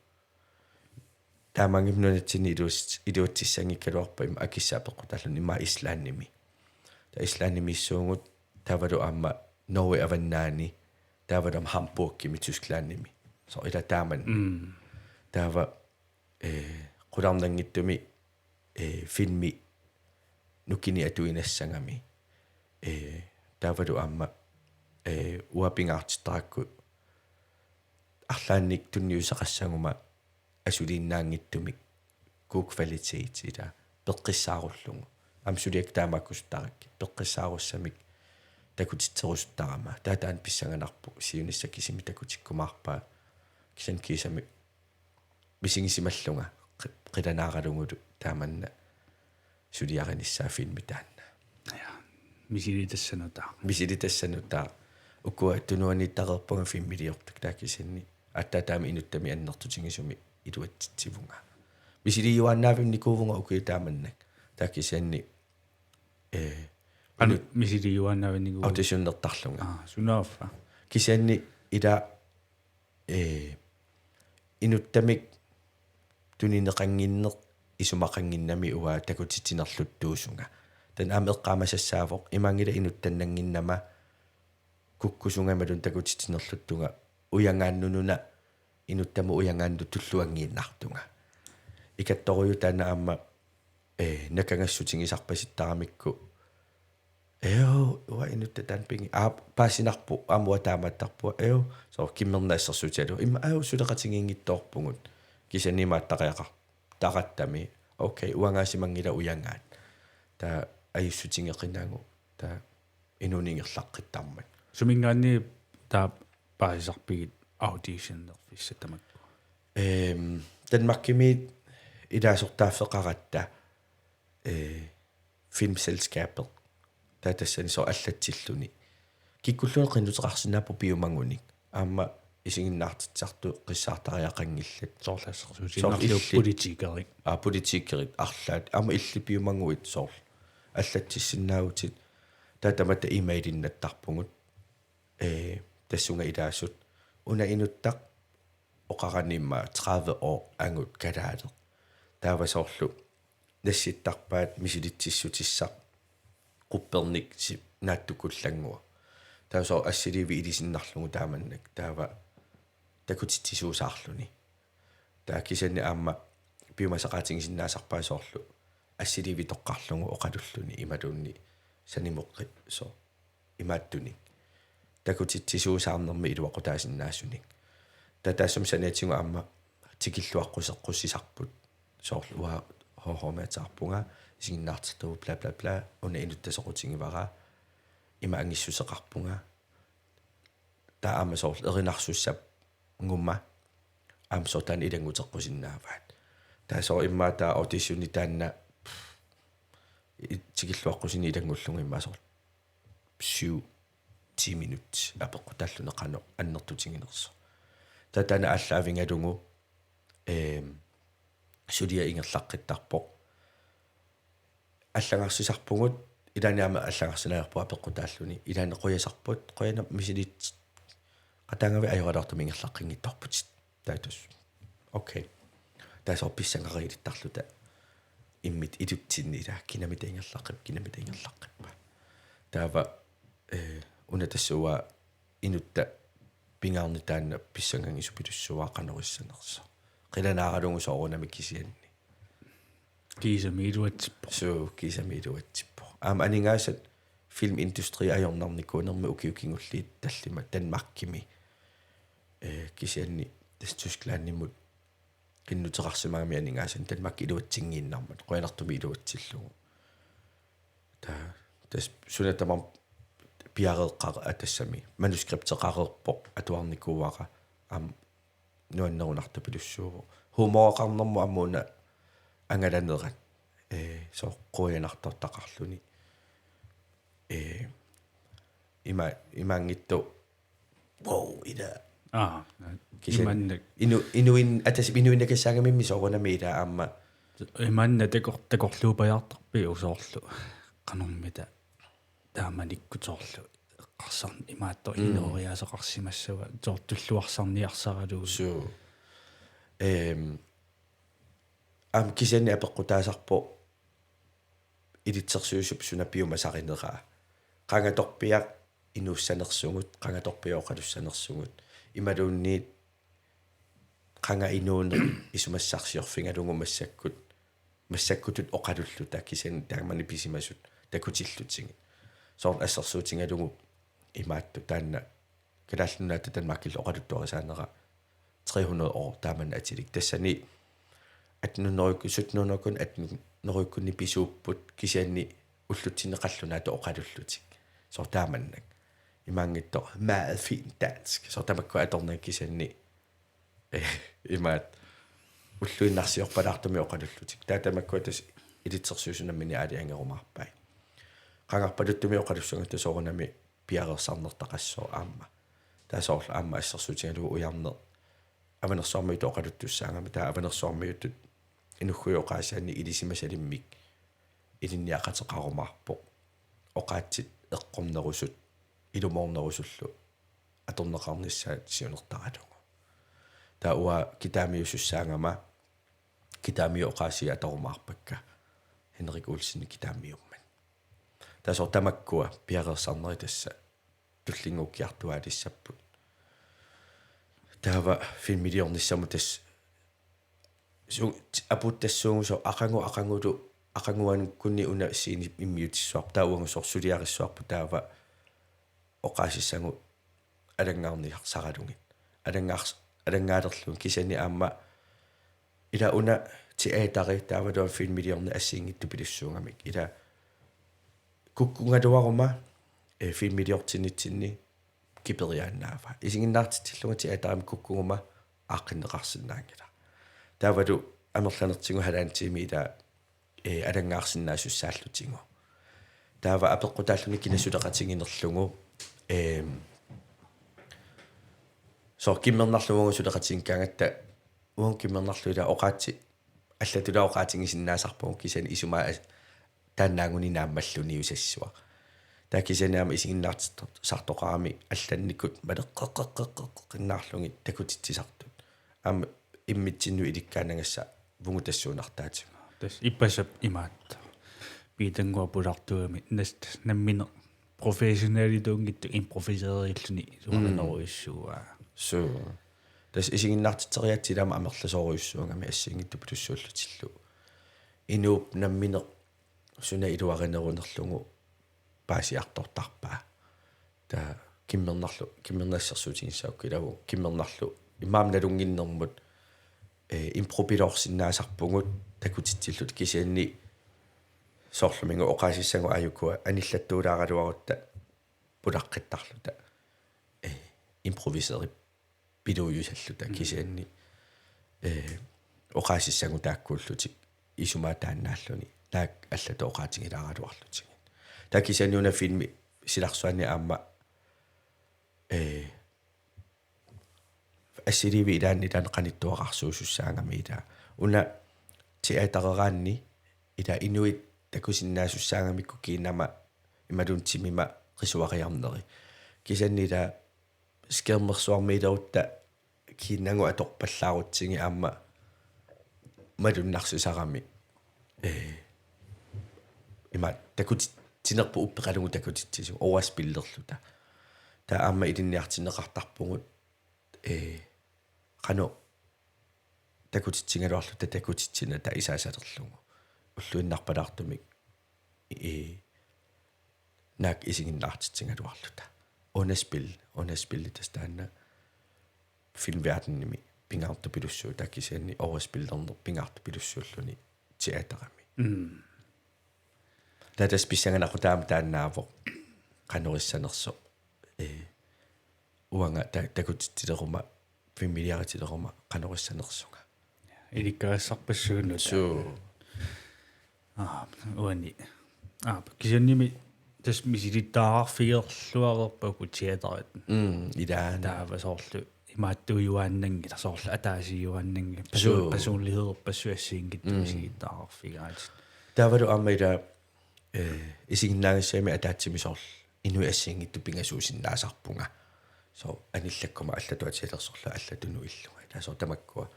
таамангим нунатсини илуутсиссангиккалуарпа има акиссаапеққуталлун има ислаанними ислааннимиссуугут тавалу аама Norge аваннаани тавалам Hamburgкими Тysklaannими со ила тааман тава qulaarnangittumi filmi nukini atuinassangami tavalu aama uapingaartittarakku арлаанник тунниусақассагума асулииннаангиттумик куквалитит ила пеққиссааруллугу амсулиак таамаккустаракки пеққиссааруссамик такутитсерусуттарама таатаан писсанганарпу сиунисса кисими такутиккумаарпаа кисан кисами бисингисималлунга қиланааралугулу тааманна сулиариниссаа филми таанна я мисилитассанутаа укуа тунуаниттақерпунга фиммилиортак таакисинни аттаатаами инуттами аннертутингисуми илуатситсивунга мисилиюааннаавимни куувунга укуи тааманнак таакисианни anu мисилиюааннаавимни аутисионнертарлунга сунааффа кисианни ила инуттамик тунинеқангиннеқ исумақангиннами уа такутитинерлуттуусунга тан аамеққаамасассаавоқ имангила инуттаннангиннама куккусунгамалун такутитинерлуттунга уянгааннунуна инуттаму уянгаанну туллуангииннартунга икатторую таана аама накангассутингисарпаситтарамикку Ua inutta tanpingi paasinarpu aamua taamattarpua so kimmernaassersuutialu imma suleqatingingittoorpungut kisanimaat taqattami okay uangaasimanngila uyangaat taa ajussutingeqinaangu taa inuningerlaqqittarmat Sumingaanni taa paasisarpigit auditionnerfissa tamakku. Danmarkimi ilaasortaaffeqaratta filmselskabet taatassani so allatilluni kikkulluun qinnuteqarsinaapu piumangunik aamma isiginnaartitsartu qissaartariaqangillat Soorlaassersuutinnarlu politikerik politikerit arlaat aamma illi piumanguit soorl аллатсиссинаагутит таатамата имейлиннаттарпугут тассунга илаассут уна инуттақ оқаранимма 30 år ангут калаале таавасоорлу насситтарпаат мисилитсиссутиссақ quppernik naattukkullangua taasoo assilivi ilisinnerlugu taamannak taava takutitsisuusaarluni taakkisanni aamma piumasaqaatingisinnaasarpaasoorlu assilivi toqqarlugu oqalulluni imalunni sanimuqqit so imaattunik takutitsisuusaarnermi iluaqutaasinnaassunik tataassum saniatigu aamma tikilluaqquseqqusisarput soorlu uha hohormaataarpunga isiginnaartertugu bla bla bla una inuttasoqutingivara ima angissuseqarpunga taa aama soorlu erinarsussap ngumma aamsortaan ilanguteqqusinnaavaat taasoo immaa taa auditionni taanna tikilluaqqusini ilangullugu immaa soorlu 7-10 minut apeqqutaalluneqano annertutiginerso tatana allaavingalungu sulia ingerlaqqittarpoq аллагарсисарпугут иланиама аллагарсинаерпу апеққутааллуни илаане қуясарпут қуяна мисилит қатангави ajoralortum ингерлаққингитторпутит таатус окей таасоо писсангариилиттарлута иммит илуттиннила кинамита ингерлаққиппа таава уна тассуа инутта пингаарни таанна писсангангисупилуссуаа канориссанерсо қиланааралугу соорунами кисианни Kiisamiiluatippo. Kiisamiiluatippo. Aningaasat filmindustri ajornarnikuunermi ukiukingulliit tallima Danmarkimi kisianni tas Tysklandnimmut kinnuteqarsimaami aningaasan Danmark iluatsingiinnarmat qoyanertumi iluatsillugu tas sunatamar piareeqqaq atassami manuskripteqareerpoq atuarnikuuaqa nuannerunartapilussuugu humoraqarnermu ammuuna angalannerat so qoyanartortaqarluni imaangittu wow ida imannak inuin atas inuinnakassaangamimmi soorunami ila aamma imanna takorluupajartarpi usoorlu qanormita taamanikkutorlu eqqarsarni imaattor inuoriaseqarsimassua toortulluarsarniarsaralu so kisani apeqqutaasarpo ilitsersuusup sunapiumasarineraa qangatorpiaq inuussanersungut qangatorpiooqalussanersungut imaluunniit qanga inuuner isumassarsiorfingalungu massakkutut oqalulluta kisani taamani pisimasut takutillutsingi soor assersuutingalungu imaattu taanna kalaallunaata Danmarkillu oqaluttuarisaanera 300 år taaman atilik tassani atnunerukun atnunerukkunni pisuupput kisianni ullutsinneqallunaata oqalullutik so taamannak imaangittor meget fint dansk so tamakku atornak kisianni imaat ulluinnarsiorpalartumi oqalullutik taatamakku tas ilitsersuusunammini aaliangerumarpai qangarpaluttumi oqalussungatta soorunami piarersarnertaqassoo aamma taasoorlu aamma assersuutigalugu ujarner avanersormiut oqaluttussaangami taa avanersormiutut inugguyoqaasianni ilisimasalimmik ilinniaqateqarumarpoq oqaatsit eqqornerusut ilumornerusullu atorneqarnissaat siunertaralugu taa ua kitaamiussussaangama kitaamioqaasi atarumarpakka Henrik Olsen kitaamiumman taasor tamakkua piarersarneri tassa tullinguukkiartuaalissapput taava filmiliornissamu tas aputtassuungu so aqangulu aqanguanukkunni una siini immiutissuarp taauangusorsuliarissuarpu taava oqaasissangu alangaarniarsaralungit alangaalerlun kisani aamma ila una teateri taavaluan filmiliorna assiingittu pilussuungamik ila kukkungaluaruma filmiliortinitsinni kiperiaannaava isinginnaartitillunga teaterimi kukkunguma aaqinneqarsinnaangila taavalu amerlanertingu halaantiimi ila alangаарsinnaasussaallutingu taava apeqqutaalluni kinasuleqatinginerlugu so kimmernarlugu suleqatinkaangatta uon kimmernarlu ila oqaatsi аллатула оqaатингисиннаасарпугу кисани исума тааннаагуни нааммаллуни усассуа таакисанаама исигиннаартиттор сартоqarami алланникут малеққеққеққеққиннаарлуги такутитсисартут аама иммитсинну иликкаанагасса вугутассуунартаатима тас иппасап имаатта питангуа пулартуами наст наммине профессионалитунгитту импровизеериллуни суарнеруиссуа so тас исигиннаартитсериатсилаама амерласоруйуссуунгами ассингитту пилуссууллутиллу инууп наммине суна илуаринерунерлугу паасиартортарпаа та киммернассерсуутингиссаукку илаву киммернарлу имаамналунгиннэрмут импропилорсиннаасарпугут такутитсиллут кисианни соорлумингу оqaасиссагу аюкуа аниллаттуулааралуарутта пулаққиттарлута импровисери пилуйусаллута кисианни оqaасиссагу тааккууллутик исумаа тааннааллуни таак аллата оqaатингилаагалуарлутик та кисианниуна филми силарсуанни аама ассиливи илаанни таанеқаниттуақарсуусуссаангами ила уна театерераанни ила инуит такусиннаасуссаангамикку киинама ималунтимима қисуариарнери кисанни ила скермерсуармиилерутта кинангу аторпаллаарутсиги аама малуннарсусарами има такут тинерпу уппеқалугу такутитсису оаспиллерлута та аама илинниартинеқартарпугут қано такутитсингалуарлута такутитсина та исаасалерлугу уллуиннарпалаартумик нак исигиннаартитсингалуарлута онеспил тастаанна filmverdenimi pingaartu pilussuu takkisianni overspillerner pingaartu pilussuulluni teaterami tatas pissanganaqutaama taannaavo qanerissanerso uanga takutittileruma familiaritileruma qanerissanersunga иликкаассарпассуунну уани кисианними тас мисилиттаарфигерлуарерпаку театерат илаа таава соорлу имааттуюааннанги соорлу атаасиюааннанги персонligheder пассуассиингитту мисилиттаарфигаат тавалу аммайда исигиннаагиссаами атаатсими соорлу инуиассиингитту пингасуусиннаасарпунга со аниллаккума аллатуатиалерсорлу аллатуну иллуга таасоо тамаккуа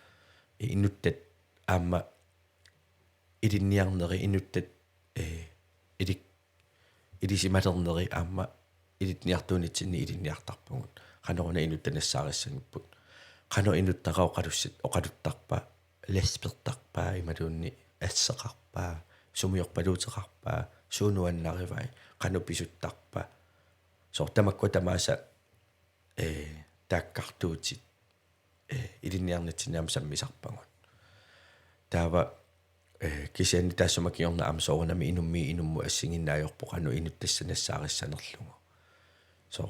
инуттат аама илинниарнери инуттат илисималернери аама илитниартуунитсинни илинниартарпугут qanoruna inuttanassaarissanngipпут qano inuttaqau qalussat oqaluttарpa ласпертарпаа ималуунни ассеқарпаа сумиорпалуутеқарпаа суунуаннаривай qano писуттарпа сортамакку тамааса тааккартуутит илинниарнатсинаам саммисарпагун таава кисианни таассумакиорна амсоорнами инумму ассигиннаajorpo qano inuttassanassaarissanerlugu so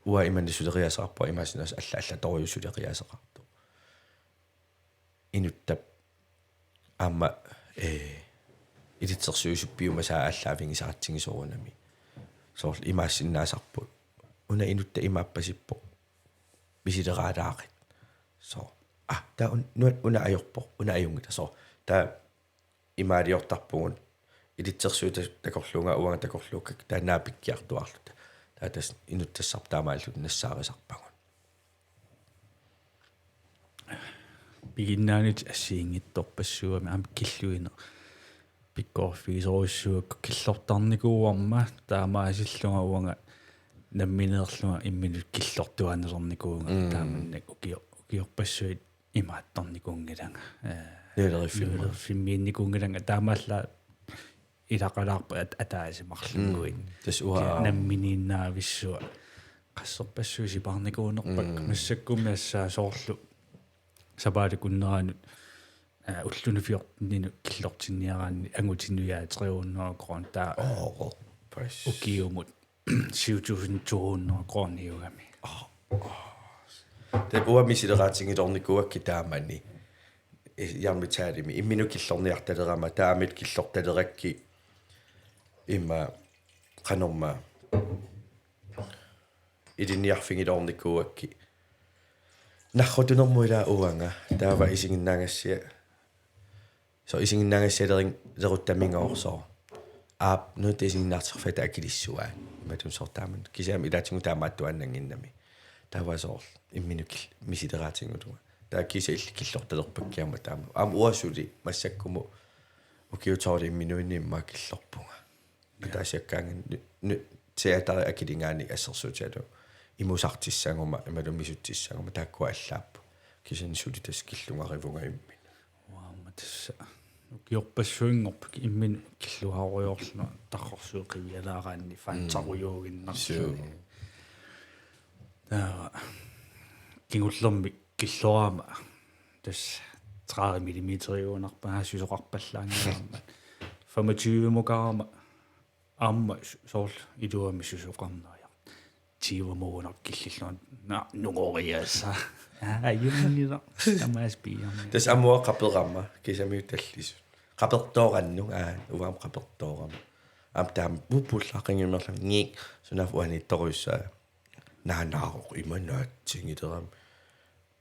уа иманни сулериасаарпа имаасинаас алла торюсулериасеқарту инуттап аама илитсерсуусуппиумасаа аллаавингисаатсигисоорунами соорл имаассиннаасарпу уна инутта имааппасиппо мисилераалаақит со таа уна ajorpo уна аюнгита со таа имаалиортарпугун илитсерсуута такорлунга уанга такорлуукак таанаапиккиартуарлута таатас инуттассартаамааллут нассаарисарпагун бигиннаанит ассиингитторпассуами аама киллуина пиккорфигисоруссуакку киллортарникууарма таамаасиллунга уанга намминеерлунга имминут киллортуанерникуунга тааманнак укиорпассуит имааттарникуунгиланга фиммиинникуунгиланга таамаалла илақалаарпа атаасимарлунгуин тас уа намминииннаависсуа qassarpassuusi parnikuunerpak массаккумиассаа соорлу сапааликуннераанут уллуни киллортинниараанни ангутиннуяа кроон таа прайс укиумут 7200 крониугами det uа мисилераатингит орникуакки таамани ярмитаалими иммину киллорниарталерама таамит киллорталеракки имма канорма идинниарфингит орникуакки наррутунэрмуила уанга таава исигиннаагассиа so исигиннаагассиалерин леруттамингоорсоо аап нут исигиннаартэрфата акилиссуа матун сортааман кисаами илаатингу таамааттуаннангиннами таавасоор имминукил мисилераатингутуга таа киса киллорталерпаккиама таама аама уасули массаккуму укиутоори имминуинниимма киллорпунга атаасиаккаанган театари акилингаани ассерсуутиалу имусартиссаагума ималумисутиссаагума тааккуа аллааппу кисан сулитас киллунгаривунга имми уаама тасса укиорпассуингорпак иммин киллуааруйоорлуна таққорсууқиялаараанни фаантаруйуугиннарсуу таа кингуллерми киллораама тас 30 мм сусоқарпаллаангаарма 25 мукаарма аама соорл идуами сусоқарнаа тивомоонар киллиллуан нугориааса аюннила тамаспиам тас амуа қаперамма кисамиуталлис қапертооранну уаам қаперторама амтаам пупуллақингимерлам ник сунаф уанитторуссаа наанаароқ иманаатсигитерам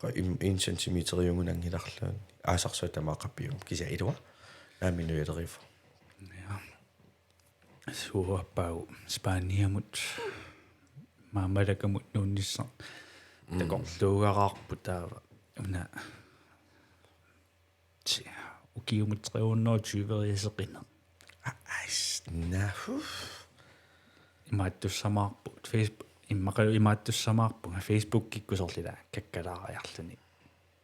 qa 1 centimeter юнгунангиларлуун аасарсуа тамаақаппиум киса илуа нааминуялерифа ja суаппау спаниамут маамалакамут нууннисса такорлуугараарпу таава уна укиумут 320 ясеқина айс нафу имааттуссамаарпу фейсбук имааттуссамаарпу фейсбук киккусорлила каккалаариарлуни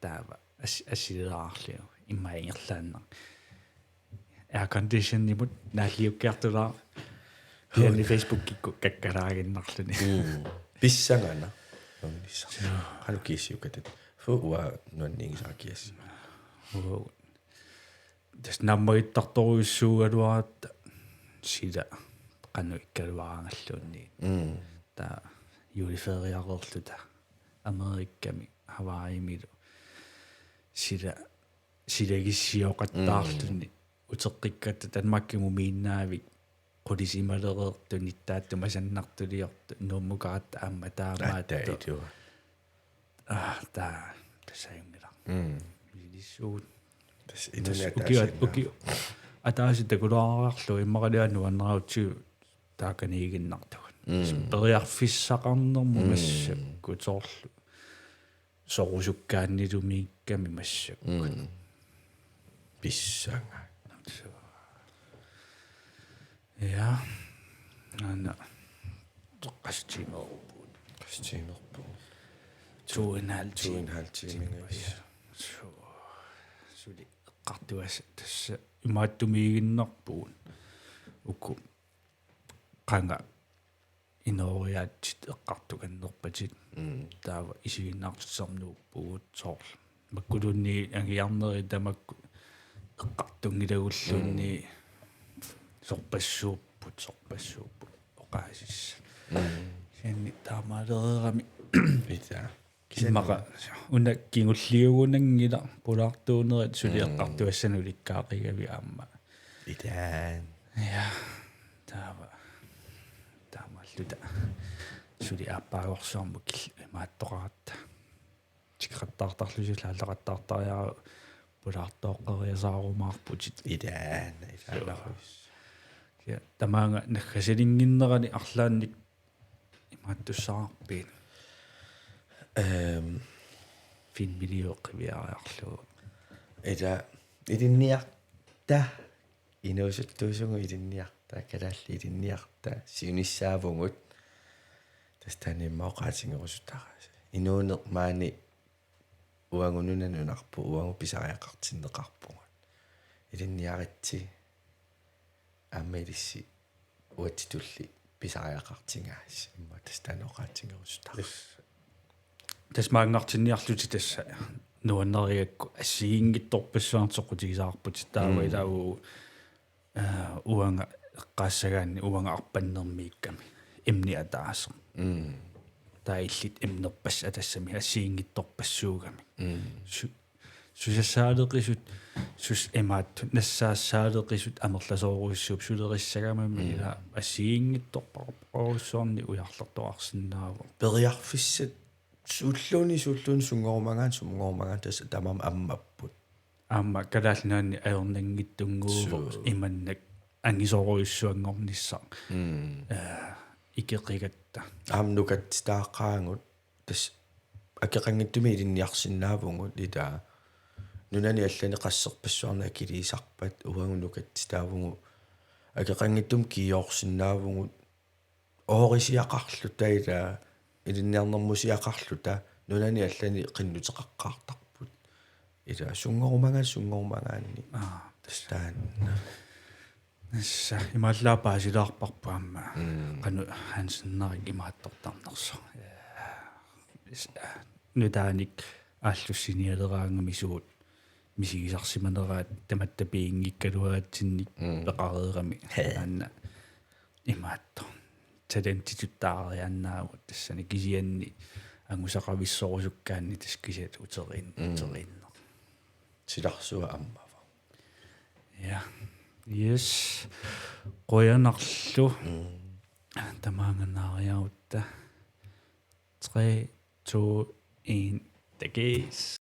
таава ассилераарлиу иммаингерлаанна air condition nimut наалиуккиартулаа яни фейсбук кикку каккалаагиннарлуни писсангана ноннисса халукиссиукатат фуа ноннингисаакиас тэс наммаиттарторуиссуугалуаат сила qannu ikkaluarangalluunni ta juliferiaqerluta amerikkami havaimilu silagissiooqattaarlunni uteqqikkatta tanmakkimu miinnaavik qulisimalerertuni taattu masannartuliortu nuummukaatta aamma taamaattu ta tasayungila milissuut tas internet uki атааситакулаарарлу иммакалиану аннераутсиу тааканиигиннартагун периарфиссақарнерму массакку тоорлу сорусуккааннилумиикками массакку писсанга я ана qastимерпу 2,5 тиминга сули эққартуас тасса имааттумиигиннарпуун уку qanga инориаатсит эққартуканнерпатит таава исигиннаартуссарнууппугут соорлу маккулунни агиарнери тамакку эққартунгилагуллунни сорпассууппут оқаасисса сианни таамаалерерами пита кисмаqa уна кингуллиугунангила пулаартуунерат сулиэққартуассану ликкаақигави аама итаан я таамааллута сули аппаагорсуарму кил мааттоқаратта тикқаттаартарлусила аллақаттаартариара пулаартооққериасаарумаарпутит итаан я тамаанга наггасилингиннерани арлаанник имааттуссаарпиин финмилиоққивиариарлу эта идинниарта инуусуттуусугу идинниарта калаалли идинниарта сиуниссаавугут тастаниммаоқаатингерусутараа инуунеқ маани уангунунанунарпу уангу писариақартиннеқарпугут идинниаритси аммилисси уатитулли писариақартингаас имма тастаноқаатингерусутар тас маангартинниарлути тасса нуаннериакку ассигингитторпассуартоқутигисаарпут таава илау уанга эққаассагаанни уанга арпаннермиикками имни атаасо таиллит имнерпас атассами ассигингитторпассуугами сусассаалеқисут сус эмаатту нассаассаалеқисут амерласооруиссууп сулериссагамами ила ассигингитторпаруссуарни уярлертоарсинаава периарфиссат сууллууни сунгорумагаан тасса тамам аммаппут аама калаалнаани аернангиттунгуувоқ иманнак ангисооруиссуангорниссаа икеқигатта аамнукат тааққаангут тас акеқангиттуми илинниарсинаавунгут литаа нунани аллани qassерпассуарна килисарпат уангунукат таавугу акеқангиттум киорсинаавугут оорисиақарлу таила илинниарнэрмусиақарлута нунани аллани қиннутеқаққаартарпут ита сунгорумагаанни тастаан насса имааллаапаа силаарпарпаама кану хансеннарик имааттортарнерсо нутааник ааллуссиниалераангами суут мисигисарсиманераат таматтапиингиккалуаатсинник пеқареерами аанна имаатто талентитуттаарианнаавут тассани кисианни ангусақависсорусуккаанни тас кисиат утериннер силарсуа аммава я yes qoyanarlu tamaangannaariarutta 3 2 1 tages